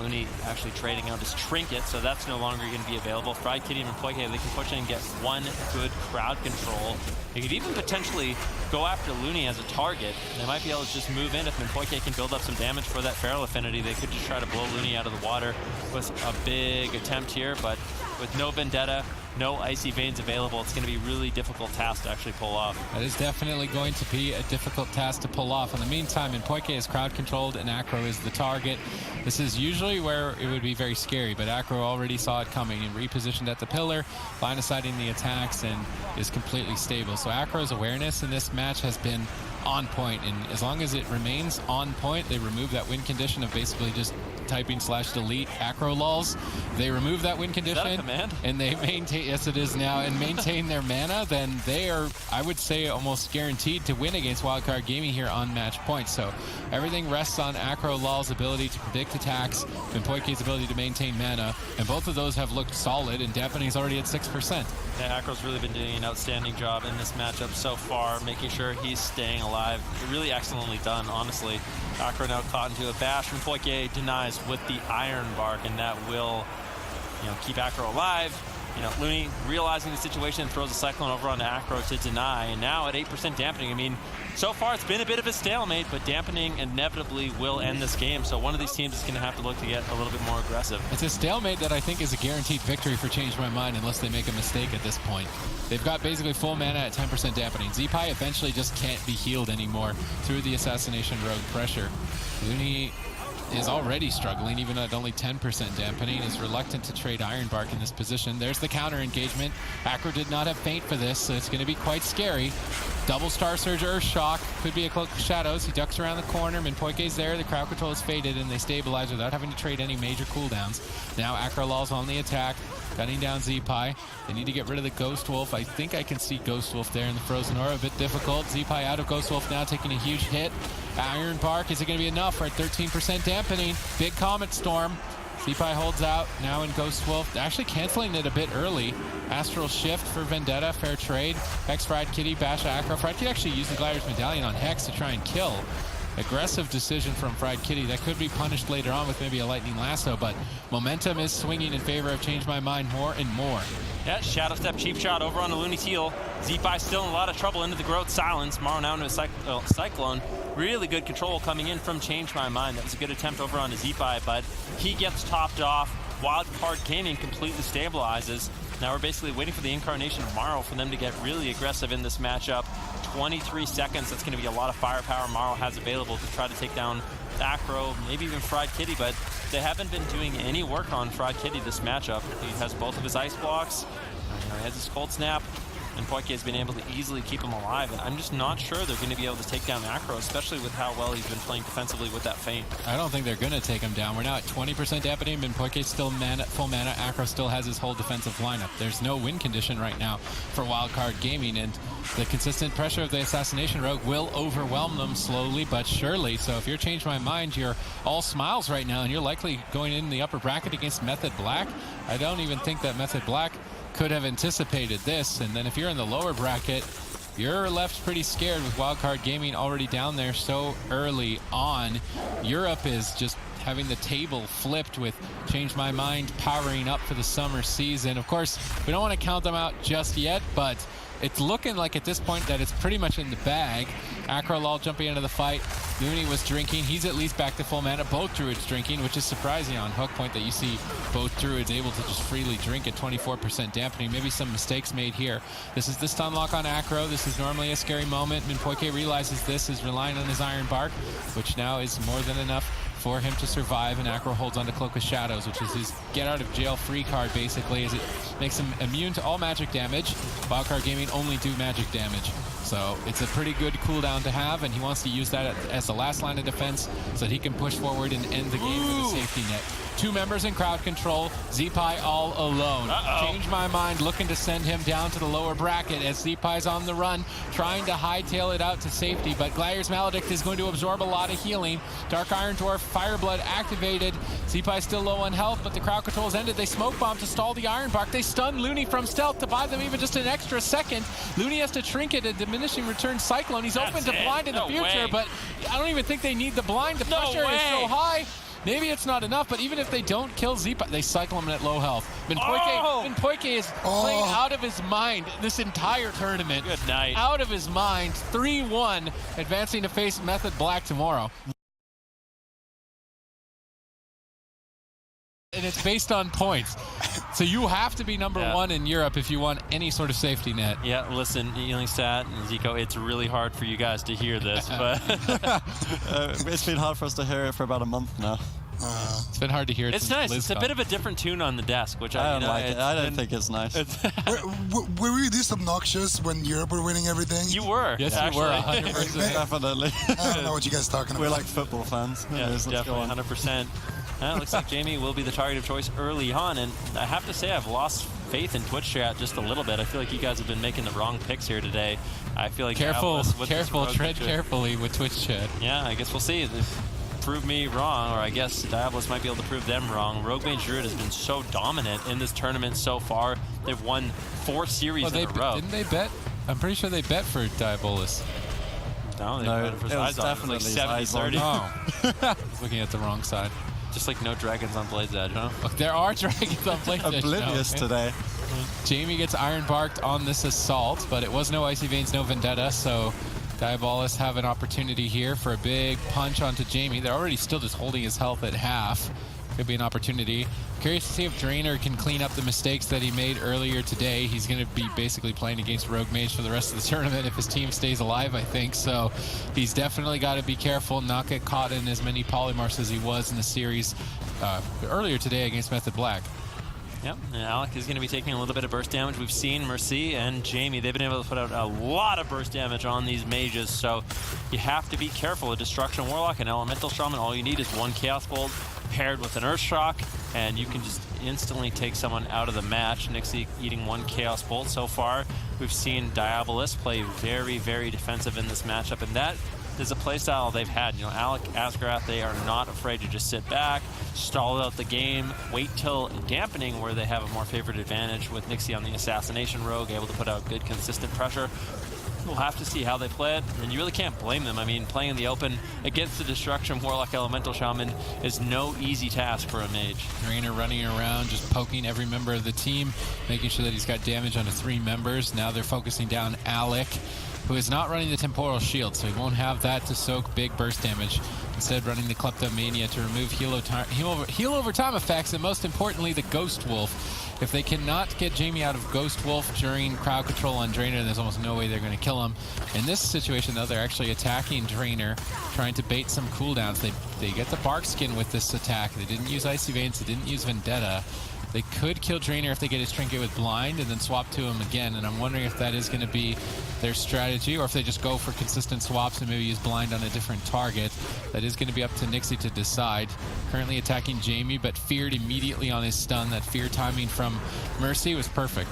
Looney actually trading out his trinket, so that's no longer going to be available. Fried Kitty and Minpoike, they can push in and get one good crowd control. They could even potentially go after Looney as a target. They might be able to just move in if Minpoike can build up some damage for that Feral Affinity. They could just try to blow Looney out of the water with a big attempt here, but with no Vendetta no Icy Veins available, it's going to be a really difficult task to actually pull off. That is definitely going to be a difficult task to pull off. In the meantime, Poike is crowd controlled and Acro is the target. This is usually where it would be very scary, but Acro already saw it coming and repositioned at the pillar, line of sighting the attacks, and is completely stable. So Acro's awareness in this match has been on point, and as long as it remains on point, they remove that win condition of basically just typing /delete Acro lulls. They remove that win condition. Is that a command? And they maintain, yes it is now, and maintain their mana, then they are, I would say, almost guaranteed to win against Wildcard Gaming here on match point. So everything rests on Acro lul's ability to predict attacks and Poike's ability to maintain mana, and both of those have looked solid, and Dampening is already at 6%. Yeah, Acro's really been doing an outstanding job in this matchup so far, making sure he's staying alive. Really excellently done, honestly. Acro now caught into a bash from Poike, denies with the Iron Bark, and that will, keep Acro alive. Looney realizing the situation throws a Cyclone over onto Acro to deny, and now at 8% Dampening. I mean, so far it's been a bit of a stalemate, but Dampening inevitably will end this game, so one of these teams is going to have to look to get a little bit more aggressive. It's a stalemate that I think is a guaranteed victory for Change My Mind unless they make a mistake at this point. They've got basically full mana at 10% Dampening. Zeepai eventually just can't be healed anymore through the Assassination Rogue pressure. Looney is already struggling, even at only 10% Dampening, is reluctant to trade Iron Bark in this position. There's the counter engagement. Acro did not have Feint for this, so it's going to be quite scary. Double Star Surge Earth Shock, could be a Cloak of Shadows. He ducks around the corner, Poike's there, the crowd control is faded, and they stabilize without having to trade any major cooldowns. Now Acro lul's on the attack, gunning down Zeepai. They need to get rid of the Ghost Wolf. I think I can see Ghost Wolf there in the Frozen Aura, a bit difficult. Zeepai out of Ghost Wolf now, taking a huge hit. Iron Bark, is it going to be enough? We're at 13% Dampening. Big Comet Storm. Zeepai holds out, now in Ghost Wolf. Actually canceling it a bit early. Astral Shift for Vendetta, fair trade. Hex Fried Kitty, bash Acro. Fried Kitty actually used the Glider's Medallion on Hex to try and kill. Aggressive decision from Fried Kitty. That could be punished later on with maybe a Lightning Lasso, but momentum is swinging in favor of Change My Mind more and more. Yeah, Shadow Step cheap shot over on the Looney's heel. Zeepai still in a lot of trouble into the Growth Silence. Morrow now into a Cyclone. Really good control coming in from Change My Mind. That was a good attempt over on the Zeepai, but he gets topped off. Wildcard Gaming completely stabilizes. Now we're basically waiting for the incarnation of Morrow for them to get really aggressive in this matchup. 23 seconds, that's going to be a lot of firepower Morrow has available to try to take down Acro, maybe even Fried Kitty, but they haven't been doing any work on Fried Kitty this matchup. He has both of his ice blocks, he has his Cold Snap, and Poike has been able to easily keep him alive, and I'm just not sure they're going to be able to take down Acro, especially with how well he's been playing defensively with that Feint. I don't think they're going to take him down. We're now at 20% Dampening, and Poike's still full mana. Acro still has his whole defensive lineup. There's no win condition right now for Wildcard Gaming, and the consistent pressure of the Assassination Rogue will overwhelm them slowly but surely. So if you're Change My Mind, you're all smiles right now, and you're likely going in the upper bracket against Method Black. I don't even think that Method Black could have anticipated this, and then if you're in the lower bracket, you're left pretty scared with Wildcard Gaming already down there so early on. Europe is just having the table flipped with Change My Mind powering up for the summer season. Of course, we don't want to count them out just yet, but it's looking like at this point that it's pretty much in the bag. Acro lul jumping into the fight. Looney was drinking. He's at least back to full mana. Both Druids drinking, which is surprising on Hook Point that you see both Druids able to just freely drink at 24% Dampening. Maybe some mistakes made here. This is the stun lock on Acro. This is normally a scary moment. Poike realizes this is relying on his Iron Bark, which now is more than enough for him to survive, and Acro holds on to Cloak of Shadows, which is his get out of jail free card basically, as it makes him immune to all magic damage. Wildcard Gaming only do magic damage. So it's a pretty good cooldown to have, and he wants to use that as the last line of defense so that he can push forward and end the game with a safety net. Two members in crowd control, Zeepai all alone. Change My Mind looking to send him down to the lower bracket as Zeepai's on the run, trying to hightail it out to safety, but Glidier's Maledict is going to absorb a lot of healing. Dark Iron Dwarf, Fireblood activated. Zeepai still low on health, but the crowd control is ended. They smoke bomb to stall the Iron Bark. They stun Looney from stealth to buy them even just an extra second. Looney has to trinket a diminishing return Cyclone. He's open to blind in the future, but I don't even think they need the blind. The pressure is so high. Maybe it's not enough, but even if they don't kill Zeepai, they cycle him at low health. Poike is playing out of his mind this entire tournament. Good night. Out of his mind. 3-1, advancing to face Method Black tomorrow. And it's based on points. So you have to be number one in Europe if you want any sort of safety net. Yeah, listen, Ealingstat and Zico, it's really hard for you guys to hear this, but it's been hard for us to hear it for about a month now. It's been hard to hear it. It's nice. It's a bit of a different tune on the desk, which I don't like it. I don't think it's nice. Were we this obnoxious when Europe were winning everything? You were. Yes, you were. 100%. Definitely. I don't know what you guys are talking about. We're like football fans. Yeah, definitely, 100%. It looks like Jamie will be the target of choice early on, and I have to say I've lost faith in Twitch chat just a little bit. I feel like you guys have been making the wrong picks here today. I feel like careful, tread carefully with Twitch chat. Yeah, I guess we'll see. Prove me wrong, or I guess Diabolus might be able to prove them wrong. Rogue Mage Druid has been so dominant in this tournament so far. They've won 4 series in a row. Didn't they bet? I'm pretty sure they bet for Diabolus. No, they No, bet for it was Zizon. definitely It was like 70-30. Oh. I was looking at the wrong side. Just like no dragons on Blade's Edge, huh? Look, there are dragons on Blade's Edge. Oblivious today. Jamie gets iron barked on this assault, but it was no Icy Veins, no Vendetta, so Diabolus have an opportunity here for a big punch onto Jamie. They're already still just holding his health at half. Could be an opportunity. Curious to see if Drainer can clean up the mistakes that he made earlier today. He's going to be basically playing against Rogue Mage for the rest of the tournament if his team stays alive, I think. So he's definitely got to be careful, not get caught in as many polymorphs as he was in the series earlier today against Method Black. Yep, and Alec is going to be taking a little bit of burst damage. We've seen Mercy and Jamie. They've been able to put out a lot of burst damage on these mages, so you have to be careful. A Destruction Warlock and Elemental Shaman, all you need is 1 Chaos Bolt paired with an Earth Shock, and you can just instantly take someone out of the match. Nixie eating 1 Chaos Bolt so far. We've seen Diabolus play very, very defensive in this matchup, and that is a playstyle they've had. You know, Alec, Asgarath, they are not afraid to just sit back, stall out the game, wait till Dampening, where they have a more favored advantage with Nixie on the Assassination Rogue, able to put out good, consistent pressure. We'll have to see how they play it, and you really can't blame them. I mean, playing in the open against the Destruction Warlock Elemental Shaman is no easy task for a mage. Drainer running around, just poking every member of the team, making sure that he's got damage onto 3 members. Now they're focusing down Alec, who is not running the Temporal Shield, so he won't have that to soak big burst damage. Instead, running the Kleptomania to remove heal over time effects, and most importantly, the Ghost Wolf. If they cannot get Jamie out of Ghost Wolf during crowd control on Drainer, there's almost no way they're going to kill him. In this situation, though, they're actually attacking Drainer, trying to bait some cooldowns. They get the Bark Skin with this attack. They didn't use Icy Veins, they didn't use Vendetta. They could kill Drainer if they get his Trinket with Blind and then swap to him again, and I'm wondering if that is going to be their strategy, or if they just go for consistent swaps and maybe use Blind on a different target. That is going to be up to Nixie to decide. Currently attacking Jamie, but feared immediately on his stun. That fear timing from Mercy was perfect.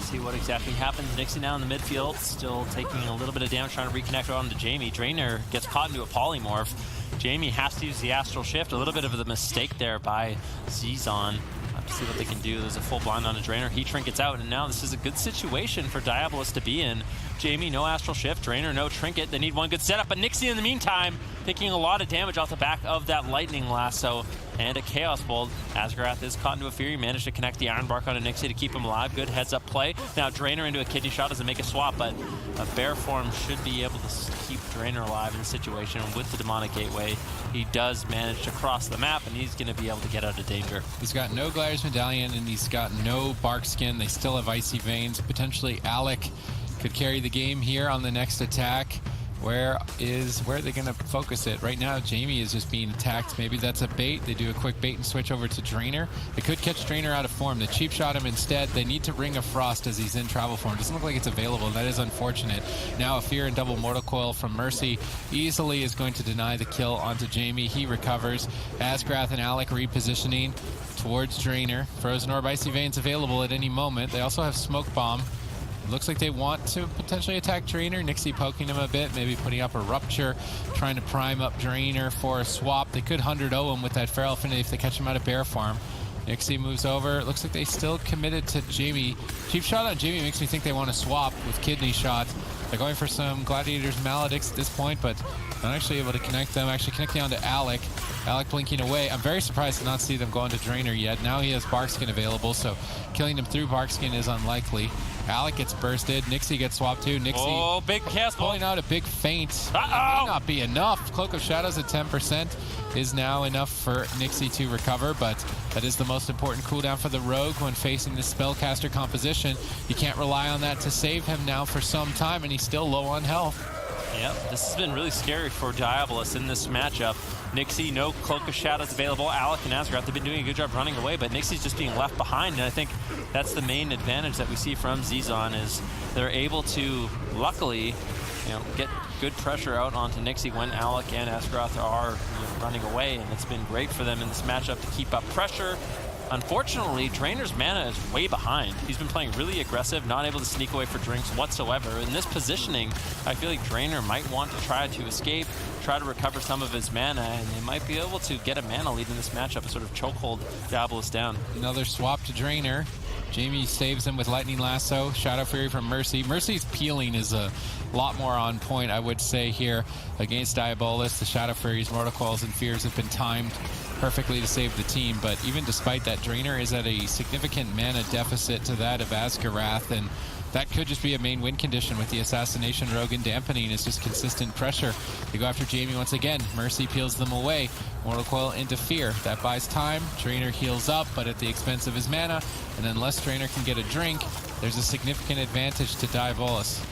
See what exactly happens. Nixie now in the midfield, still taking a little bit of damage, trying to reconnect on to Jamie. Drainer gets caught into a polymorph. Jamie has to use the Astral Shift. A little bit of a mistake there by Zizon. Have to see what they can do. There's a full blind on a Drainer. He trinkets out, and now this is a good situation for Diabolus to be in. Jamie, no Astral Shift. Drainer, no Trinket. They need one good setup, but Nixie in the meantime taking a lot of damage off the back of that Lightning Lasso and a Chaos Bolt. Asgarath is caught into a Fury, managed to connect the Iron Bark on a Nixie to keep him alive. Good heads-up play. Now Drainer into a Kidney Shot doesn't make a swap, but a Bear Form should be able to keep Drainer alive in the situation with the Demonic Gateway. He does manage to cross the map, and he's going to be able to get out of danger. He's got no Gliders Medallion, and he's got no Bark Skin. They still have Icy Veins. Potentially Alec could carry the game here on the next attack. Where are they going to focus it? Right now, Jamie is just being attacked. Maybe that's a bait. They do a quick bait and switch over to Drainer. They could catch Drainer out of form. They cheap shot him instead. They need to Ring of Frost as he's in travel form. Doesn't look like it's available. That is unfortunate. Now a Fear and double Mortal Coil from Mercy easily is going to deny the kill onto Jamie. He recovers. Asgarath and Alec repositioning towards Drainer. Frozen Orb, Icy Veins available at any moment. They also have Smoke Bomb. Looks like they want to potentially attack Drainer. Nixie poking him a bit, maybe putting up a Rupture, trying to prime up Drainer for a swap. They could 100-0 him with that Feral Affinity if they catch him out of Bear Farm. Nixie moves over. Looks like they still committed to Jamie. Cheap shot on Jamie makes me think they want to swap with Kidney Shot. They're going for some Gladiator's Maledicts at this point, but not actually able to connect them. Actually connecting onto Alec. Alec blinking away. I'm very surprised to not see them go into Drainer yet. Now he has Barkskin available, so killing him through Barkskin is unlikely. Alec gets bursted. Nixie gets swapped too. Nixie big cast pulling out a big feint. Uh-oh. It may not be enough. Cloak of Shadows at 10% is now enough for Nixie to recover, but that is the most important cooldown for the Rogue when facing the spellcaster composition. You can't rely on that to save him now for some time, and he's still low on health. Yep, this has been really scary for Diabolus in this matchup. Nixie, no Cloak of Shadows available. Alec and Asgaroth have been doing a good job running away, but Nixie's just being left behind, and I think that's the main advantage that we see from Zizon is they're able to, luckily, get good pressure out onto Nixie when Alec and Asgaroth are running away, and it's been great for them in this matchup to keep up pressure. Unfortunately, Drainer's mana is way behind. He's been playing really aggressive, not able to sneak away for drinks whatsoever. In this positioning, I feel like Drainer might want to try to escape, try to recover some of his mana, and they might be able to get a mana lead in this matchup and sort of chokehold Diabolus down. Another swap to Drainer. Jamie saves him with Lightning Lasso. Shadow Fury from Mercy. Mercy's peeling is a lot more on point, I would say, here against Diabolus. The Shadow Fury's Mortal Coils and Fears have been timed perfectly to save the team, but even despite that, Drainer is at a significant mana deficit to that of Asgaroth, and that could just be a main win condition with the Assassination Rogue and Dampening. Is just consistent pressure. They go after Jamie once again. Mercy peels them away. Mortal Coil into Fear. That buys time. Drainer heals up, but at the expense of his mana, and unless Drainer can get a drink, there's a significant advantage to Diabolus.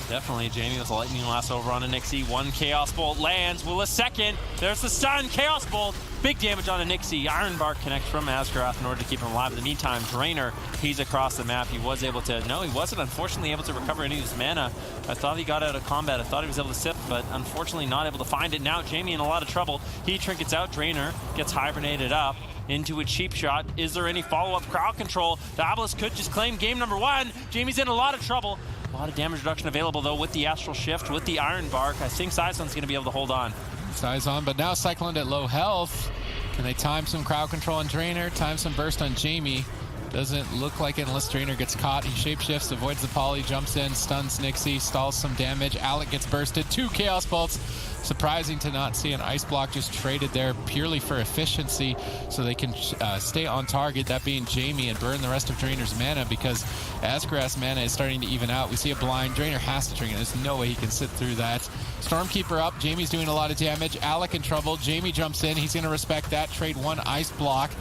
Definitely, Jamie with a Lightning Lasso over on Nixie. One Chaos Bolt lands. Will a second. There's the stun. Chaos Bolt. Big damage on Nixie. Iron Bark connects from Asgaroth in order to keep him alive. In the meantime, Drainer, he's across the map. He was able to, no, he wasn't unfortunately able to recover any of his mana. I thought he got out of combat. I thought he was able to sip, but unfortunately not able to find it. Now Jamie in a lot of trouble. He trinkets out. Drainer gets hibernated up into a cheap shot. Is there any follow-up crowd control? Diabolus could just claim game number one. Jamie's in a lot of trouble. A lot of damage reduction available, though, with the Astral Shift, with the Iron Bark. I think Zizon's going to be able to hold on. Zizon, but now Cyclone at low health. Can they time some crowd control on Drainer? Time some burst on Jamie. Doesn't look like it unless Drainer gets caught. He shapeshifts, avoids the poly, jumps in, stuns Nixie, stalls some damage. Alec gets bursted. 2 Chaos Bolts. Surprising to not see an Ice Block just traded there purely for efficiency so they can stay on target, that being Jamie, and burn the rest of Drainer's mana because Asgaroth's mana is starting to even out. We see a blind. Drainer has to drink it. There's no way he can sit through that. Stormkeeper up. Jamie's doing a lot of damage. Alec in trouble. Jamie jumps in. He's going to respect that. Trade 1 Ice Block.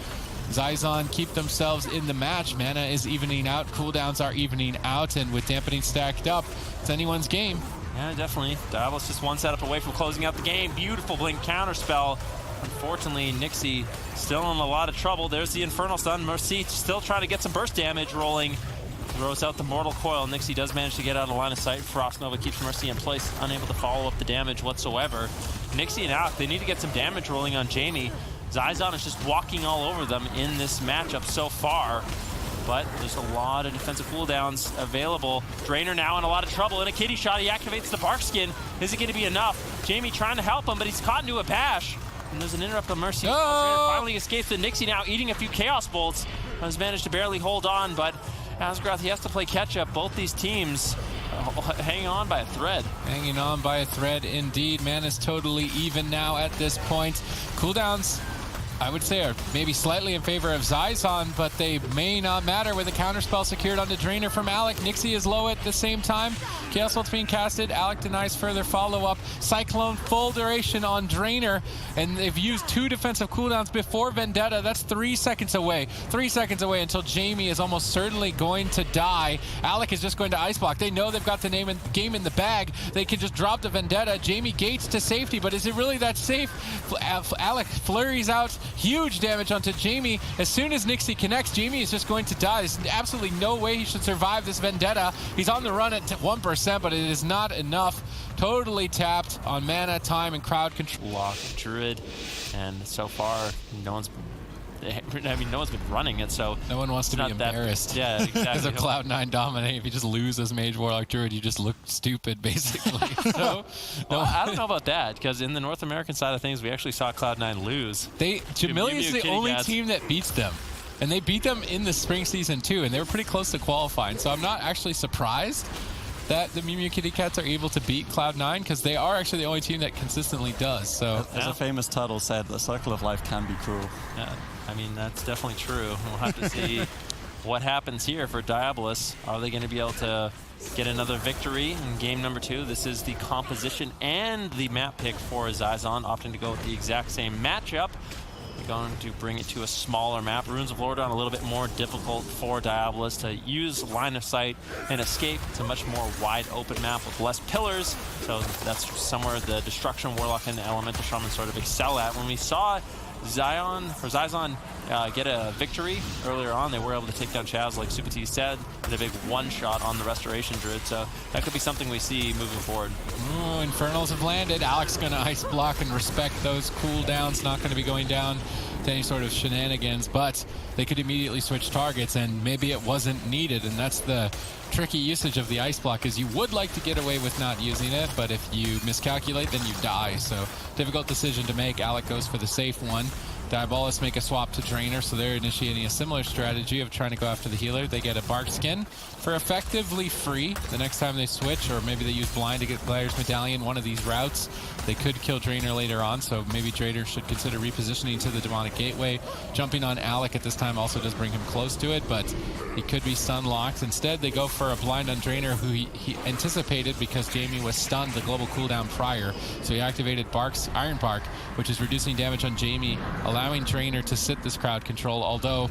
Zizon keep themselves in the match. Mana is evening out. Cooldowns are evening out. And with Dampening stacked up, it's anyone's game. Yeah, definitely. Diabolus just one setup away from closing out the game. Beautiful blink counterspell. Unfortunately, Nixie still in a lot of trouble. There's the Infernal Stun. Mercy still trying to get some burst damage rolling. Throws out the Mortal Coil. Nixie does manage to get out of line of sight. Frost Nova keeps Mercy in place, unable to follow up the damage whatsoever. Nixie and Alec, they need to get some damage rolling on Jamie. Zizon is just walking all over them in this matchup so far. But there's a lot of defensive cooldowns available. Drainer now in a lot of trouble. In a kitty shot, he activates the Bark Skin. Is it going to be enough? Jamie trying to help him, but he's caught into a bash. And there's an interrupt on Mercy. No! Drainer finally escapes the Nixie now, eating a few Chaos Bolts. Has managed to barely hold on, but Asgaroth, he has to play catch-up. Both these teams hanging on by a thread. Hanging on by a thread, indeed. Man is totally even now at this point. Cooldowns, I would say, are maybe slightly in favor of Zizon, but they may not matter with a counterspell secured onto Drainer from Alec. Nixie is low at the same time. Chaos Bolt's being casted. Alec denies further follow-up. Cyclone full duration on Drainer, and they've used 2 defensive cooldowns before Vendetta. That's 3 seconds away. 3 seconds away until Jamie is almost certainly going to die. Alec is just going to Ice Block. They know they've got the game in the bag. They can just drop the Vendetta. Jamie gates to safety, but is it really that safe? Alec flurries out. Huge damage onto Jamie. As soon as Nixie connects, Jamie is just going to die. There's absolutely no way he should survive this Vendetta. He's on the run at 1%, but it is not enough. Totally tapped on mana, time, and crowd control. Lock Druid, and so far, no one's been running it, so no one wants to be embarrassed. Yeah, exactly. Because of Cloud9 dominate. If you just lose as Mage Warlock Druid, you just look stupid, basically. So, well, I don't know about that, because in the North American side of things, we actually saw Cloud9 lose. Jamelia is the only team that beats them. And they beat them in the spring season, too, and they were pretty close to qualifying. So I'm not actually surprised that the Mew Mew Kitty Cats are able to beat Cloud9, because they are actually the only team that consistently does. So, as a famous turtle said, the circle of life can be cruel. Yeah, I mean, that's definitely true. We'll have to see what happens here for Diabolus? Are they going to be able to get another victory in game number 2? This is the composition and the map pick for Zizon, opting to go with the exact same matchup. They're going to bring it to a smaller map. Ruins of Lordon a little bit more difficult for Diabolus to use line of sight and escape. It's a much more wide open map with less pillars, so that's somewhere the Destruction Warlock and the Elemental Shaman sort of excel at. When we saw Zizon get a victory earlier on, they were able to take down Chaz, like Supati said, and a big one-shot on the Restoration Druid, so that could be something we see moving forward. Ooh, Infernals have landed. Alex going to ice block and respect those cooldowns, not going to be going down to any sort of shenanigans, but they could immediately switch targets, and maybe it wasn't needed, and that's the tricky usage of the ice block, is you would like to get away with not using it, but if you miscalculate, then you die. So difficult decision to make. Alec goes for the safe one. Diabolus make a swap to Drainer, so they're initiating a similar strategy of trying to go after the healer. They get a Bark Skin for effectively free the next time they switch, or maybe they use Blind to get Player's Medallion, one of these routes. They could kill Drainer later on, so maybe Drainer should consider repositioning to the Demonic Gateway. Jumping on Alec at this time also does bring him close to it, but he could be stun locked. Instead, they go for a Blind on Drainer, who he anticipated because Jamie was stunned the global cooldown prior. So he activated Iron Bark, which is reducing damage on Jamie, allowing Drainer to sit this crowd control, although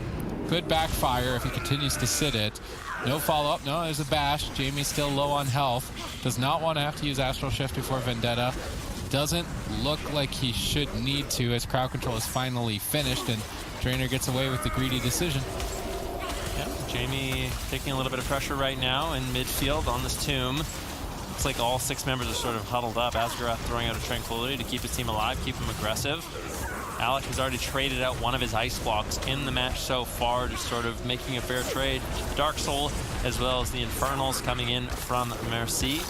could backfire if he continues to sit it. No follow-up. No, there's a bash. Jamie's still low on health. Does not want to have to use Astral Shift before Vendetta. Doesn't look like he should need to, as crowd control is finally finished, and Drainer gets away with the greedy decision. Yeah, Jamie taking a little bit of pressure right now in midfield on this tomb. Looks like all 6 members are sort of huddled up. Asgaroth throwing out a Tranquility to keep his team alive, keep him aggressive. Alec has already traded out one of his ice blocks in the match so far, just sort of making a fair trade. The Dark Soul, as well as the Infernals coming in from Mercy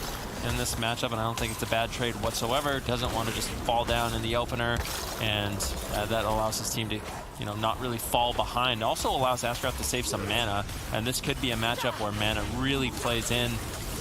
in this matchup, and I don't think it's a bad trade whatsoever. Doesn't want to just fall down in the opener, and that allows his team to, you know, not really fall behind. Also allows Asgaroth to save some mana, and this could be a matchup where mana really plays in,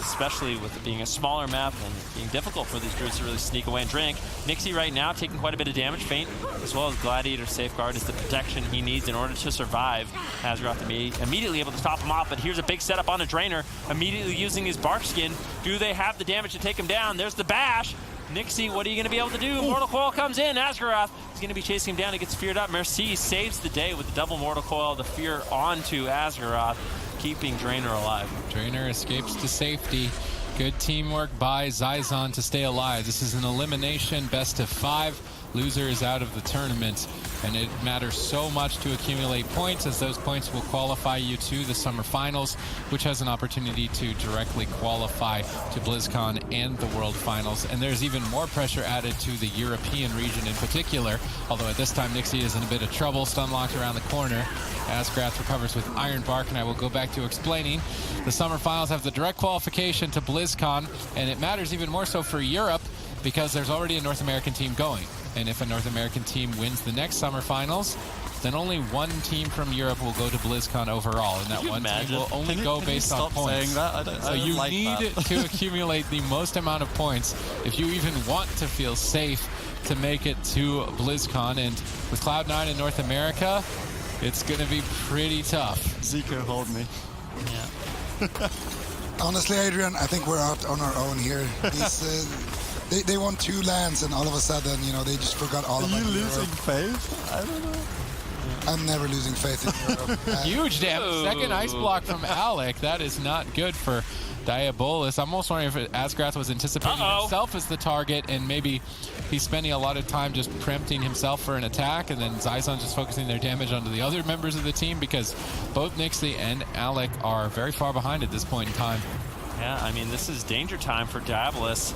especially with it being a smaller map and being difficult for these Druids to really sneak away and drink. Nixie right now taking quite a bit of damage. Feint, as well as Gladiator Safeguard, is the protection he needs in order to survive. Asgaroth to be immediately able to stop him off, but here's a big setup on a Drainer, immediately using his Bark Skin. Do they have the damage to take him down? There's the bash. Nixie, what are you going to be able to do? Mortal Coil comes in. Asgaroth is going to be chasing him down. He gets feared up. Mercy saves the day with the double Mortal Coil, the fear onto Asgaroth, keeping Drainer alive. Drainer escapes to safety. Good teamwork by Zizon to stay alive. This is an elimination, best of 5. Loser is out of the tournament, and it matters so much to accumulate points, as those points will qualify you to the Summer Finals, which has an opportunity to directly qualify to BlizzCon and the World Finals. And there's even more pressure added to the European region in particular, although at this time Nixie is in a bit of trouble, stun locked around the corner. Asgaroth recovers with Iron Bark, and I will go back to explaining. The Summer Finals have the direct qualification to BlizzCon, and it matters even more so for Europe because there's already a North American team going. And if a North American team wins the next Summer Finals, then only one team from Europe will go to BlizzCon overall, and that one team will only go based on points. So you need to accumulate the most amount of points if you even want to feel safe to make it to BlizzCon. And with Cloud9 in North America, it's going to be pretty tough. Zico, hold me. Yeah. Honestly, Adrian, I think we're out on our own here. They won 2 lands, and all of a sudden, you know, they just forgot all about Europe. Are you losing faith? I don't know. I'm never losing faith in Europe. Huge damage. Second ice block from Alec. That is not good for Diabolus. I'm almost wondering if Asgaroth was anticipating himself as the target, and maybe he's spending a lot of time just preempting himself for an attack, and then Zizon just focusing their damage onto the other members of the team, because both Nixie and Alec are very far behind at this point in time. Yeah, I mean, this is danger time for Diabolus.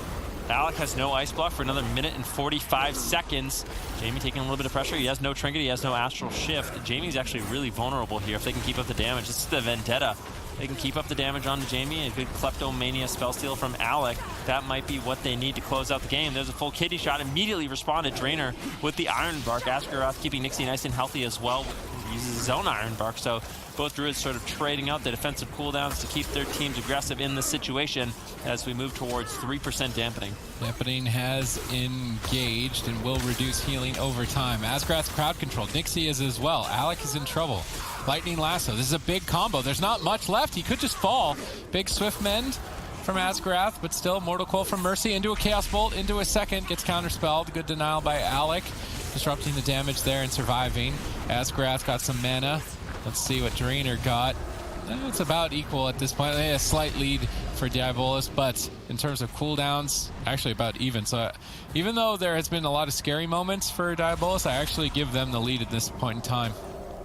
Alec has no ice block for another minute and 45 seconds. Jamie taking a little bit of pressure. He has no trinket. He has no astral shift. Jamie's actually really vulnerable here if they can keep up the damage. This is the Vendetta. They can keep up the damage onto Jamie. A good Kleptomania spellsteal from Alec. That might be what they need to close out the game. There's a full kitty shot. Immediately responded Drainer with the Iron Bark. Asgaroth keeping Nixie nice and healthy as well. Uses his own Iron Bark. So both Druids sort of trading out the defensive cooldowns to keep their teams aggressive in this situation as we move towards 3% dampening. Dampening has engaged and will reduce healing over time. Asgaroth's crowd control. Nixie is as well. Alec is in trouble. Lightning Lasso. This is a big combo. There's not much left. He could just fall. Big Swift Mend from Asgrath, but still Mortal Coil from Mercy into a Chaos Bolt, into a second, gets counterspelled. Good denial by Alec, disrupting the damage there and surviving. Asgrath got some mana. Let's see what Drainer got. It's about equal at this point. They had a slight lead for Diabolus, but in terms of cooldowns, actually about even. So even though there has been a lot of scary moments for Diabolus, I actually give them the lead at this point in time.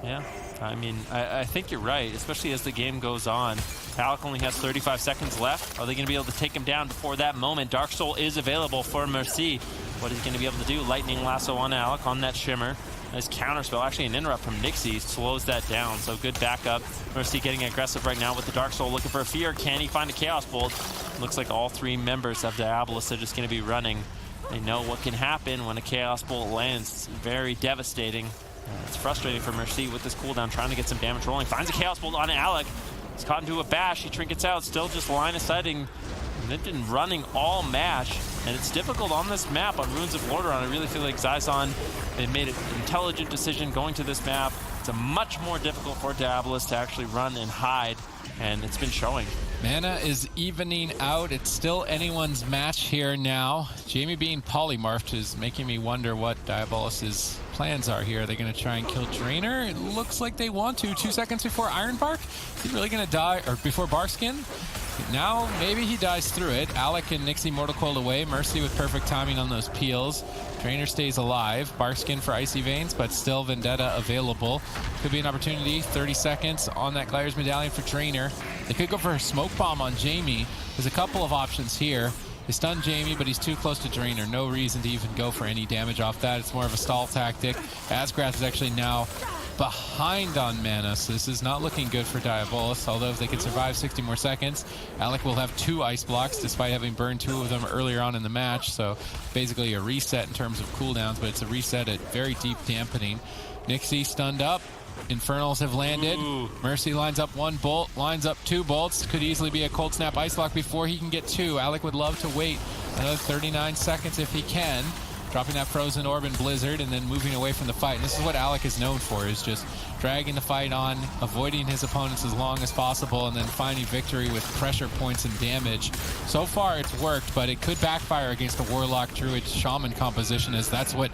Yeah, I mean, I think you're right, especially as the game goes on. Alec only has 35 seconds left. Are they going to be able to take him down before that moment? Dark Soul is available for Mercy. What is he going to be able to do? Lightning Lasso on Alec on that Shimmer. Nice counterspell, actually an interrupt from Nixie slows that down, so good backup. Mercy getting aggressive right now with the Dark Soul, looking for a fear. Can he find a Chaos Bolt? Looks like all three members of Diabolus are just going to be running. They know what can happen when a Chaos Bolt lands. It's very devastating. It's frustrating for Mercy with this cooldown, trying to get some damage rolling. Finds a Chaos Bolt on Alec. He's caught into a bash. He trinkets out, still just line of sighting. They've been running all match, and it's difficult on this map on Ruins of Lordaeron. I really feel like Zizon, they made an intelligent decision going to this map. It's a much more difficult for Diabolus to actually run and hide, and it's been showing. Mana is evening out. It's still anyone's match here now. Jamie being polymorphed is making me wonder what Diabolus's plans are here. Are they going to try and kill Drainer? It looks like they want to. 2 seconds before Iron Bark. Is he really going to die? Or before Barkskin? Now, maybe he dies through it. Alec and Nixie Mortal Coil away. Mercy with perfect timing on those peels. Drainer stays alive. Barkskin for Icy Veins, but still Vendetta available. Could be an opportunity. 30 seconds on that Gliders Medallion for Drainer. They could go for a Smoke Bomb on Jamie. There's a couple of options here. They stun Jamie, but he's too close to Drainer. No reason to even go for any damage off that. It's more of a stall tactic. Asgrath is actually now behind on mana, so this is not looking good for Diabolus, although if they can survive 60 more seconds, Alec will have 2 ice blocks despite having burned 2 of them earlier on in the match, so basically a reset in terms of cooldowns, but it's a reset at very deep dampening. Nixie stunned up. Infernals have landed. Ooh. Mercy lines up 1 bolt, lines up 2 bolts. Could easily be a Cold Snap Ice Lock before he can get 2. Alec would love to wait another 39 seconds if he can. Dropping that Frozen Orb and Blizzard and then moving away from the fight. And this is what Alec is known for, is just dragging the fight on, avoiding his opponents as long as possible, and then finding victory with pressure points and damage. So far it's worked, but it could backfire against the Warlock Druid Shaman composition, as that's what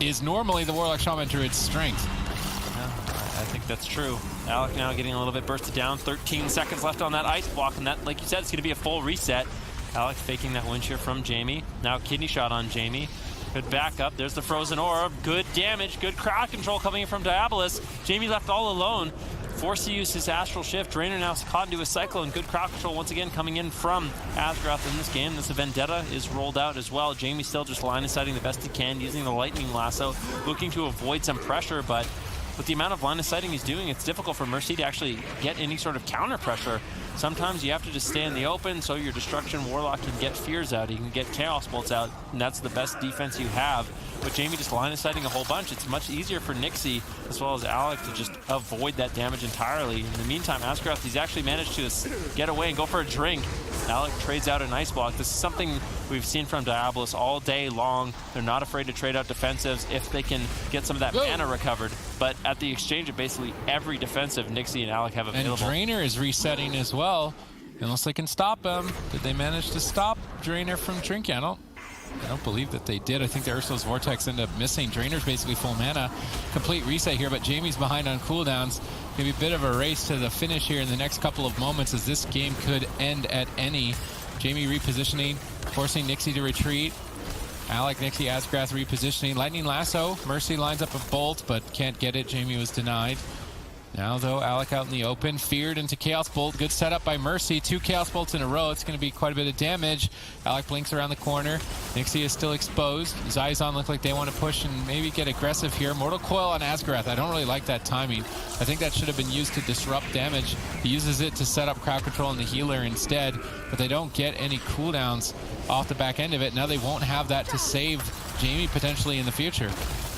is normally the Warlock Shaman Druid's strength. I think that's true. Alec now getting a little bit bursted down. 13 seconds left on that ice block, and that, like you said, it's going to be a full reset. Alec faking that wind shear from Jamie. Now kidney shot on Jamie. Good backup. There's the Frozen Orb. Good damage. Good crowd control coming in from Diabolus. Jamie left all alone. Forced to use his Astral Shift. Drainer now caught into a Cyclone. Good crowd control once again coming in from Asgrath in this game. This Vendetta is rolled out as well. Jamie still just line of sighting the best he can, using the Lightning Lasso, looking to avoid some pressure, but with the amount of line of sighting he's doing, it's difficult for Mercy to actually get any sort of counter pressure. Sometimes you have to just stay in the open so your Destruction Warlock can get Fears out, he can get Chaos Bolts out, and that's the best defense you have. With Jamie just line of sighting a whole bunch, it's much easier for Nixie as well as Alec to just avoid that damage entirely. In the meantime, Asgrath, he's actually managed to get away and go for a drink. Alec trades out an Ice Block. This is something we've seen from Diabolus all day long. They're not afraid to trade out defensives if they can get some of that mana recovered. But at the exchange of basically every defensive Nixie and Alec have available. And Drainer is resetting as well, unless they can stop him. Did they manage to stop Drainer from drinking? I don't believe that they did. I think the Ursul's Vortex ended up missing. Drainer's basically full mana. Complete reset here, but Jamie's behind on cooldowns. Maybe a bit of a race to the finish here in the next couple of moments, as this game could end at any. Jamie repositioning, forcing Nixie to retreat. Alec, Nixie, Asgrath repositioning. Lightning Lasso. Mercy lines up a bolt, but can't get it. Jamie was denied. Now, though, Alec out in the open, feared into Chaos Bolt. Good setup by Mercy. 2 Chaos Bolts in a row. It's going to be quite a bit of damage. Alec blinks around the corner. Nixie is still exposed. Zizon look like they want to push and maybe get aggressive here. Mortal Coil on Asgrath. I don't really like that timing. I think that should have been used to disrupt damage. He uses it to set up crowd control and the healer instead, but they don't get any cooldowns off the back end of it. Now they won't have that to save Jamie potentially in the future.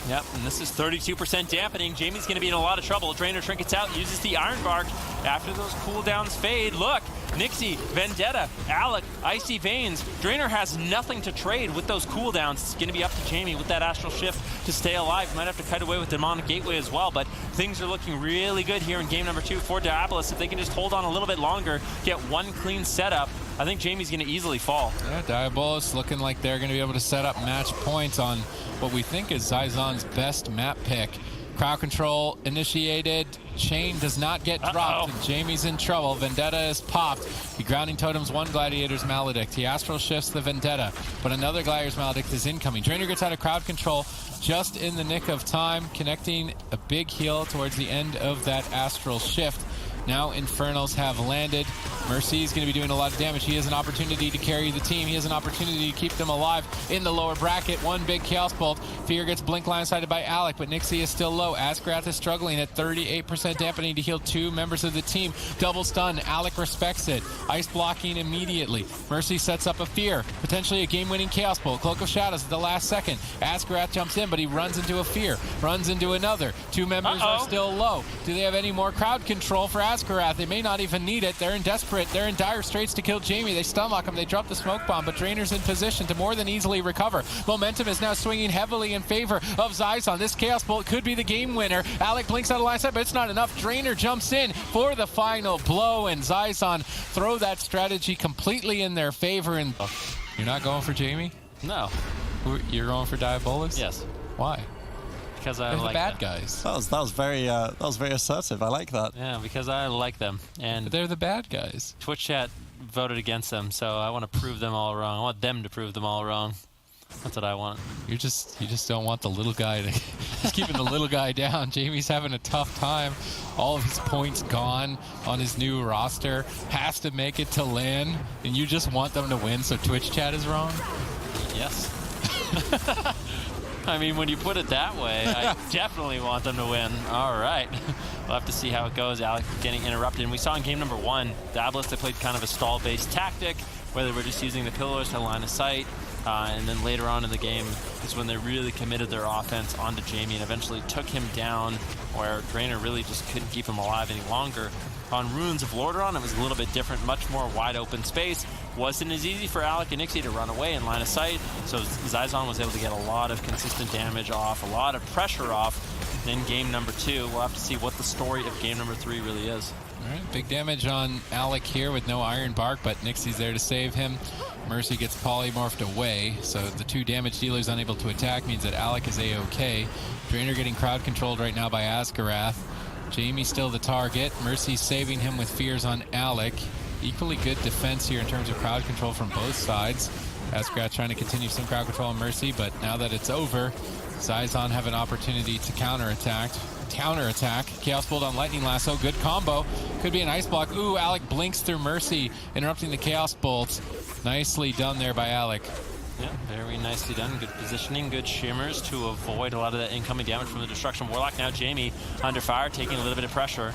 Yep, and this is 32% dampening. Jamie's going to be in a lot of trouble. Drainer trinkets out, uses the Iron Bark. After those cooldowns fade, look, Nixie, Vendetta, Alec, Icy Veins. Drainer has nothing to trade with those cooldowns. It's going to be up to Jamie with that Astral Shift to stay alive. Might have to cut away with Demonic Gateway as well, but things are looking really good here in game number 2 for Diabolus. If they can just hold on a little bit longer, get one clean setup, I think Jamie's going to easily fall. Yeah, Diabolus looking like they're going to be able to set up match points on what we think is Zizon's best map pick. Crowd control initiated. Chain does not get dropped, and Jamie's in trouble. Vendetta is popped. He grounding totems one Gladiator's Maledict. He astral shifts the Vendetta, but another Gladiator's Maledict is incoming. Drainer gets out of crowd control just in the nick of time, connecting a big heal towards the end of that astral shift. Now Infernals have landed. Mercy is going to be doing a lot of damage. He has an opportunity to carry the team. He has an opportunity to keep them alive in the lower bracket. One big Chaos Bolt. Fear gets blink line-sided by Alec, but Nixie is still low. Asgrath is struggling at 38% dampening to heal 2 members of the team. Double stun. Alec respects it. Ice blocking immediately. Mercy sets up a Fear. Potentially a game-winning Chaos Bolt. Cloak of Shadows at the last second. Asgrath jumps in, but he runs into a Fear. Runs into another. 2 members are still low. Do they have any more crowd control for Asgrath? They may not even need it. They're in desperate. They're in dire straits to kill Jamie. They stun lock him. They drop the smoke bomb, but Drainer's in position to more than easily recover. Momentum is now swinging heavily in favor of Zizon. This Chaos Bolt could be the game winner. Alec blinks out of line sight, but it's not enough. Drainer jumps in for the final blow, and Zizon throw that strategy completely in their favor. And you're not going for Jamie? No. You're going for Diabolus? Yes. Why? Because I They're like the bad them. guys. That was very assertive. I like that. Yeah, because I like them. And But they're the bad guys. Twitch chat voted against them, so I want to prove them all wrong. I want them to prove them all wrong. That's what I want. You just don't want the little guy to just keeping the little guy down. Jamie's having a tough time. All of his points gone on his new roster. Has to make it to LAN, and you just want them to win, so Twitch chat is wrong? Yes. I mean, when you put it that way, I definitely want them to win. All right. We'll have to see how it goes. Alec getting interrupted. And we saw in game number 1, Diabolus, they played kind of a stall-based tactic, where they were just using the pillars to line of sight. And then later on in the game is when they really committed their offense onto Jamie and eventually took him down, where Drainer really just couldn't keep him alive any longer. On Runes of Lordaeron, it was a little bit different, much more wide open space. Wasn't as easy for Alec and Nixie to run away in line of sight, so Zizon was able to get a lot of consistent damage off, a lot of pressure off in game number 2. We'll have to see what the story of game number 3 really is. All right, big damage on Alec here with no Iron Bark, but Nixie's there to save him. Mercy gets polymorphed away, so the 2 damage dealers unable to attack means that Alec is A-OK. Drainer getting crowd controlled right now by Asgarath. Jamie still the target. Mercy saving him with fears on Alec. Equally good defense here in terms of crowd control from both sides. Asgarath trying to continue some crowd control on Mercy, but now that it's over, Zizon have an opportunity to counterattack. Chaos Bolt on Lightning Lasso. Good combo. Could be an ice block. Ooh, Alec blinks through Mercy, interrupting the Chaos Bolt. Nicely done there by Alec. Yeah, very nicely done. Good positioning, good shimmers to avoid a lot of that incoming damage from the Destruction Warlock. Now Jamie under fire, taking a little bit of pressure.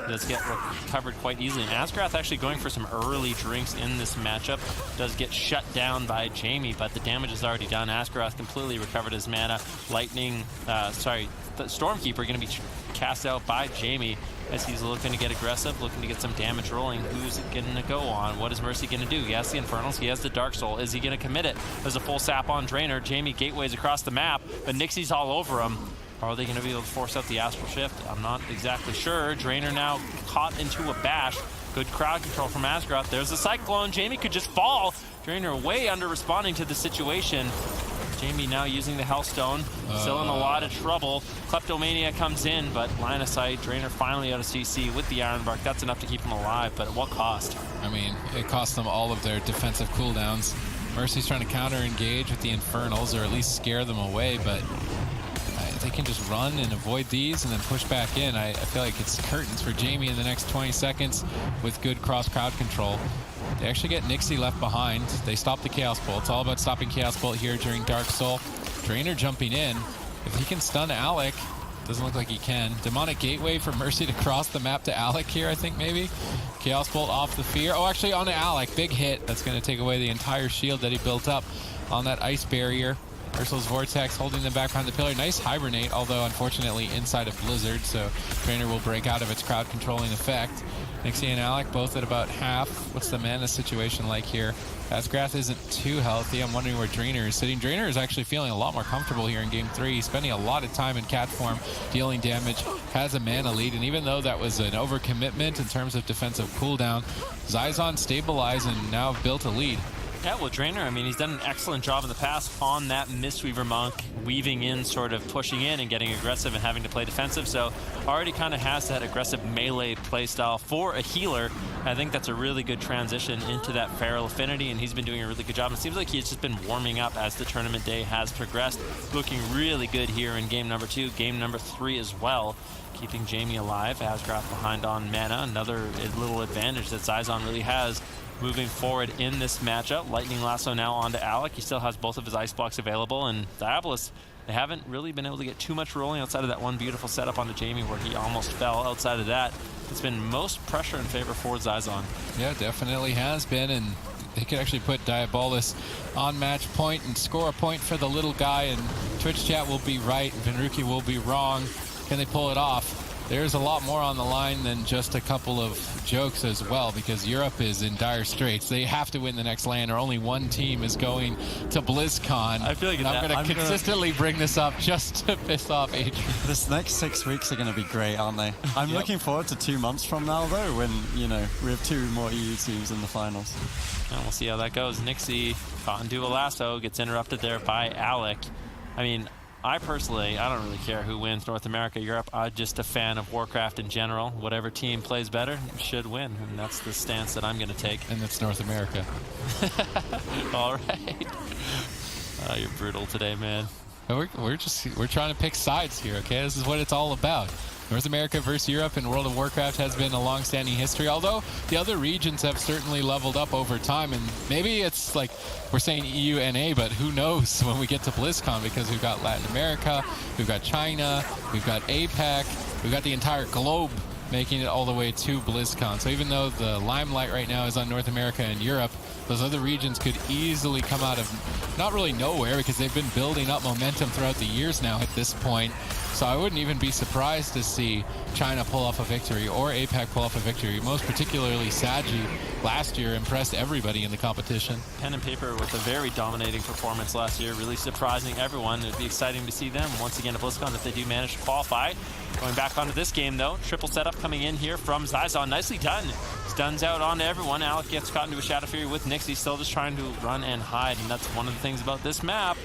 Does get recovered quite easily. And Asgrath actually going for some early drinks in this matchup. Does get shut down by Jamie, but the damage is already done. Asgrath completely recovered his mana. Lightning, the Stormkeeper going to be cast out by Jamie as he's looking to get aggressive, looking to get some damage rolling. Who's it going to go on? What is Mercy going to do? He has the Infernals, he has the Dark Soul. Is he going to commit it? There's a full sap on Drainer. Jamie gateways across the map, but Nixie's all over him. Are they going to be able to force out the Astral Shift? I'm not exactly sure. Drainer now caught into a bash. Good crowd control from Asgrath. There's a Cyclone. Jamie could just fall. Drainer way under responding to the situation. Jamie now using the Hellstone. Still in a lot of trouble. Kleptomania comes in, but line of sight. Drainer finally out of CC with the Iron Bark. That's enough to keep him alive, but at what cost? I mean, it cost them all of their defensive cooldowns. Mercy's trying to counter-engage with the Infernals, or at least scare them away, but they can just run and avoid these and then push back in. I feel like it's curtains for Jamie in the next 20 seconds with good cross-crowd control. They actually get Nixie left behind. They stop the Chaos Bolt. It's all about stopping Chaos Bolt here during Dark Soul. Drainer jumping in. If he can stun Alec, doesn't look like he can. Demonic Gateway for Mercy to cross the map to Alec here, I think maybe. Chaos Bolt off the Fear. Oh, actually onto Alec. Big hit. That's going to take away the entire shield that he built up on that ice barrier. Ursul's Vortex holding them back behind the pillar. Nice hibernate, although unfortunately inside of Blizzard, so Trainer will break out of its crowd controlling effect. Nixie and Alec both at about half. What's the mana situation like here? Asgrath isn't too healthy. I'm wondering where Drainer is sitting. Drainer is actually feeling a lot more comfortable here in Game 3. He's spending a lot of time in cat form, dealing damage, has a mana lead, and even though that was an overcommitment in terms of defensive cooldown, Zizon stabilized and now built a lead. Yeah, well, Drainer, I mean, he's done an excellent job in the past on that Mistweaver Monk, weaving in, sort of pushing in and getting aggressive and having to play defensive, so already kind of has that aggressive melee playstyle for a healer. I think that's a really good transition into that Feral Affinity, and he's been doing a really good job. It seems like he's just been warming up as the tournament day has progressed, looking really good here in game number 2, game number 3 as well. Keeping Jamie alive, Asgrath behind on mana, another little advantage that Zizon really has moving forward in this matchup. Lightning Lasso now onto Alec. He still has both of his ice blocks available, and Diabolus, they haven't really been able to get too much rolling outside of that one beautiful setup onto Jamie where he almost fell. Outside of that, it's been most pressure in favor for Zizon. Yeah, definitely has been, and they could actually put Diabolus on match point and score a point for the little guy, and Twitch chat will be right, Vinruki will be wrong. Can they pull it off? There's a lot more on the line than just a couple of jokes as well, because Europe is in dire straits. They have to win the next LAN, or only one team is going to BlizzCon. I feel like I'm going to consistently bring this up just to piss off Adrian. This next 6 weeks are going to be great, aren't they? I'm looking forward to 2 months from now, though, when, you know, we have 2 more EU teams in the finals. And we'll see how that goes. Nixie caught into a lasso, gets interrupted there by Alec. I mean, I personally, I don't really care who wins North America, Europe. I'm just a fan of Warcraft in general. Whatever team plays better should win, and that's the stance that I'm going to take. And that's North America. All right. You're brutal today, man. We're trying to pick sides here, okay? This is what it's all about. North America versus Europe in World of Warcraft has been a long-standing history, although the other regions have certainly leveled up over time, and maybe it's like we're saying EU, NA, but who knows when we get to BlizzCon, because we've got Latin America, we've got China, we've got APAC, we've got the entire globe making it all the way to BlizzCon. So even though the limelight right now is on North America and Europe, those other regions could easily come out of not really nowhere, because they've been building up momentum throughout the years now at this point. So I wouldn't even be surprised to see China pull off a victory or APAC pull off a victory. Most particularly Saji last year impressed everybody in the competition. Pen and Paper with a very dominating performance last year, really surprising everyone. It would be exciting to see them once again at BlizzCon if they do manage to qualify. Going back onto this game though, triple setup coming in here from Zizon. Nicely done. Stuns out onto everyone. Alec gets caught into a Shadow Fury with Nixie, still just trying to run and hide, and that's one of the things about this map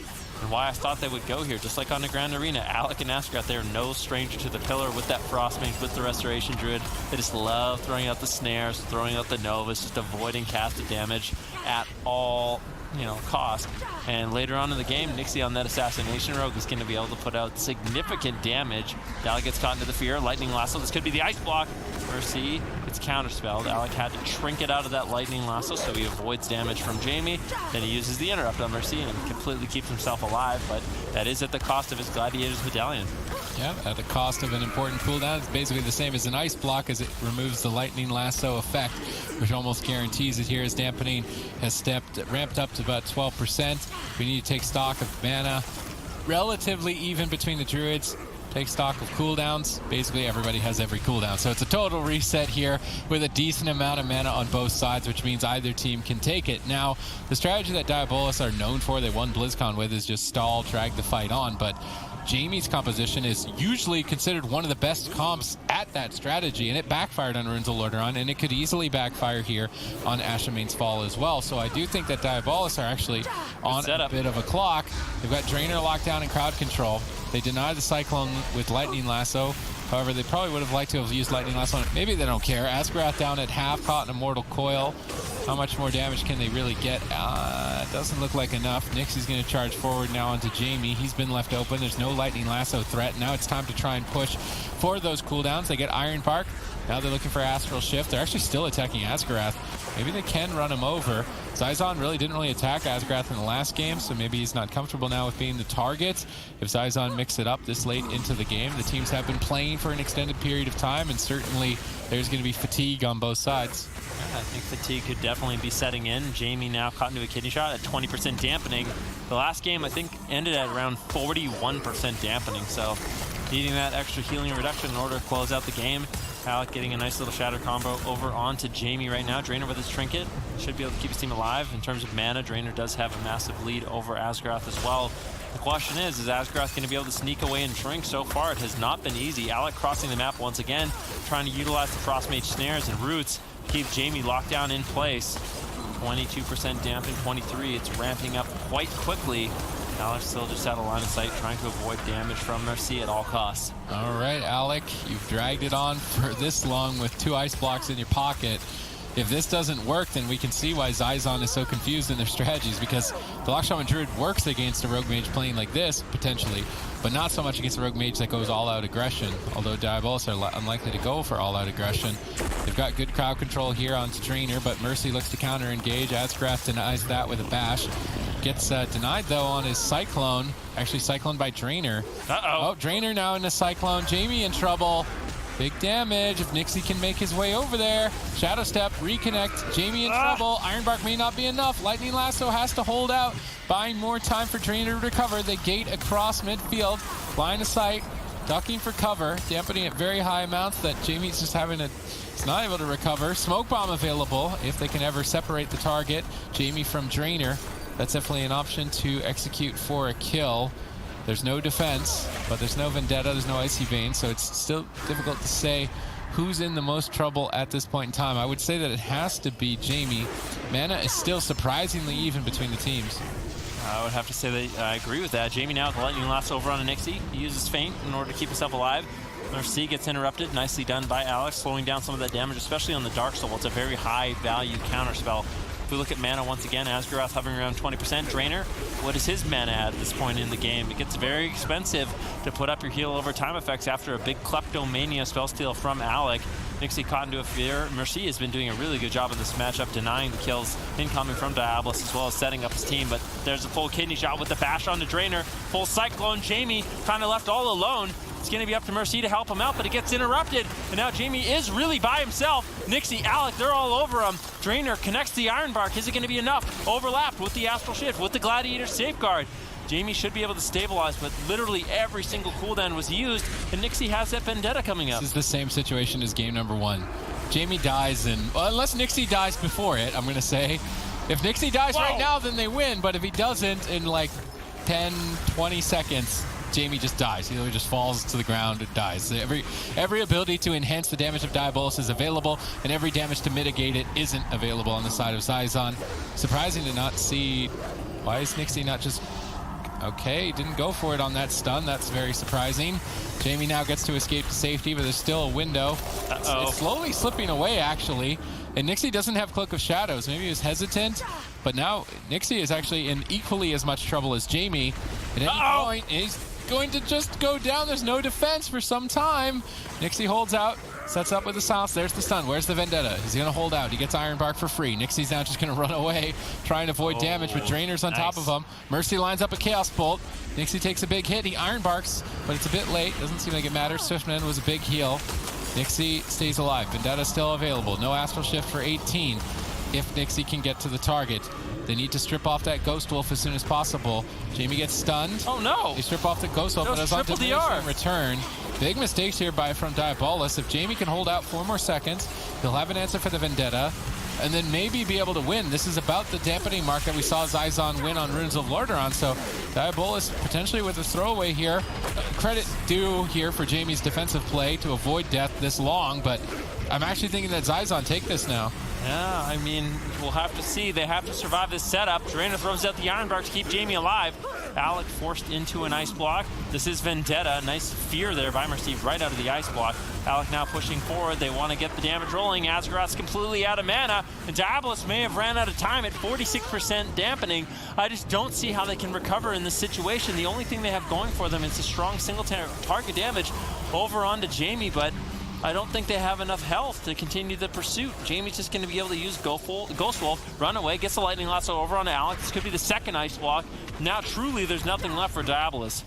and why I thought they would go here. Just like on the Grand Arena, Alec and Asgrath, they are no stranger to the pillar with that Frost Mage, with the Restoration Druid. They just love throwing out the snares, throwing out the Novas, just avoiding casted damage at all, you know, cost. And later on in the game, Nixie on that Assassination Rogue is going to be able to put out significant damage. Alec gets caught into the fear. Lightning Lasso, this could be the Ice Block. Mercy gets counterspelled. Alec had to trinket out of that Lightning Lasso, so he avoids damage from Jamie. Then he uses the Interrupt on Mercy and completely keeps himself alive, but that is at the cost of his Gladiator's Medallion. Yeah, at the cost of an important cooldown. It's basically the same as an Ice Block, as it removes the Lightning Lasso effect, which almost guarantees it here, as Dampening has ramped up to about 12%. We need to take stock of mana. Relatively even between the Druids. Take stock of cooldowns. Basically, everybody has every cooldown. So it's a total reset here with a decent amount of mana on both sides, which means either team can take it. Now, the strategy that Diabolus are known for, they won BlizzCon with, is just stall, drag the fight on. But Jamie's composition is usually considered one of the best comps at that strategy, and it backfired on Runes of Lordaeron, and it could easily backfire here on Ashamane's Fall as well. So I do think that Diabolus are actually on a bit of a clock. They've got Drainer locked down in crowd control. They deny the Cyclone with Lightning Lasso. However, they probably would have liked to have used Lightning Lasso on it. Maybe they don't care. Asgrath down at half, caught in a Mortal Coil. How much more damage can they really get? Doesn't look like enough. Nixie's going to charge forward now onto Jamie. He's been left open. There's no Lightning Lasso threat. Now it's time to try and push for those cooldowns. They get Iron Bark. Now they're looking for Astral Shift. They're actually still attacking Asgrath. Maybe they can run him over. Zizon really didn't attack Asgrath in the last game, so maybe he's not comfortable now with being the target. If Zizon mix it up this late into the game, the teams have been playing for an extended period of time, and certainly there's going to be fatigue on both sides. Yeah, I think fatigue could definitely be setting in. Jamie now caught into a kidney shot at 20% dampening. The last game, I think, ended at around 41% dampening, so needing that extra healing reduction in order to close out the game. Alec getting a nice little shatter combo over onto Jamie right now. Drainer with his trinket should be able to keep his team alive. In terms of mana, Drainer does have a massive lead over Asgrath as well. The question is Asgrath going to be able to sneak away and shrink? So far, it has not been easy. Alec crossing the map once again, trying to utilize the Frostmage snares and roots to keep Jamie locked down in place. 22% dampen, 23. It's ramping up quite quickly. Alec still just out of line of sight, trying to avoid damage from Mercy at all costs. All right, Alec, you've dragged it on for this long with 2 ice blocks in your pocket. If this doesn't work, then we can see why Zizon is so confused in their strategies, because the Lock Shaman Druid works against a Rogue Mage playing like this, potentially, but not so much against a Rogue Mage that goes all-out aggression, although Diabolus are unlikely to go for all-out aggression. They've got good crowd control here on Drainer, but Mercy looks to counter-engage. Asgrath denies that with a bash. Gets denied, though, on his Cyclone. Actually, Cyclone by Drainer. Uh-oh. Oh, Drainer now in the Cyclone. Jamie in trouble. Big damage if Nixie can make his way over there. Shadow Step, reconnect. Jamie in trouble. Ironbark may not be enough. Lightning Lasso has to hold out, buying more time for Drainer to recover. They gate across midfield. Line of sight, ducking for cover, dampening at very high amounts that Jamie's just having a... He's not able to recover. Smoke Bomb available if they can ever separate the target. Jamie from Drainer. That's definitely an option to execute for a kill. There's no defense, but there's no Vendetta, there's no Icy Vein, so it's still difficult to say who's in the most trouble at this point in time. I would say that it has to be Jamie. Mana is still surprisingly even between the teams. I would have to say that I agree with that. Jamie now with the Lightning Lasso over on Nixie. He uses Feint in order to keep himself alive. Mercy gets interrupted. Nicely done by Alex, slowing down some of that damage, especially on the Dark Soul. It's a very high value counterspell. If we look at mana once again, Asgrath hovering around 20%. Drainer, what is his mana at this point in the game? It gets very expensive to put up your heal over time effects after a big Kleptomania spell steal from Alec. Nixie caught into a fear. Mercy has been doing a really good job in this matchup, denying the kills incoming from Diabolus, as well as setting up his team. But there's a full kidney shot with the bash on the Drainer. Full Cyclone. Jamie kind of left all alone. It's going to be up to Mercy to help him out, but it gets interrupted. And now Jamie is really by himself. Nixie, Alec, they're all over him. Drainer connects the Ironbark. Is it going to be enough? Overlapped with the Astral Shift, with the Gladiator Safeguard. Jamie should be able to stabilize, but literally every single cooldown was used, and Nixie has that Vendetta coming up. This is the same situation as game number 1. Jamie dies, and well, unless Nixie dies before it, I'm going to say. If Nixie dies right now, then they win, but if he doesn't in like 10, 20 seconds, Jamie just dies. He just falls to the ground and dies. Every ability to enhance the damage of Diabolus is available, and every damage to mitigate it isn't available on the side of Zizon. Surprising to not see. Why is Nixie not just... Okay, didn't go for it on that stun. That's very surprising. Jamie now gets to escape to safety, but there's still a window. It's slowly slipping away, actually. And Nixie doesn't have Cloak of Shadows. Maybe he was hesitant, but now Nixie is actually in equally as much trouble as Jamie. At any point, he's going to just go down. There's no defense for some time. Nixie holds out, sets up with the silence. There's the stun. Where's the Vendetta? He's going to hold out. He gets Ironbark for free. Nixie's now just going to run away, trying to avoid damage, but Drainer's on top of him. Mercy lines up a Chaos Bolt. Nixie takes a big hit. He Ironbarks, but it's a bit late. Doesn't seem like it matters. Swiftman was a big heal. Nixie stays alive. Vendetta's still available. No Astral Shift for 18 if Nixie can get to the target. They need to strip off that Ghost Wolf as soon as possible. Jamie gets stunned. Oh no! They strip off the Ghost Wolf, but it's on diminishing return. Big mistakes here from Diabolus. If Jamie can hold out 4 more seconds, he'll have an answer for the Vendetta, and then maybe be able to win. This is about the dampening mark that we saw Zizon win on Runes of Lordaeron, so Diabolus potentially with a throwaway here. Credit due here for Jamie's defensive play to avoid death this long, but I'm actually thinking that Zizon take this now. Yeah, I mean, we'll have to see. They have to survive this setup. Drainer throws out the Ironbark to keep Jamie alive. Alec forced into an ice block. This is Vendetta. Nice fear there by Mercy right out of the ice block. Alec now pushing forward. They want to get the damage rolling. Asgrath's completely out of mana, and Diabolus may have ran out of time at 46% dampening. I just don't see how they can recover in this situation. The only thing they have going for them is a strong single target damage over onto Jamie, but I don't think they have enough health to continue the pursuit. Jamie's just going to be able to use Ghost Wolf, run away, gets the Lightning Lasso over on Alex. This could be the second Ice Block. Now, truly, there's nothing left for Diabolus.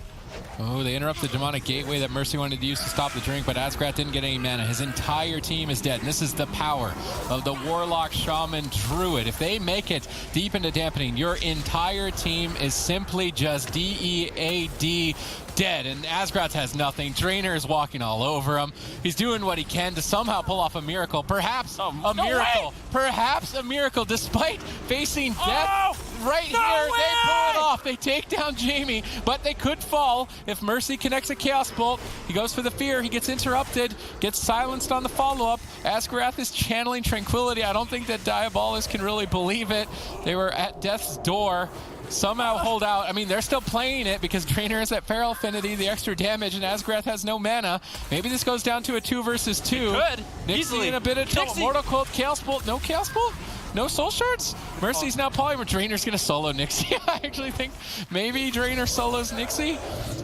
Oh, they interrupt the demonic gateway that Mercy wanted to use to stop the drink, but Asgrath didn't get any mana. His entire team is dead, and this is the power of the Warlock, Shaman, Druid. If they make it deep into Dampening, your entire team is simply just DEAD dead, and Asgrath has nothing. Drainer is walking all over him. He's doing what he can to somehow pull off a miracle. Perhaps a miracle. Way. Perhaps a miracle, despite facing death right here. Way. They pull it off. They take down Jamie, but they could fall if Mercy connects a Chaos Bolt. He goes for the fear. He gets interrupted, gets silenced on the follow-up. Asgrath is channeling Tranquility. I don't think that Diabolus can really believe it. They were at death's door. Somehow hold out. I mean, they're still playing it because Drainer is at Feral Affinity, the extra damage, and Asgrath has no mana. Maybe this goes down to a 2 versus 2. It could. Nixie Easily. in a bit of trouble. Nixie. Mortal Cold, Chaos Bolt. No Chaos Bolt? No Soul Shards? Mercy's now Polymer. Drainer's going to solo Nixie. I actually think maybe Drainer solos Nixie.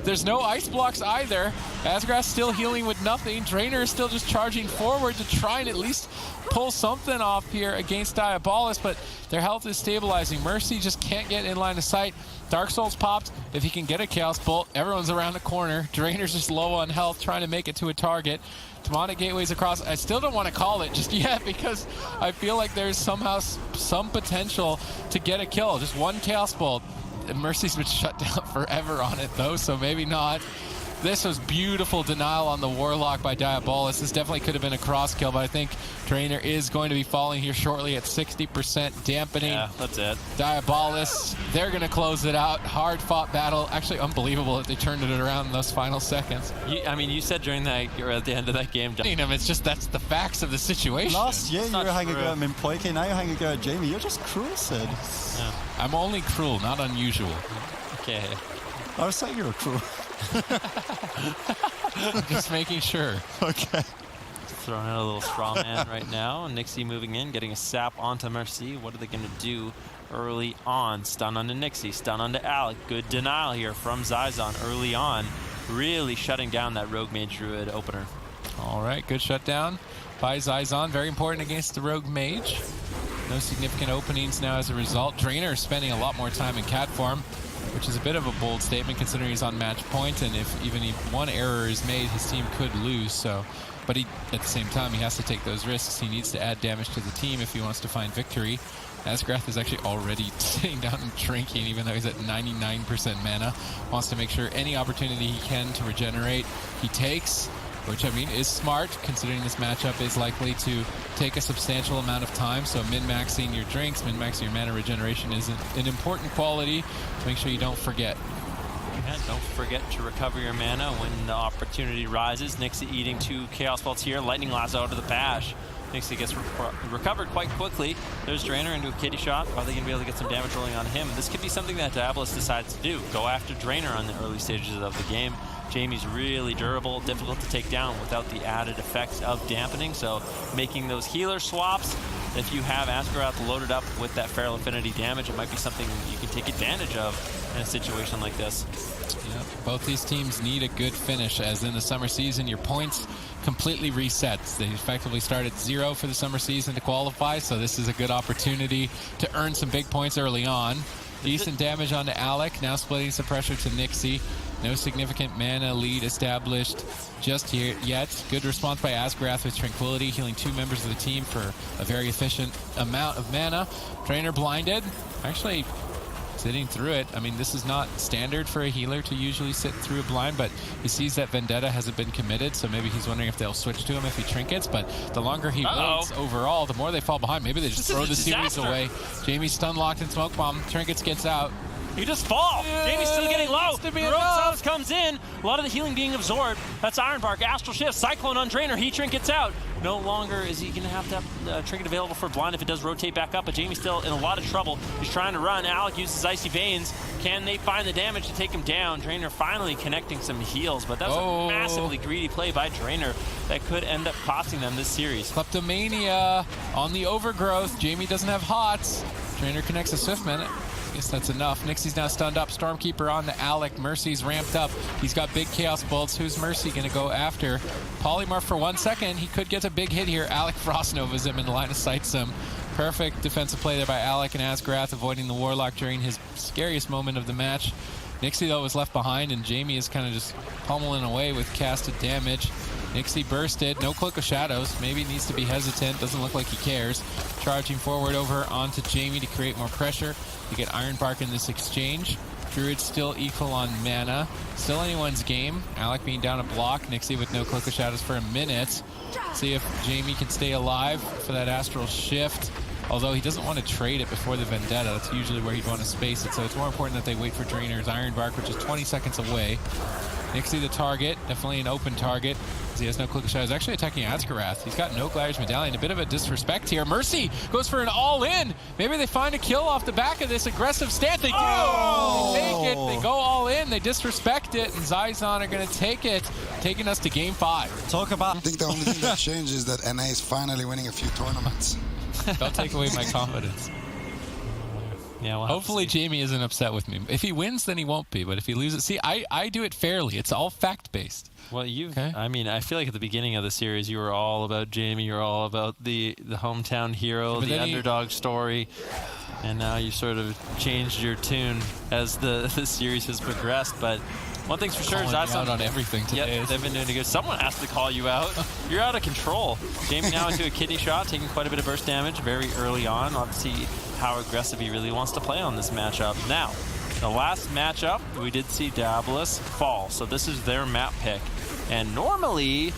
There's no ice blocks either. Asgrath's still healing with nothing. Drainer is still just charging forward to try and at least pull something off here against Diabolus, but their health is stabilizing. Mercy just can't get in line of sight. Dark Souls popped. If he can get a Chaos Bolt, everyone's around the corner. Drainer's just low on health, trying to make it to a target. Demonic Gateways across. I still don't want to call it just yet because I feel like there's somehow some potential to get a kill. Just one Chaos Bolt. And Mercy's been shut down forever on it though, so maybe not. This was beautiful denial on the Warlock by Diabolus. This definitely could have been a cross kill, but I think Drainer is going to be falling here shortly at 60% Dampening. Yeah, that's it. Diabolus, they're going to close it out. Hard fought battle. Actually unbelievable that they turned it around in those final seconds. I mean, you said during that, or at the end of that game, It's just that's the facts of the situation. Last year you were hanging true. out at Mimpoike, now you're hanging out at Jamie. You're just cruel, Sid. Yeah. I'm only cruel, not unusual. Okay. I was saying you were cruel. Just making sure. Okay. Throwing out a little straw man right now. Nixie moving in, getting a sap onto Mercy. What are they going to do early on? Stun onto Nixie, stun onto Alec. Good denial here from Zizon early on. Really shutting down that Rogue Mage Druid opener. All right, good shutdown by Zizon. Very important against the Rogue Mage. No significant openings now as a result. Drainer spending a lot more time in cat form, which is a bit of a bold statement considering he's on match point, and if even one error is made, his team could lose. So, but at the same time, he has to take those risks. He needs to add damage to the team if he wants to find victory. Asgrath is actually already sitting down and drinking, even though he's at 99% mana. Wants to make sure any opportunity he can to regenerate, he takes. Which, I mean, is smart, considering this matchup is likely to take a substantial amount of time. So min-maxing your drinks, min-maxing your mana regeneration is an important quality to make sure you don't forget. And don't forget to recover your mana when the opportunity rises. Nixie eating 2 Chaos Bolts here. Lightning Lasso out of the bash. Nixie gets recovered quite quickly. There's Drainer into a kitty shot. Are they going to be able to get some damage rolling on him? This could be something that Diabolus decides to do. Go after Drainer on the early stages of the game. Jamie's really durable, difficult to take down without the added effects of Dampening. So making those healer swaps, if you have Asgrath loaded up with that Feral Affinity damage, it might be something you can take advantage of in a situation like this. Yeah, both these teams need a good finish, as in the summer season, your points completely reset. They effectively start at 0 for the summer season to qualify, so this is a good opportunity to earn some big points early on. Decent damage onto Alec, now splitting some pressure to Nixie. No significant mana lead established just here yet. Good response by Asgrath with Tranquility, healing 2 members of the team for a very efficient amount of mana. Drainer blinded, actually sitting through it. I mean, this is not standard for a healer to usually sit through a blind, but he sees that Vendetta hasn't been committed, so maybe he's wondering if they'll switch to him if he trinkets, but the longer he waits overall, the more they fall behind. Maybe they just throw the series away. Jamie's stun locked in Smoke Bomb. Trinkets gets out. You just fall. Jamie's still getting low. Road comes in. A lot of the healing being absorbed. That's Iron Bark. Astral Shift. Cyclone on Drainer. He trinkets out. No longer is he going to have Trinket available for blind if it does rotate back up, but Jamie's still in a lot of trouble. He's trying to run. Alec uses Icy Veins. Can they find the damage to take him down? Drainer finally connecting some heals, but that was a massively greedy play by Drainer that could end up costing them this series. Kleptomania on the overgrowth. Jamie doesn't have hots. Drainer connects a Swift Minute. I guess that's enough. Nixie's now stunned up. Stormkeeper on to Alec. Mercy's ramped up. He's got big Chaos Bolts. Who's Mercy going to go after? Polymorph for 1 second. He could get a big hit here. Alec Frostnovas him and line of sights him. Perfect defensive play there by Alec, and Asgrath avoiding the Warlock during his scariest moment of the match. Nixie, though, was left behind, and Jamie is kind of just pummeling away with casted damage. Nixie bursted. No Cloak of Shadows. Maybe needs to be hesitant. Doesn't look like he cares. Charging forward over onto Jamie to create more pressure. You get Iron Bark in this exchange. Druid still equal on mana. Still anyone's game. Alec being down a block. Nixie with no Cloak of Shadows for a minute. See if Jamie can stay alive for that Astral Shift. Although he doesn't want to trade it before the Vendetta. That's usually where he'd want to space it. So it's more important that they wait for Drainer's Iron Bark, which is 20 seconds away. Nixie the target. Definitely an open target. He has no Cloak of Shadows. Actually attacking Azkarath. He's got no Gladiator's Medallion. A bit of a disrespect here. Mercy goes for an all-in. Maybe they find a kill off the back of this aggressive stance. They do. Oh! They take it. They go all in. They disrespect it. And Zizon are going to take it, taking us to Game 5. Talk about... I think the only thing that changes is that NA is finally winning a few tournaments. Don't take away my confidence. Yeah, well, hopefully Jamie isn't upset with me. If he wins, then he won't be. But if he loses... See, I do it fairly. It's all fact-based. Well, I mean, I feel like at the beginning of the series, you were all about Jamie. You were all about the hometown hero, the underdog story. And now you sort of changed your tune as the series has progressed. But one thing's for sure is out on everything today. Yep, they've been doing it good. Someone has to call you out. You're out of control. Jamie now into a kidney shot, taking quite a bit of burst damage very early on. Let's see how aggressive he really wants to play on this matchup. Now, the last matchup, we did see Diabolus fall. So this is their map pick. And normally,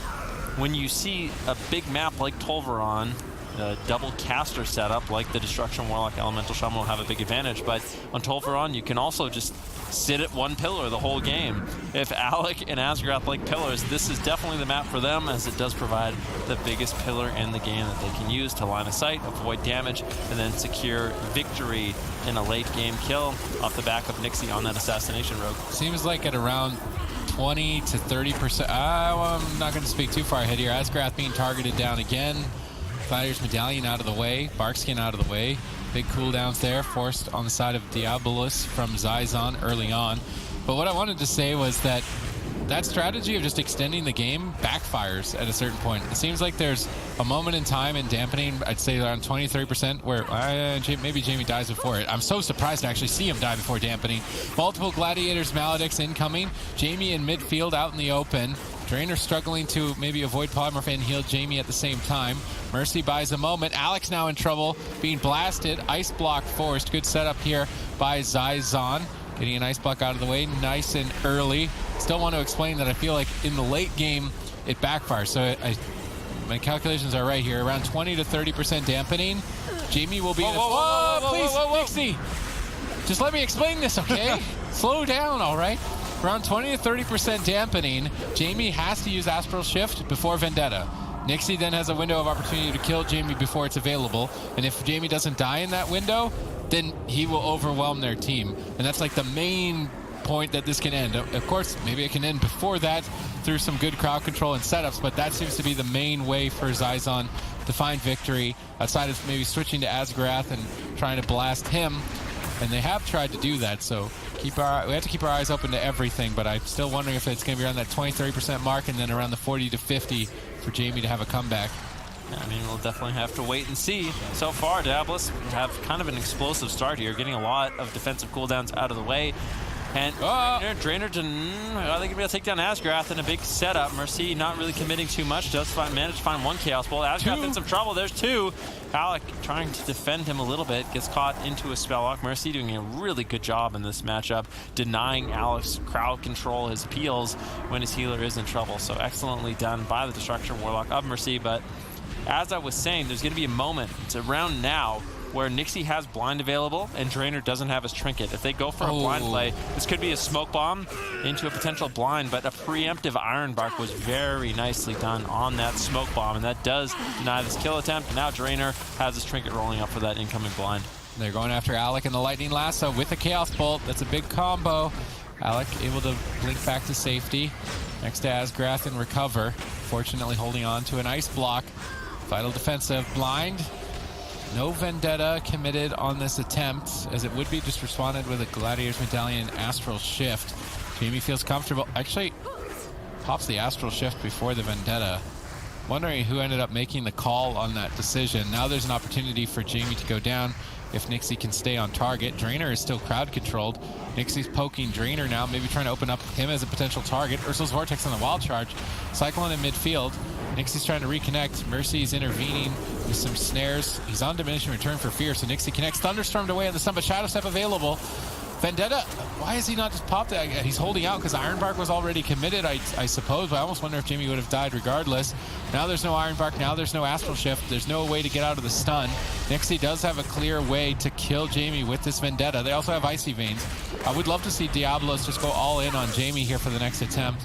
when you see a big map like Tolvaron, a double caster setup like the Destruction Warlock Elemental Shaman will have a big advantage. But on Tolvaron, you can also just sit at one pillar the whole game. If Alec and Asgrath like pillars, this is definitely the map for them, as it does provide the biggest pillar in the game that they can use to line of sight, avoid damage, and then secure victory in a late game kill off the back of Nixie on that assassination rogue. Seems like at around 20 to 30%. I'm not going to speak too far ahead here. Asgrath being targeted down again. Gladiator's Medallion out of the way. Barkskin out of the way. Big cooldowns there, forced on the side of Diabolus from Zizon early on. But what I wanted to say was that strategy of just extending the game backfires at a certain point. It seems like there's a moment in time in Dampening, I'd say around 20-30%, where maybe Jamie dies before it. I'm so surprised to actually see him die before Dampening. Multiple Gladiators, Maledicts incoming. Jamie in midfield out in the open. Drainer struggling to maybe avoid Polymorph and heal Jamie at the same time. Mercy buys a moment. Alex now in trouble, being blasted. Ice block forced. Good setup here by Zizon. Getting an ice block out of the way, nice and early. Still want to explain that I feel like in the late game, it backfires. So my calculations are right here. Around 20 to 30% dampening. Jamie will be... Whoa, Nixie! Just let me explain this, okay? Slow down, all right? Around 20 to 30% dampening, Jamie has to use Astral Shift before Vendetta. Nixie then has a window of opportunity to kill Jamie before it's available. And if Jamie doesn't die in that window, then he will overwhelm their team. And that's like the main point that this can end. Of course, maybe it can end before that through some good crowd control and setups, but that seems to be the main way for Zizon to find victory, outside of maybe switching to Asgrath and trying to blast him. And they have tried to do that, so we have to keep our eyes open to everything, but I'm still wondering if it's going to be around that 20-30% mark and then around the 40 to 50 for Jamie to have a comeback. I mean, we'll definitely have to wait and see. So far, Diabolus have kind of an explosive start here, getting a lot of defensive cooldowns out of the way. And Drainer I think he'll be able to take down Asgrath in a big setup. Mercy not really committing too much. Does manage to find one Chaos Bolt. Asgrath in some trouble. There's two. Alec trying to defend him a little bit. Gets caught into a spell lock. Mercy doing a really good job in this matchup, denying Alec's crowd control, his peels, when his healer is in trouble. So excellently done by the Destruction Warlock of Mercy. But as I was saying, there's going to be a moment. It's around now where Nixie has blind available and Drainer doesn't have his trinket. If they go for a blind play, this could be a smoke bomb into a potential blind, but a preemptive Iron Bark was very nicely done on that smoke bomb, and that does deny this kill attempt. And now Drainer has his trinket rolling up for that incoming blind. They're going after Alec and the Lightning Lasso with a Chaos Bolt. That's a big combo. Alec able to blink back to safety. Next to Asgrath and recover. Fortunately holding on to an ice block. Vital defensive blind. No Vendetta committed on this attempt, as it would be just responded with a Gladiator's Medallion Astral Shift. Jamie feels comfortable. Actually, pops the Astral Shift before the Vendetta. Wondering who ended up making the call on that decision. Now there's an opportunity for Jamie to go down if Nixie can stay on target. Drainer is still crowd controlled. Nixie's poking Drainer now, maybe trying to open up him as a potential target. Ursul's Vortex on the Wild Charge. Cyclone in midfield. Nixie's trying to reconnect. Mercy's intervening with some snares. He's on diminishing return for Fear, so Nixie connects. Thunderstormed away on the stun, but Shadow Step available. Vendetta, why has he not just popped it? He's holding out because Ironbark was already committed, I suppose, but I almost wonder if Jamie would have died regardless. Now there's no Ironbark, now there's no Astral Shift, there's no way to get out of the stun. Nixie does have a clear way to kill Jamie with this Vendetta. They also have Icy Veins. I would love to see Diabolus just go all in on Jamie here for the next attempt.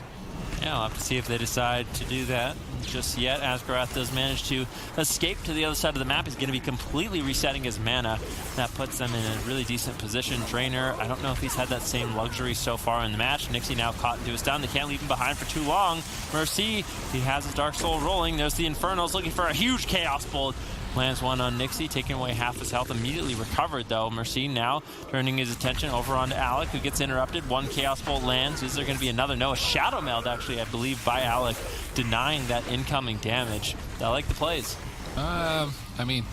Yeah, I'll have to see if they decide to do that just yet. Asgarath does manage to escape to the other side of the map. He's going to be completely resetting his mana. That puts them in a really decent position. Drainer, I don't know if he's had that same luxury so far in the match. Nixie now caught into a stun. They can't leave him behind for too long. Mercy, he has his Dark Soul rolling. There's the Infernals looking for a huge Chaos Bolt. Lands one on Nixie, taking away half his health. Immediately recovered, though. Mercy now turning his attention over onto Alec, who gets interrupted. One Chaos Bolt lands. Is there going to be another? No, a Shadow Meld, actually, I believe, by Alec, denying that incoming damage. I like the plays. I mean,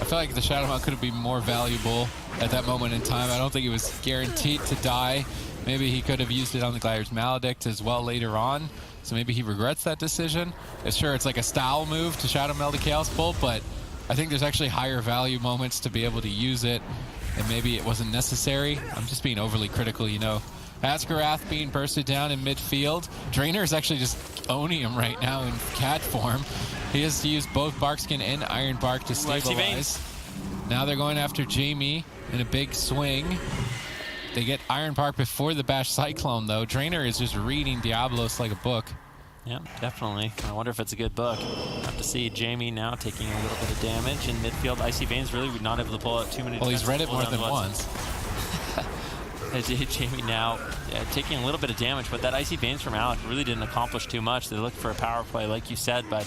I feel like the Shadow Meld could have been more valuable at that moment in time. I don't think it was guaranteed to die. Maybe he could have used it on the Gladiator's Maledict as well later on. So maybe he regrets that decision. Sure, it's like a style move to Shadow Meld a Chaos Bolt, but I think there's actually higher value moments to be able to use it, and maybe it wasn't necessary. I'm just being overly critical, you know. Asgarath being bursted down in midfield. Drainer is actually just owning him right now in cat form. He has to use both Barkskin and Iron Bark to stabilize. Now they're going after Jamie in a big swing. They get Iron Bark before the Bash Cyclone, though. Drainer is just reading Diabolus like a book. Yeah, definitely. I wonder if it's a good book. Have to see Jamie now taking a little bit of damage in midfield. Icy Veins really not able to pull out too many. Well, he's read it more than once. Jamie now taking a little bit of damage, but that Icy Veins from Alec really didn't accomplish too much. They looked for a power play, like you said, but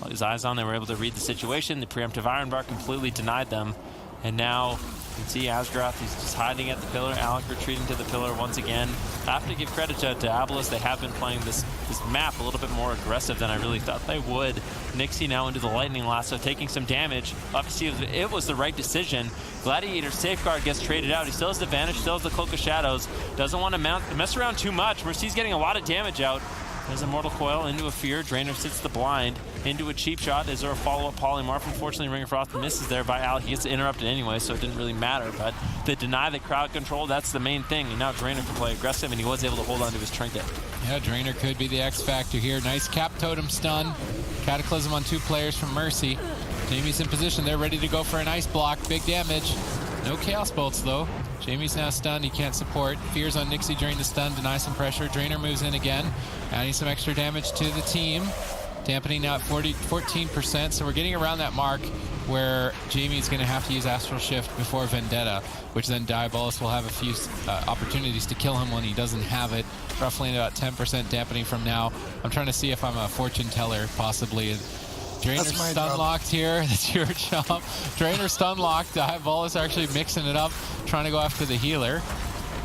his eyes on, they were able to read the situation. The preemptive Iron Bark completely denied them. And now you can see Asgarath, he's just hiding at the pillar. Alec retreating to the pillar once again. I have to give credit to Diabolus. They have been playing this map a little bit more aggressive than I really thought they would. Nixie now into the Lightning Lasso, taking some damage. Obviously, it was the right decision. Gladiator Safeguard gets traded out. He still has the Vanish, still has the Cloak of Shadows. Doesn't want to mess around too much. Mercy's getting a lot of damage out. There's a Mortal Coil into a Fear. Drainer sits the blind into a cheap shot. Is there a follow-up polymorph? Unfortunately, Ring of Frost misses there by Alec. He gets interrupted anyway, so it didn't really matter. But they deny the crowd control. That's the main thing. And now Drainer can play aggressive, and he was able to hold on to his trinket. Yeah, Drainer could be the X factor here. Nice Cap Totem stun. Cataclysm on 2 players from Mercy. Jamie's in position. They're ready to go for an Ice Block. Big damage. No Chaos Bolts, though. Jamie's now stunned. He can't support. Fears on Nixie during the stun. Denies some pressure. Drainer moves in again, adding some extra damage to the team. Dampening now at 14%. So we're getting around that mark where Jamie's going to have to use Astral Shift before Vendetta, which then Diabolus will have a few opportunities to kill him when he doesn't have it. Roughly about 10% dampening from now. I'm trying to see if I'm a fortune teller, possibly. Drainer stun locked here. That's your job. Drainer stun locked. Diabolus actually mixing it up, trying to go after the healer.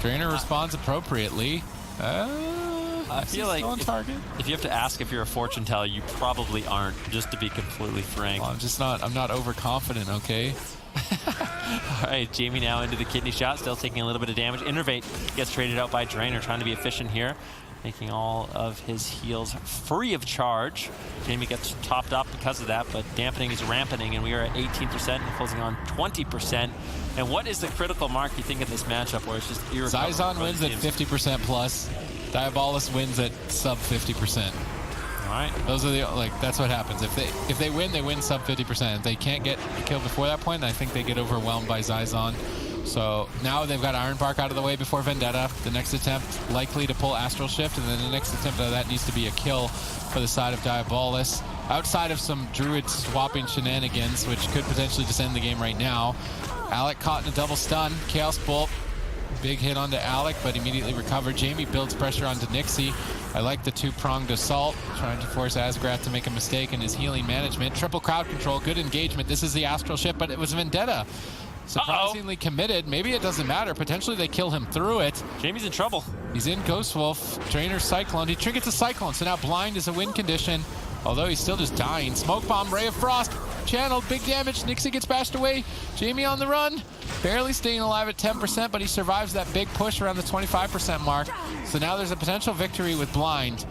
Drainer responds appropriately. I feel like if you have to ask if you're a fortune teller, you probably aren't, just to be completely frank. Well, I'm not overconfident, okay? All right, Jamie now into the kidney shot, still taking a little bit of damage. Innervate gets traded out by Drainer, trying to be efficient here, making all of his heals free of charge. Jamie gets topped up because of that, but Dampening is rampanting, and we are at 18% and closing on 20%. And what is the critical mark you think of this matchup where it's just irrecoverable? Zizon wins at 50% plus. Diabolus wins at sub 50%. All right. Those are that's what happens. If they win, they win sub 50%. If they can't get a kill before that point, I think they get overwhelmed by Zizon. So now they've got Iron Bark out of the way before Vendetta. The next attempt likely to pull Astral Shift, and then the next attempt of that needs to be a kill for the side of Diabolus. Outside of some Druid swapping shenanigans, which could potentially just end the game right now. Alec caught in a double stun. Chaos Bolt Big hit onto Alec, but immediately recovered. Jamie builds pressure onto Nixie. I like the two-pronged assault, trying to force Asgrath to make a mistake in his healing management. Triple crowd control, good engagement. This is the Astral Shift, but it was Vendetta. Surprisingly committed. Maybe it doesn't matter. Potentially they kill him through it. Jamie's in trouble. He's in Ghost Wolf. Drainer Cyclone. He triggers a Cyclone, so now blind is a win condition. Although he's still just dying. Smoke Bomb, Ray of Frost, channeled, big damage. Nixie gets bashed away. Jamie on the run. Barely staying alive at 10%, but he survives that big push around the 25% mark. So now there's a potential victory with blind.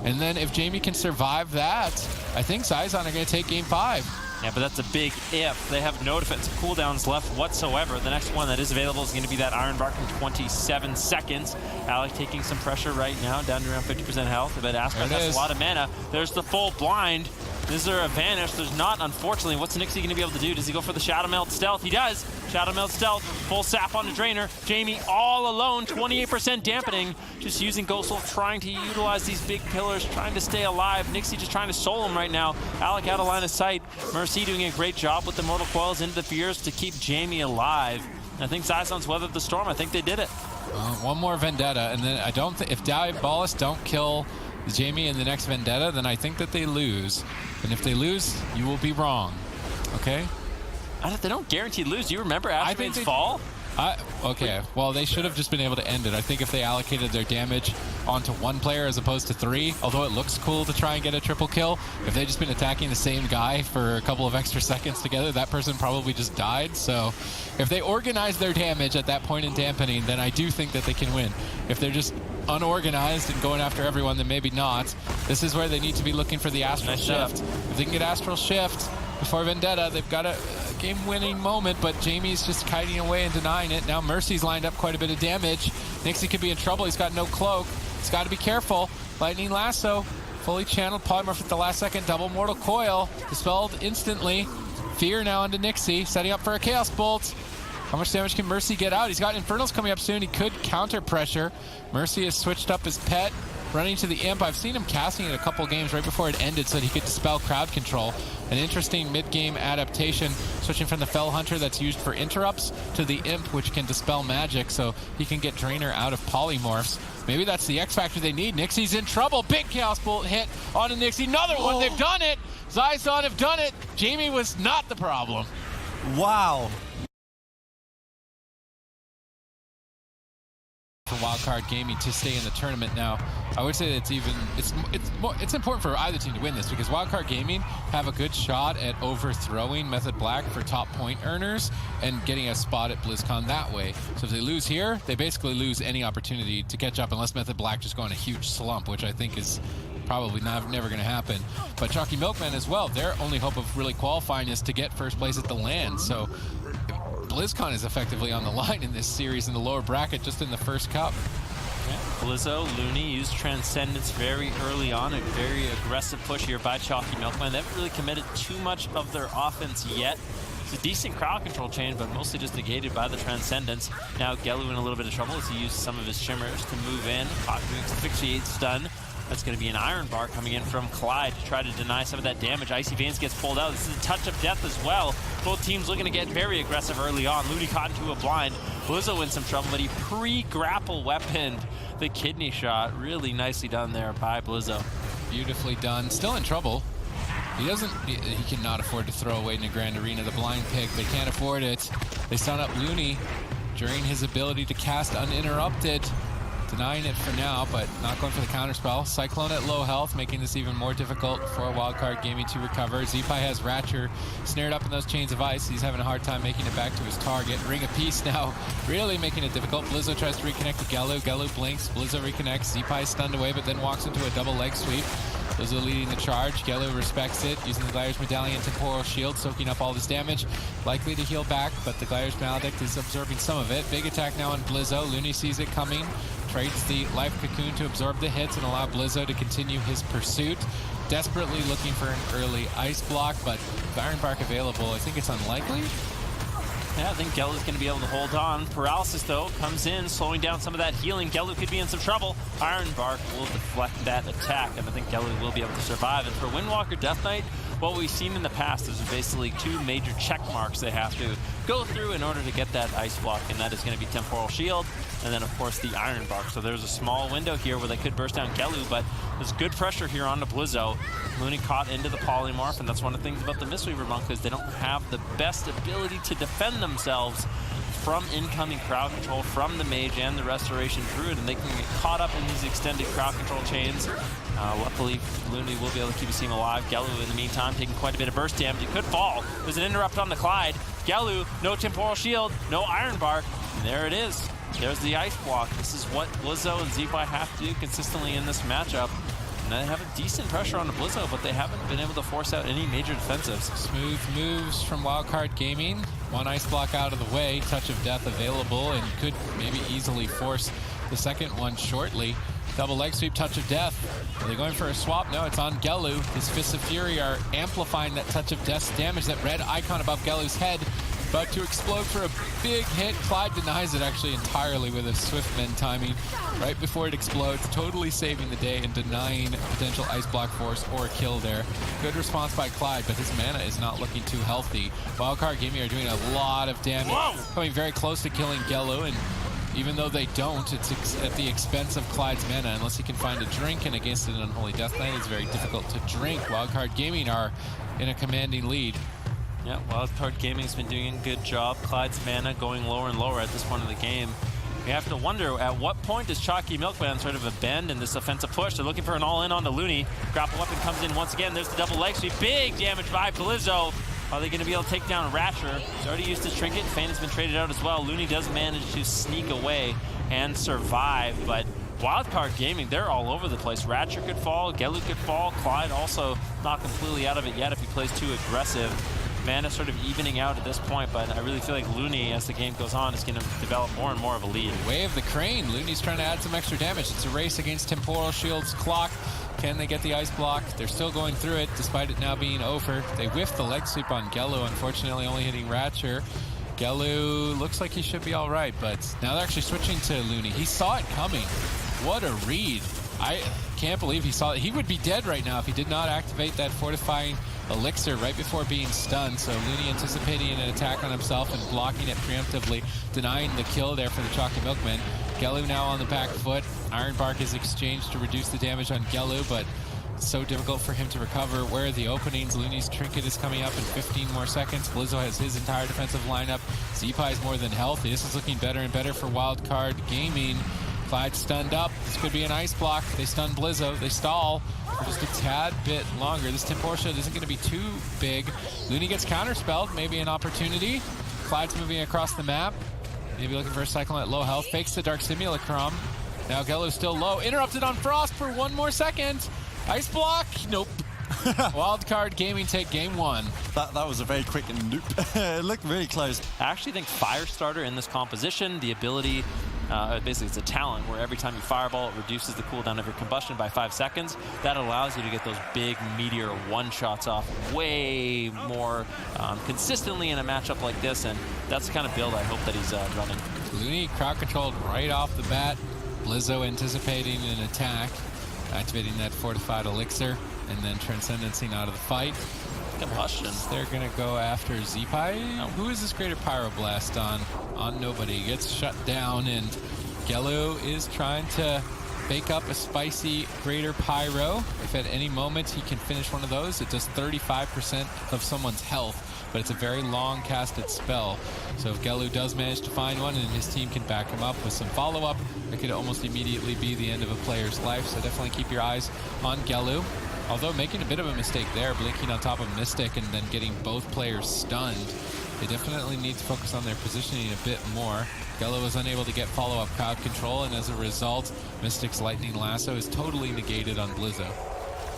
And then if Jamie can survive that, I think Zizon are going to take game 5. Yeah, but that's a big if. They have no defensive cooldowns left whatsoever. The next one that is available is going to be that Iron Bark in 27 seconds. Alec taking some pressure right now, down to around 50% health. But Asper has a lot of mana. There's the full blind. Is there a vanish? There's not, unfortunately. What's Nixie going to be able to do? Does he go for the Shadow Meld Stealth? He does. Shadow Meld Stealth, full sap on the Drainer. Jamie all alone, 28% dampening. Just using Ghost Wolf, trying to utilize these big pillars, trying to stay alive. Nixie just trying to soul him right now. Alec out of line of sight. Mercy doing a great job with the Mortal Coils into the Fears to keep Jamie alive. I think Zizon's weathered the storm. I think they did it. One more Vendetta, and then I don't think if Diabolus don't kill Jamie in the next Vendetta, then I think that they lose. And if they lose, you will be wrong. Okay? They don't guarantee lose. You remember Ashman's fall? Okay, well, they should have just been able to end it. I think if they allocated their damage onto one player as opposed to 3, although it looks cool to try and get a triple kill, if they'd just been attacking the same guy for a couple of extra seconds together, that person probably just died. So if they organize their damage at that point in dampening, then I do think that they can win. If they're just unorganized and going after everyone, then maybe not. This is where they need to be looking for the Astral Shift. If they can get Astral Shift before Vendetta, they've got a game-winning moment, but Jamie's just kiting away and denying it. Now Mercy's lined up quite a bit of damage. Nixie could be in trouble. He's got no cloak. He's got to be careful. Lightning Lasso, fully channeled. Polymorph at the last second. Double Mortal Coil, dispelled instantly. Fear now into Nixie, setting up for a Chaos Bolt. How much damage can Mercy get out? He's got Infernals coming up soon. He could counter pressure. Mercy has switched up his pet, running to the Imp. I've seen him casting it a couple games right before it ended so that he could dispel crowd control. An interesting mid-game adaptation, switching from the Fell Hunter that's used for interrupts to the Imp, which can dispel magic, so he can get Drainer out of polymorphs. Maybe that's the X factor they need. Nixie's in trouble. Big Chaos Bolt hit onto Nixie. Another one. They've done it. Zizon have done it. Jamie was not the problem. Wow. For Wildcard Gaming to stay in the tournament now. I would say it's important for either team to win this because Wildcard Gaming have a good shot at overthrowing Method Black for top point earners and getting a spot at BlizzCon that way. So if they lose here, they basically lose any opportunity to catch up unless Method Black just go on a huge slump, which I think is probably never going to happen. But Choccy Milk Men as well, their only hope of really qualifying is to get first place at the LAN. So BlizzCon is effectively on the line in this series in the lower bracket, just in the first cup. Yeah. Blizzo, Looney used Transcendence very early on, a very aggressive push here by Choccy Milk Men. They haven't really committed too much of their offense yet. It's a decent crowd control chain, but mostly just negated by the Transcendence. Now Gelu in a little bit of trouble as he used some of his Shimmers to move in. Hot Asphyxiate stun. That's going to be an Iron Bar coming in from Clyde to try to deny some of that damage. Icy Veins gets pulled out. This is a touch of death as well. Both teams looking to get very aggressive early on. Looney caught into a blind. Blizzo in some trouble, but he pre-grapple weaponed the kidney shot. Really nicely done there by Blizzo. Beautifully done. Still in trouble. He cannot afford to throw away in the Grand Arena the blind pick. They can't afford it. They stun up Looney during his ability to cast uninterrupted. Denying it for now, but not going for the counterspell. Cyclone at low health, making this even more difficult for Wildcard Gaming to recover. Zeepai has Ratcher snared up in those chains of ice. He's having a hard time making it back to his target. Ring of Peace now really making it difficult. Blizzo tries to reconnect to Gelu. Gelu blinks. Blizzo reconnects. Zeepai stunned away, but then walks into a double leg sweep. Blizzo leading the charge. Gelu respects it, using the Gliders Medallion Temporal Shield, soaking up all this damage. Likely to heal back, but the Gliders Maledict is absorbing some of it. Big attack now on Blizzo. Looney sees it coming. Trades the Life Cocoon to absorb the hits and allow Blizzo to continue his pursuit. Desperately looking for an early ice block, but with Iron Bark available, I think it's unlikely. Yeah, I think Gelu's going to be able to hold on. Paralysis, though, comes in, slowing down some of that healing. Gelu could be in some trouble. Iron Bark will deflect that attack, and I think Gelu will be able to survive. And for Windwalker Death Knight, what we've seen in the past is basically 2 major check marks they have to go through in order to get that ice block, and that is going to be Temporal Shield, and then of course the Iron Bark. So there's a small window here where they could burst down Gelu, but there's good pressure here on the Blizzo. Looney caught into the Polymorph, and that's one of the things about the Mistweaver Monk is they don't have the best ability to defend themselves from incoming crowd control from the Mage and the Restoration Druid, and they can get caught up in these extended crowd control chains. Luckily, Looney will be able to keep his team alive. Gelu, in the meantime, taking quite a bit of burst damage. He could fall. There's an interrupt on the Clyde. Gelu, no Temporal Shield, no Iron Bark, and there it is. There's the Ice Block. This is what Blizzo and Zeepy have to do consistently in this matchup. And they have a decent pressure on the Blizzo, but they haven't been able to force out any major defensives. Smooth moves from Wildcard Gaming. 1 ice block out of the way, touch of death available, and could maybe easily force the second one shortly. Double leg sweep, touch of death. Are they going for a swap? No, it's on Gelu. His Fists of Fury are amplifying that touch of death's damage. That red icon above Gelu's head about to explode for a big hit. Clyde denies it actually entirely with a Swiftman timing right before it explodes, totally saving the day and denying potential ice block force or a kill there. Good response by Clyde, but his mana is not looking too healthy. Wildcard Gaming are doing a lot of damage, coming very close to killing Gelu, and even though they don't, it's at the expense of Clyde's mana. Unless he can find a drink, and against an Unholy Death Knight, it's very difficult to drink. Wildcard Gaming are in a commanding lead. Yeah, Wildcard Gaming's been doing a good job. Clyde's mana going lower and lower at this point of the game. We have to wonder, at what point does Choccy Milk Men sort of abandon this offensive push? They're looking for an all-in on the Looney. Grapple weapon comes in once again. There's the double leg sweep. Big damage by Blizzo. Are they going to be able to take down Ratcher? He's already used his trinket. Fane has been traded out as well. Looney does manage to sneak away and survive, but Wildcard Gaming, they're all over the place. Ratcher could fall, Gelu could fall. Clyde also not completely out of it yet if he plays too aggressive. Mana sort of evening out at this point, but I really feel like Looney, as the game goes on, is going to develop more and more of a lead. Way of the Crane. Looney's trying to add some extra damage. It's a race against Temporal Shield's clock. Can they get the ice block? They're still going through it, despite it now being over. They whiffed the leg sweep on Gelu, unfortunately only hitting Ratcher. Gelu looks like he should be all right, but now they're actually switching to Looney. He saw it coming. What a read. I can't believe he saw it. He would be dead right now if he did not activate that fortifying elixir right before being stunned. So Looney anticipating an attack on himself and blocking it preemptively, denying the kill there for the Choccy Milk Men. Gelu now on the back foot. Iron Bark is exchanged to reduce the damage on Gelu, but so difficult for him to recover. Where are the openings? Looney's trinket is coming up in 15 more seconds. Blizzo has his entire defensive lineup. Zeepy is more than healthy. This is looking better and better for Wildcard Gaming. Clyde stunned up. This could be an ice block. They stun Blizzo. They stall for just a tad bit longer. This Temporal Shield isn't going to be too big. Looney gets counterspelled. Maybe an opportunity. Clyde's moving across the map. Maybe looking for a cycle at low health. Fakes the Dark Simulacrum. Now Gelu's still low. Interrupted on Frost for 1 more second. Ice block? Nope. Wildcard Gaming take game 1. That was a very quick nope. It looked really close. I actually think Firestarter in this composition, the ability, basically it's a talent where every time you fireball, it reduces the cooldown of your combustion by 5 seconds. That allows you to get those big meteor one-shots off way more consistently in a matchup like this, and that's the kind of build I hope that he's running. Looney crowd controlled right off the bat. Blizzo anticipating an attack, activating that fortified elixir, and then transcendencing out of the fight. Combustion. They're gonna go after Zeepy. Who is this Greater Pyroblast on? On nobody. Gets shut down, and Gelu is trying to bake up a spicy Greater Pyro. If at any moment he can finish one of those, it does 35% of someone's health, but it's a very long casted spell. So if Gelu does manage to find one and his team can back him up with some follow-up, it could almost immediately be the end of a player's life. So definitely keep your eyes on Gelu. Although making a bit of a mistake there, blinking on top of Mystic and then getting both players stunned. They definitely need to focus on their positioning a bit more. Gelu was unable to get follow-up crowd control, and as a result, Mystic's Lightning Lasso is totally negated on Blizzo.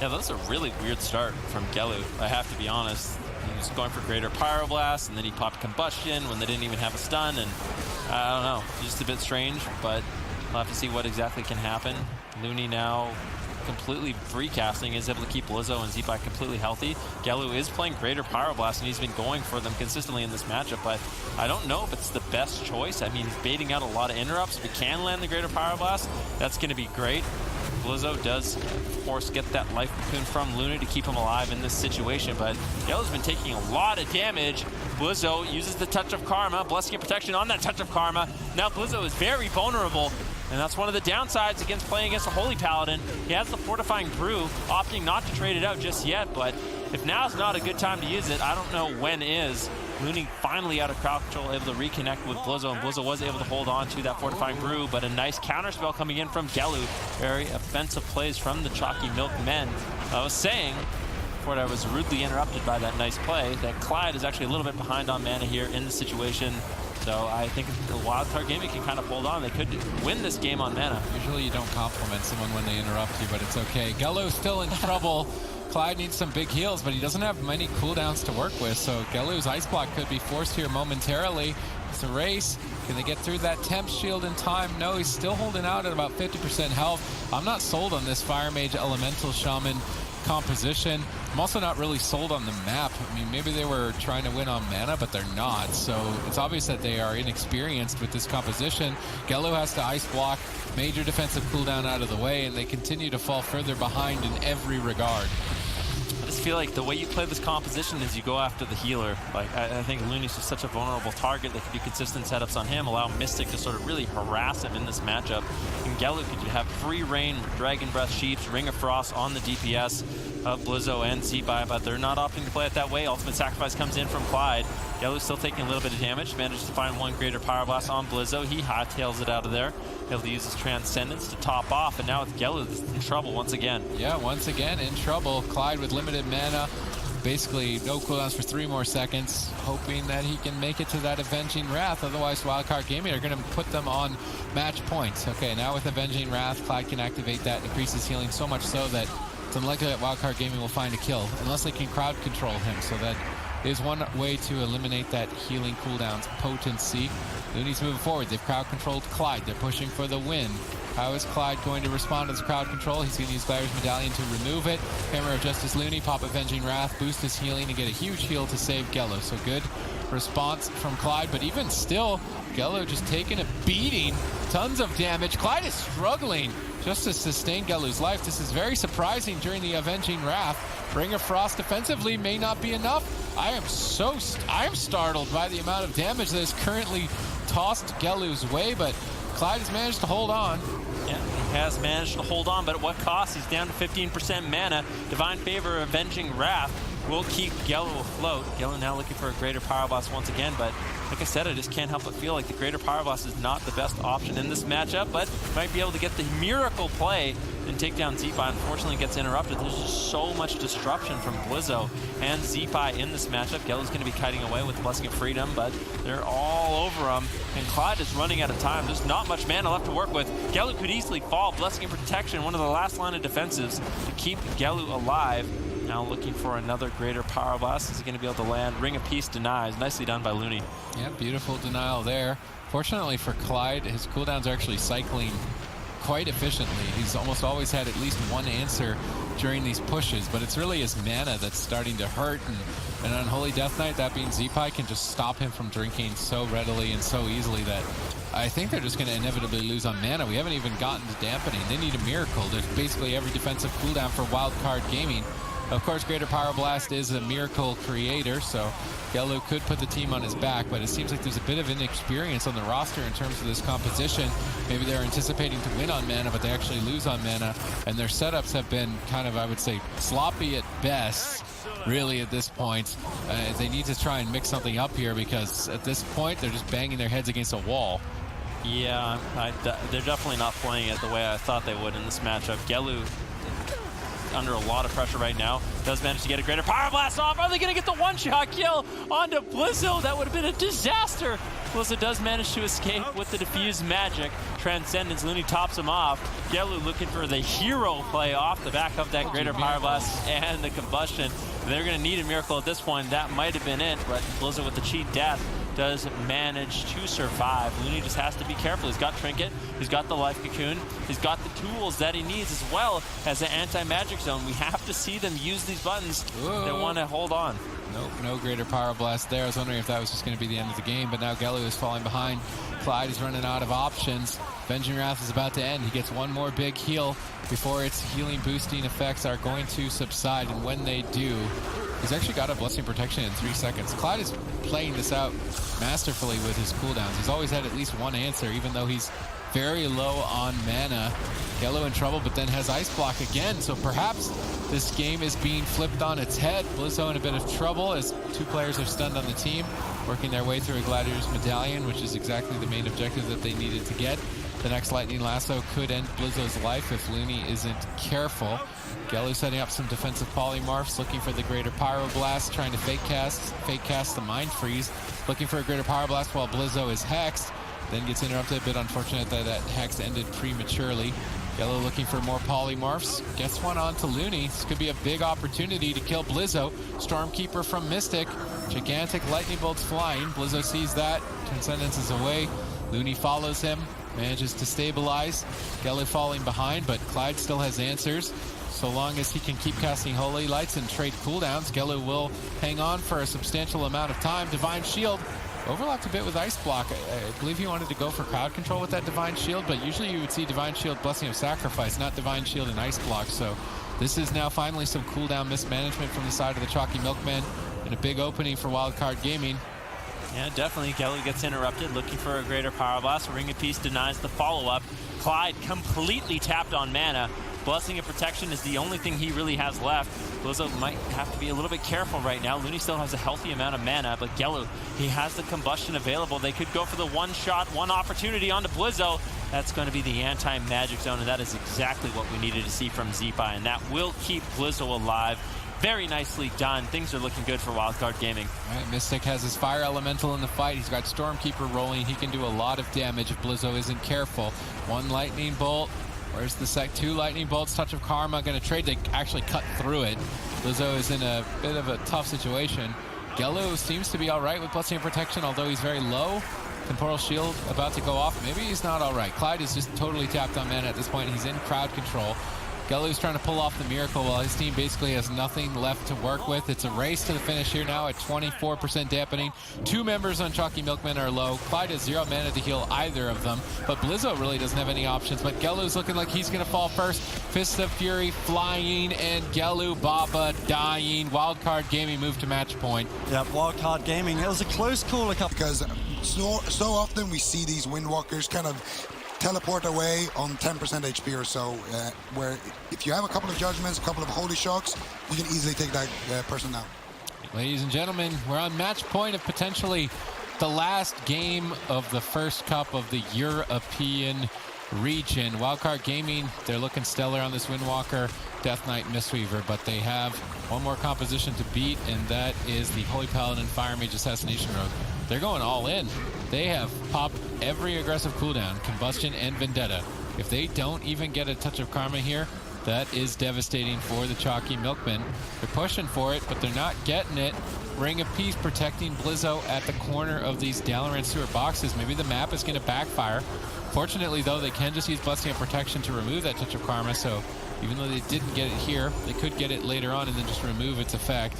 Yeah, that's a really weird start from Gelu, I have to be honest. He was going for Greater Pyroblast, and then he popped Combustion when they didn't even have a stun, and I don't know, just a bit strange, but we'll have to see what exactly can happen. Looney now completely free casting, is able to keep Blizzo and Zeepy completely healthy. Gelu is playing Greater Pyroblast, and he's been going for them consistently in this matchup, but I don't know if it's the best choice. I mean, he's baiting out a lot of interrupts. If he can land the Greater Pyroblast, that's going to be great. Blizzo does, of course, get that life cocoon from Looney to keep him alive in this situation, but Yellow's been taking a lot of damage. Blizzo uses the Touch of Karma, Blessing and Protection on that Touch of Karma. Now Blizzo is very vulnerable, and that's one of the downsides against playing against a Holy Paladin. He has the Fortifying Brew, opting not to trade it out just yet, but if now's not a good time to use it, I don't know when is. Looney finally out of crowd control, able to reconnect with Blizzo, and Blizzo was able to hold on to that Fortifying Brew, but a nice counterspell coming in from Gelu. Very offensive plays from the Choccy Milk Men. I was saying, before I was rudely interrupted by that nice play, that Clyde is actually a little bit behind on mana here in the situation. So I think the Wildcard gaming can kind of hold on. They could win this game on mana. Usually you don't compliment someone when they interrupt you, but it's okay. Gelu's still in trouble. Clyde needs some big heals, but he doesn't have many cooldowns to work with, so Gelu's Ice Block could be forced here momentarily. It's a race. Can they get through that temp shield in time? No, he's still holding out at about 50% health. I'm not sold on this Fire Mage Elemental Shaman composition. I'm also not really sold on the map. I mean, maybe they were trying to win on mana, but they're not. So it's obvious that they are inexperienced with this composition. Gelu has to Ice Block, major defensive cooldown out of the way, and they continue to fall further behind in every regard. I just feel like the way you play this composition is you go after the healer. Like, I think Looney's just such a vulnerable target. There could be consistent setups on him, allow Mystic to sort of really harass him in this matchup. And Gelu could have free reign, Dragon Breath Sheeps, Ring of Frost on the DPS of Blizzo and Zebai, but they're not opting to play it that way. Ultimate Sacrifice comes in from Clyde. Gelu's still taking a little bit of damage, managed to find one Greater Power Blast on Blizzo. He hightails it out of there. Able to use his Transcendence to top off, and now with Gelu in trouble once again. Yeah, once again in trouble. Clyde with limited mana, basically no cooldowns for 3 more seconds, hoping that he can make it to that Avenging Wrath. Otherwise, Wildcard Gaming are going to put them on match points. Okay, now with Avenging Wrath, Clyde can activate that, increases healing so much so that it's unlikely that Wildcard Gaming will find a kill, unless they can crowd control him. So that is one way to eliminate that healing cooldown's potency. Looney's moving forward. They've crowd controlled Clyde. They're pushing for the win. How is Clyde going to respond to this crowd control? He's going to use Glaire's Medallion to remove it. Hammer of Justice Looney, pop Avenging Wrath, boost his healing, and get a huge heal to save Gelu. So good response from Clyde, but even still, Gelu just taking a beating. Tons of damage. Clyde is struggling just to sustain Gelu's life. This is very surprising during the Avenging Wrath. Ring of Frost defensively may not be enough. I am startled by the amount of damage that is currently tossed Gelu's way, but Clyde has managed to hold on. Yeah, he has managed to hold on, but at what cost? He's down to 15% mana. Divine Favor, Avenging Wrath will keep Gelu afloat. Gelu now looking for a Greater Power Blast once again, but like I said, I just can't help but feel like the Greater Power Blast is not the best option in this matchup, but might be able to get the miracle play and take down Zebai. Unfortunately, gets interrupted. There's just so much disruption from Blizzo and Zebai in this matchup. Gelu's going to be kiting away with Blessing of Freedom, but they're all over him, and Clyde is running out of time. There's not much mana left to work with. Gelu could easily fall. Blessing of Protection, one of the last line of defenses to keep Gelu alive. Now looking for another Greater Power Blast. Is he going to be able to land? Ring of Peace denies. Nicely done by Looney. Yeah, beautiful denial there. Fortunately for Clyde, his cooldowns are actually cycling quite efficiently. He's almost always had at least one answer during these pushes, but it's really his mana that's starting to hurt, and on Holy Death Knight, that being Zebai, can just stop him from drinking so readily and so easily that I think they're just going to inevitably lose on mana. We haven't even gotten to Dampening. They need a miracle. There's basically every defensive cooldown for Wildcard Gaming. Of course, Greater Power Blast is a miracle creator, so Gelu could put the team on his back, but it seems like there's a bit of inexperience on the roster in terms of this composition. Maybe they're anticipating to win on mana, but they actually lose on mana, and their setups have been kind of, I would say, sloppy at best, really, at this point. They need to try and mix something up here, because at this point, they're just banging their heads against a wall. Yeah, they're definitely not playing it the way I thought they would in this matchup. Gelu under a lot of pressure right now. Does manage to get a Greater Power Blast off. Are they going to get the one-shot kill onto Blizzo? That would have been a disaster. Blizzo does manage to escape with the Diffuse Magic. Transcendence, Looney tops him off. Gelu looking for the hero play off the back of that Greater Power Blast and the Combustion. They're going to need a miracle at this point. That might have been it, but Blizzo with the cheat death does manage to survive. Looney just has to be careful. He's got Trinket, he's got the Life Cocoon, he's got the tools that he needs, as well as the anti-magic zone. We have to see them use these buttons. They want to hold on. Nope, no greater Pyro Blast there. I was wondering if that was just going to be the end of the game, but now Gelu is falling behind. Clyde is running out of options. Venging Wrath is about to end. He gets one more big heal before its healing boosting effects are going to subside, and when they do, he's actually got a Blessing Protection in 3 seconds. Clyde is playing this out masterfully with his cooldowns. He's always had at least one answer, even though he's very low on mana. Gelu in trouble, but then has Ice Block again, so perhaps this game is being flipped on its head. Blizzo in a bit of trouble as 2 players are stunned on the team, working their way through a Gladiator's Medallion, which is exactly the main objective that they needed to get. The next Lightning Lasso could end Blizzo's life if Looney isn't careful. Gelu setting up some defensive polymorphs, looking for the greater Pyroblast, trying to fake cast the Mind Freeze, looking for a greater Pyroblast while Blizzo is hexed. Then gets interrupted, a bit unfortunate that that hex ended prematurely. Gelu looking for more polymorphs, gets one onto Looney. This could be a big opportunity to kill Blizzo. Stormkeeper from Mystic, gigantic lightning bolts flying. Blizzo sees that, Transcendence is away. Looney follows him, manages to stabilize. Gelu falling behind, but Clyde still has answers. So long as he can keep casting Holy Lights and trade cooldowns, Gelu will hang on for a substantial amount of time. Divine Shield overlapped a bit with Ice Block. I believe he wanted to go for crowd control with that Divine Shield, but usually you would see Divine Shield, Blessing of Sacrifice, not Divine Shield and Ice Block. So this is now finally some cooldown mismanagement from the side of the Choccy Milk Men, and a big opening for Wildcard Gaming. Yeah, definitely. Gelu gets interrupted, looking for a greater Power Blast. Ring of Peace denies the follow-up. Clyde completely tapped on mana. Blessing of Protection is the only thing he really has left. Blizzo might have to be a little bit careful right now. Looney still has a healthy amount of mana, but Gelu, he has the combustion available. They could go for the one shot, one opportunity onto Blizzo. That's going to be the anti-magic zone, and that is exactly what we needed to see from Zeepai, and that will keep Blizzo alive. Very nicely done. Things are looking good for Wildcard Gaming. All right, Mystic has his Fire Elemental in the fight. He's got Stormkeeper rolling. He can do a lot of damage if Blizzo isn't careful. One Lightning Bolt. Where's the 2 Lightning Bolts? Touch of Karma. Going to trade to actually cut through it. Blizzo is in a bit of a tough situation. Gelu seems to be all right with Blessing of Protection, although he's very low. Temporal Shield about to go off. Maybe he's not all right. Clyde is just totally tapped on mana at this point. He's in crowd control. Gelu's trying to pull off the miracle while his team basically has nothing left to work with. It's a race to the finish here now at 24% dampening. 2 members on Choccy Milk Men are low. Clyde has 0 mana to heal either of them, but Blizzo really doesn't have any options. But Gelu's looking like he's going to fall first. Fist of Fury flying, and Gelu Baba dying. Wildcard Gaming moved to match point. Yep, Wildcard Gaming. It was a close call a couple. Because so often we see these Windwalkers kind of teleport away on 10% HP or so, where if you have a couple of Judgments, a couple of Holy Shocks, you can easily take that person out. Ladies and gentlemen, we're on match point of potentially the last game of the first cup of the European region. Wildcard Gaming, they're looking stellar on this Windwalker Death Knight Mistweaver, but they have one more composition to beat, and that is the Holy Paladin Fire Mage Assassination Rogue. They're going all in. They have popped every aggressive cooldown, Combustion and Vendetta. If they don't even get a touch of Karma here, that is devastating for the Choccy Milk Men. They're pushing for it, but they're not getting it. Ring of Peace protecting Blizzo at the corner of these Dalaran sewer boxes. Maybe the map is going to backfire. Fortunately, though, they can just use Blessing of Protection to remove that touch of Karma, so even though they didn't get it here, they could get it later on and then just remove its effect.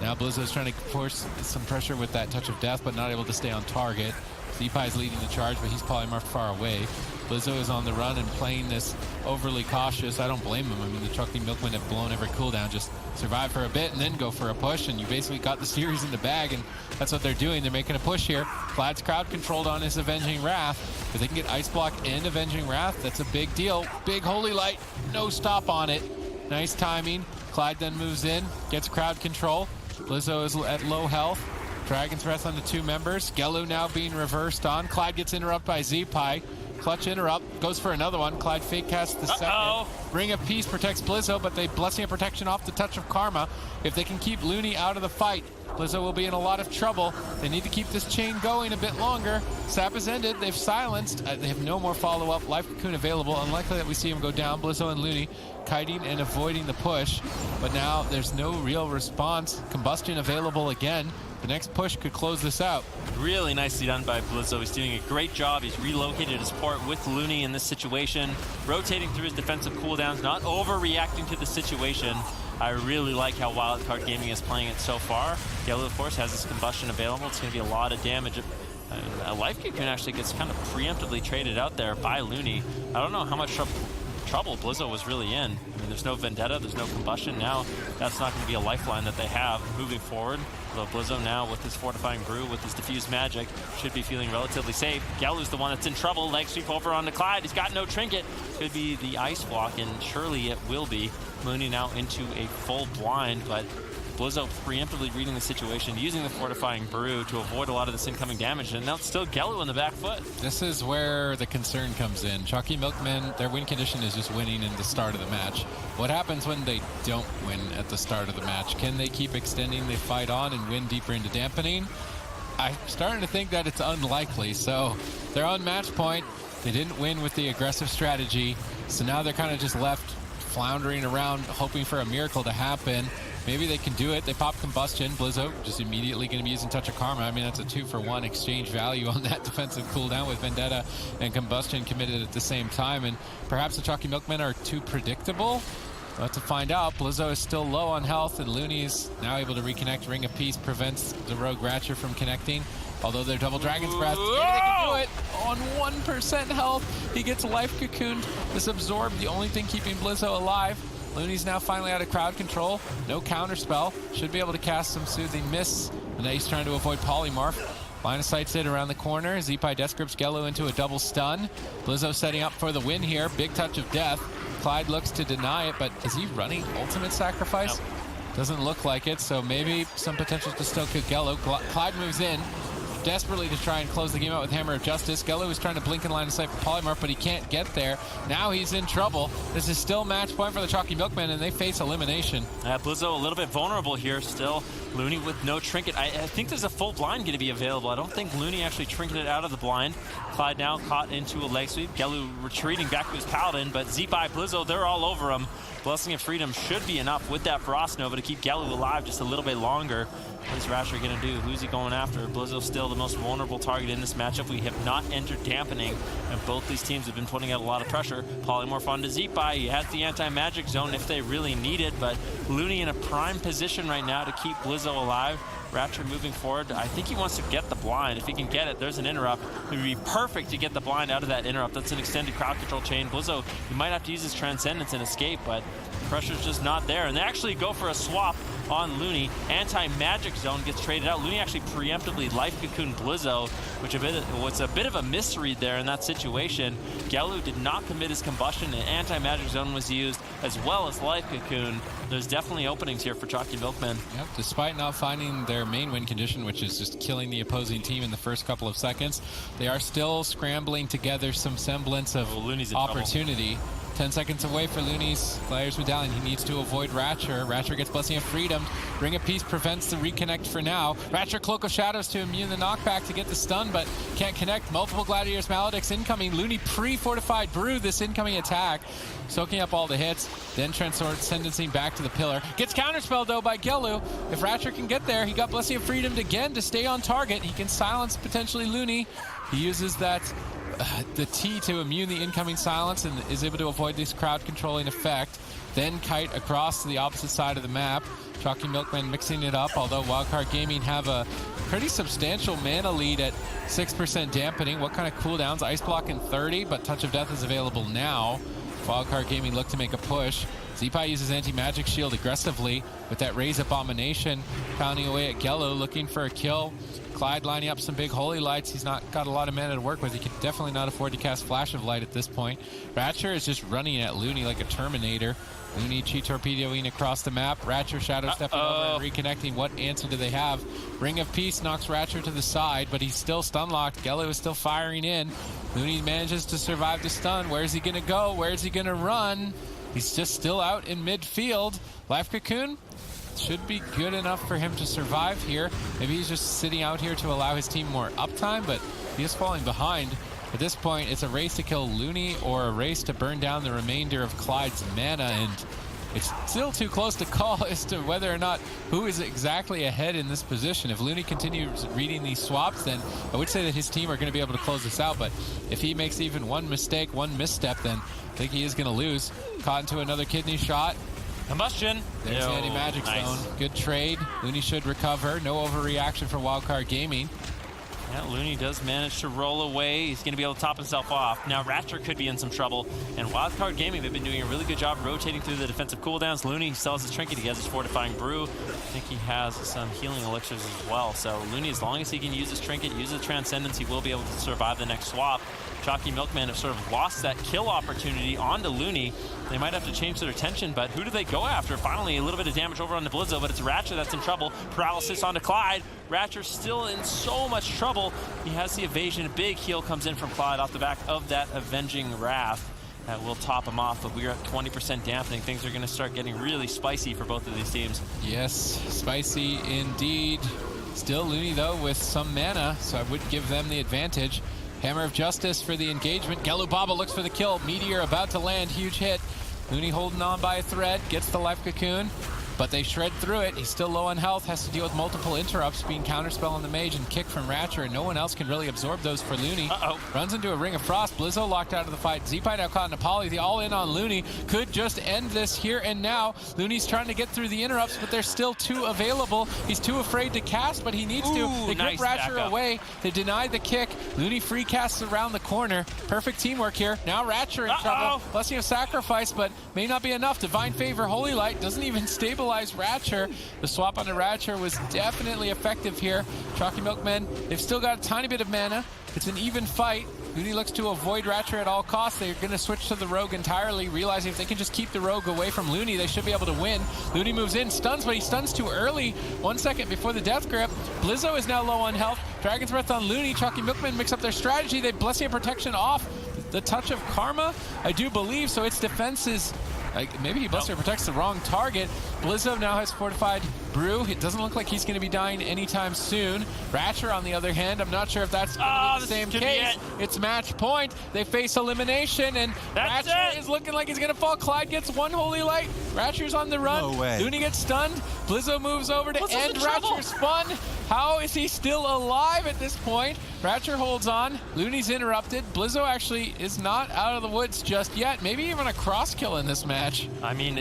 Now Blizzo's trying to force some pressure with that Touch of Death, but not able to stay on target. Zeepai is leading the charge, but he's probably more far away. Blizzo is on the run and playing this overly cautious. I don't blame him. I mean, the Choccy Milk Men have blown every cooldown. Just survive for a bit and then go for a push, and you basically got the series in the bag, and that's what they're doing. They're making a push here. Clyde's crowd controlled on his Avenging Wrath. If they can get Ice Block and Avenging Wrath, that's a big deal. Big Holy Light, no stop on it. Nice timing. Clyde then moves in, gets crowd control. Blizzo is at low health. Dragon's Breath on the 2 members. Gelu now being reversed on. Clyde gets interrupted by Zeepai. Clutch interrupt. Goes for another one. Clyde fake casts the second. Ring of Peace protects Blizzo, but they Blessing of Protection off the Touch of Karma. If they can keep Looney out of the fight, Blizzo will be in a lot of trouble. They need to keep this chain going a bit longer. Sap is ended. They've silenced. They have no more follow-up. Life Cocoon available. Unlikely that we see him go down. Blizzo and Looney kiting and avoiding the push. But now there's no real response. Combustion available again. The next push could close this out. Really nicely done by Blizzo. He's doing a great job. He's relocated his port with Looney in this situation, rotating through his defensive cooldowns, not overreacting to the situation. I really like how Wildcard Gaming is playing it so far. Gellu, of course, has this combustion available. It's going to be a lot of damage. And Life Cocoon actually gets kind of preemptively traded out there by Looney. I don't know how much trouble Blizzo was really in. I mean, there's no Vendetta, there's no combustion. Now, that's not going to be a lifeline that they have moving forward. Although Blizzo now, with his Fortifying Brew, with his Diffuse Magic, should be feeling relatively safe. Gellu's the one that's in trouble. Leg sweep over onto Clyde. He's got no trinket. Could be the Ice Walk, and surely it will be. Looney now into a full blind, but Blizzo preemptively reading the situation, using the Fortifying Brew to avoid a lot of this incoming damage, and now it's still Gellu on the back foot. This is where the concern comes in. Choccy Milk Men, their win condition is just winning in the start of the match. What happens when they don't win at the start of the match? Can they keep extending the fight on and win deeper into Dampening? I'm starting to think that it's unlikely. So they're on match point. They didn't win with the aggressive strategy, so now they're kind of just left floundering around, hoping for a miracle to happen. Maybe they can do it. They pop Combustion. Blizzo just immediately going to be using Touch of Karma. I mean, that's a 2-for-1 exchange value on that defensive cooldown with Vendetta and Combustion committed at the same time. And perhaps the Choccy Milkmen are too predictable. We'll have to find out. Blizzo is still low on health, and Looney's now able to reconnect. Ring of Peace prevents the Rogue Ratcher from connecting. Although their double Dragon's Breath, maybe they can do it. On 1% health, he gets Life Cocooned. This Absorb, the only thing keeping Blizzo alive. Looney's now finally out of crowd control. No counter spell. Should be able to cast some Soothing Mists. And now he's trying to avoid Polymorph. Line of Sight's it around the corner. Zeepai Death Grips Gellu into a double stun. Blizzo setting up for the win here. Big touch of death. Clyde looks to deny it, but is he running Ultimate Sacrifice? Nope. Doesn't look like it, so maybe some potential to still kill Gellu. Clyde moves in desperately to try and close the game out with Hammer of Justice. Gellu is trying to blink in line of sight for Polymorph, but he can't get there. Now he's in trouble. This is still match point for the Choccy Milkmen, and they face elimination. Blizzo a little bit vulnerable here still. Looney with no trinket. I think there's a full blind going to be available. I don't think Looney actually trinketed out of the blind. Clyde now caught into a leg sweep. Gellu retreating back to his Paladin, but Zeepai, Blizzo, they're all over him. Blessing of Freedom should be enough with that Frost Nova to keep Gellu alive just a little bit longer. What is Ratcher going to do? Who's he going after? Blizzo's still the most vulnerable target in this matchup. We have not entered Dampening, and both these teams have been putting out a lot of pressure. Polymorph onto Zeepai. He has the anti-magic zone if they really need it, but Looney in a prime position right now to keep Blizzo alive. Ratcher moving forward. I think he wants to get the blind. If he can get it, there's an interrupt. It would be perfect to get the blind out of that interrupt. That's an extended crowd control chain. Blizzo, he might have to use his Transcendence and escape, but the pressure's just not there. And they actually go for a swap on Looney. Anti-magic zone gets traded out. Looney actually preemptively Life Cocoon Blizzo, which was a bit of a misread there in that situation. Gellu did not commit his combustion, and anti-magic zone was used, as well as Life Cocoon. There's definitely openings here for Choccy Milkmen. Yep, despite not finding their main win condition, which is just killing the opposing team in the first couple of seconds, they are still scrambling together some semblance of opportunity. 10 seconds away for Looney's Gladiator's Medallion. He needs to avoid Ratcher. Ratcher gets Blessing of Freedom. Ring of Peace prevents the reconnect for now. Ratcher Cloak of Shadows to immune the knockback to get the stun, but can't connect. Multiple Gladiators Maledicts incoming. Looney pre-fortified brew this incoming attack, soaking up all the hits, then Transcendencing back to the pillar. Gets counterspelled though by Gellu. If Ratcher can get there, he got Blessing of Freedom again to stay on target. He can silence potentially Looney. He uses that the T to immune the incoming silence and is able to avoid this crowd controlling effect. Then kite across to the opposite side of the map. Choccy Milkmen mixing it up, although Wildcard Gaming have a pretty substantial mana lead at 6% dampening. What kind of cooldowns? Ice Block in 30, but Touch of Death is available now. Wildcard Gaming look to make a push. Zeepai uses anti-magic shield aggressively with that Raise Abomination, pounding away at Gellu, looking for a kill. Clyde lining up some big Holy Lights. He's not got a lot of mana to work with. He can definitely not afford to cast Flash of Light at this point. Ratcher is just running at Looney like a Terminator. Looney Chi torpedoing across the map. Ratcher Shadow stepping over and reconnecting. What answer do they have? Ring of Peace knocks Ratcher to the side, but he's still stun locked. Gellu is still firing in. Looney manages to survive the stun. Where's he going to go? Where's he going to run? He's just still out in midfield. Life Cocoon should be good enough for him to survive here. Maybe he's just sitting out here to allow his team more uptime, but he is falling behind. At this point, it's a race to kill Looney or a race to burn down the remainder of Clyde's mana, and it's still too close to call as to whether or not who is exactly ahead in this position. If Looney continues reading these swaps, then I would say that his team are going to be able to close this out, but if he makes even one mistake, one misstep, then I think he is going to lose. Caught into another kidney shot. Combustion. There's the anti-magic zone. Good trade. Looney should recover. No overreaction from Wildcard Gaming. Yeah, Looney does manage to roll away. He's going to be able to top himself off. Now Ratcher could be in some trouble. And Wildcard Gaming, they've been doing a really good job rotating through the defensive cooldowns. Looney sells his trinket. He has his fortifying brew. I think he has some healing elixirs as well. So Looney, as long as he can use his trinket, use his transcendence, he will be able to survive the next swap. Choccy Milk Men have sort of lost that kill opportunity onto Looney. They might have to change their attention, but who do they go after? Finally, a little bit of damage over on the Blizzo, but it's Ratcher that's in trouble. Paralysis onto Clyde. Ratcher's still in so much trouble. He has the evasion. A big heal comes in from Clyde off the back of that Avenging Wrath. That will top him off, but we're at 20% dampening. Things are going to start getting really spicy for both of these teams. Yes, spicy indeed. Still Looney, though, with some mana, so I would give them the advantage. Hammer of Justice for the engagement. Gelu Baba looks for the kill. Meteor about to land. Huge hit. Looney holding on by a thread. Gets the life cocoon. But they shred through it. He's still low on health. Has to deal with multiple interrupts. Being counterspell on the Mage and kick from Ratcher. And no one else can really absorb those for Looney. Runs into a Ring of Frost. Blizzo locked out of the fight. Z-Pie now caught in a poly. The all-in on Looney could just end this here and now. Looney's trying to get through the interrupts, but there's still 2 available. He's too afraid to cast, but he needs to. They grip Ratcher away. They deny the kick. Looney free casts around the corner. Perfect teamwork here. Now Ratcher in trouble. Blessing of Sacrifice, but may not be enough. Divine Favor, Holy Light doesn't even stabilize Ratcher. The swap onto Ratcher was definitely effective here. Choccy Milk Men, they've still got a tiny bit of mana. It's an even fight. Looney looks to avoid Ratcher at all costs. They're going to switch to the Rogue entirely, realizing if they can just keep the Rogue away from Looney, they should be able to win. Looney moves in, stuns, but he stuns too early. 1 second before the death grip. Blizzo is now low on health. Dragon's Breath on Looney. Choccy Milk Men mix up their strategy. They Blessing of Protection off. The Touch of Karma, I do believe, so its defense is... maybe he Blessing protects the wrong target. Blizzo now has Fortified Brew. It doesn't look like he's going to be dying anytime soon. Ratcher, on the other hand, I'm not sure if that's going to be the same case. It's match point. They face elimination, and Ratcher is looking like he's going to fall. Clyde gets 1 Holy Light. Ratcher's on the run. No way. Looney gets stunned. Blizzo moves over to end Ratcher's fun. How is he still alive at this point? Ratcher holds on. Looney's interrupted. Blizzo actually is not out of the woods just yet. Maybe even a cross kill in this match. I mean,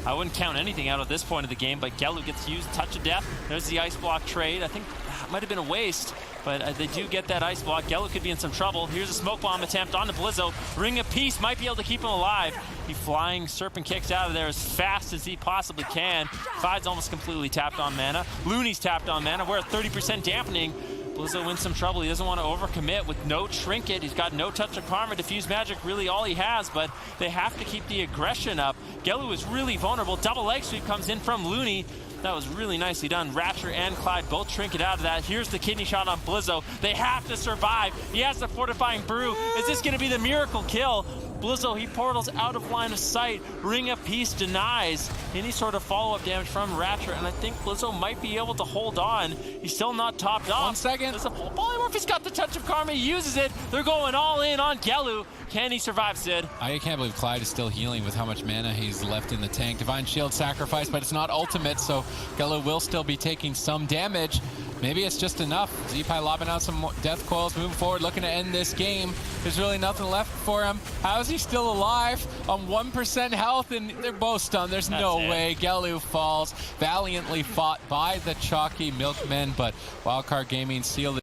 I wouldn't count anything out at this point of the game, but Gelu gets used. Touch of Death. There's the Ice Block trade. I think it might have been a waste, but they do get that Ice Block. Gelu could be in some trouble. Here's a Smoke Bomb attempt onto Blizzo. Ring of Peace might be able to keep him alive. He flying Serpent kicks out of there as fast as he possibly can. Clyde's almost completely tapped on mana. Looney's tapped on mana. We're at 30% dampening. Blizzo in some trouble. He doesn't want to overcommit with no trinket. He's got no Touch of Karma. Diffuse Magic really all he has, but they have to keep the aggression up. Gelu is really vulnerable. Double leg sweep comes in from Looney. That was really nicely done. Ratcher and Clyde both trinket out of that. Here's the kidney shot on Blizzo. They have to survive. He has the Fortifying Brew. Is this going to be the miracle kill? Blizzo, he portals out of line of sight. Ring of Peace denies any sort of follow-up damage from Ratcher, and I think Blizzo might be able to hold on. He's still not topped off. 1 second. There's a full polymorph. He's got the Touch of Karma. He uses it. They're going all in on Gelu. Can he survive, Sid? I can't believe Clyde is still healing with how much mana he's left in the tank. Divine Shield sacrifice, but it's not ultimate, so Gelu will still be taking some damage. Maybe it's just enough. Z-Pie lobbing out some death coils, moving forward, looking to end this game. There's really nothing left for him. How is he still alive on 1% health? And they're both stunned. There's no way. Gelu falls. Valiantly fought by the Choccy Milk Men, but Wildcard Gaming sealed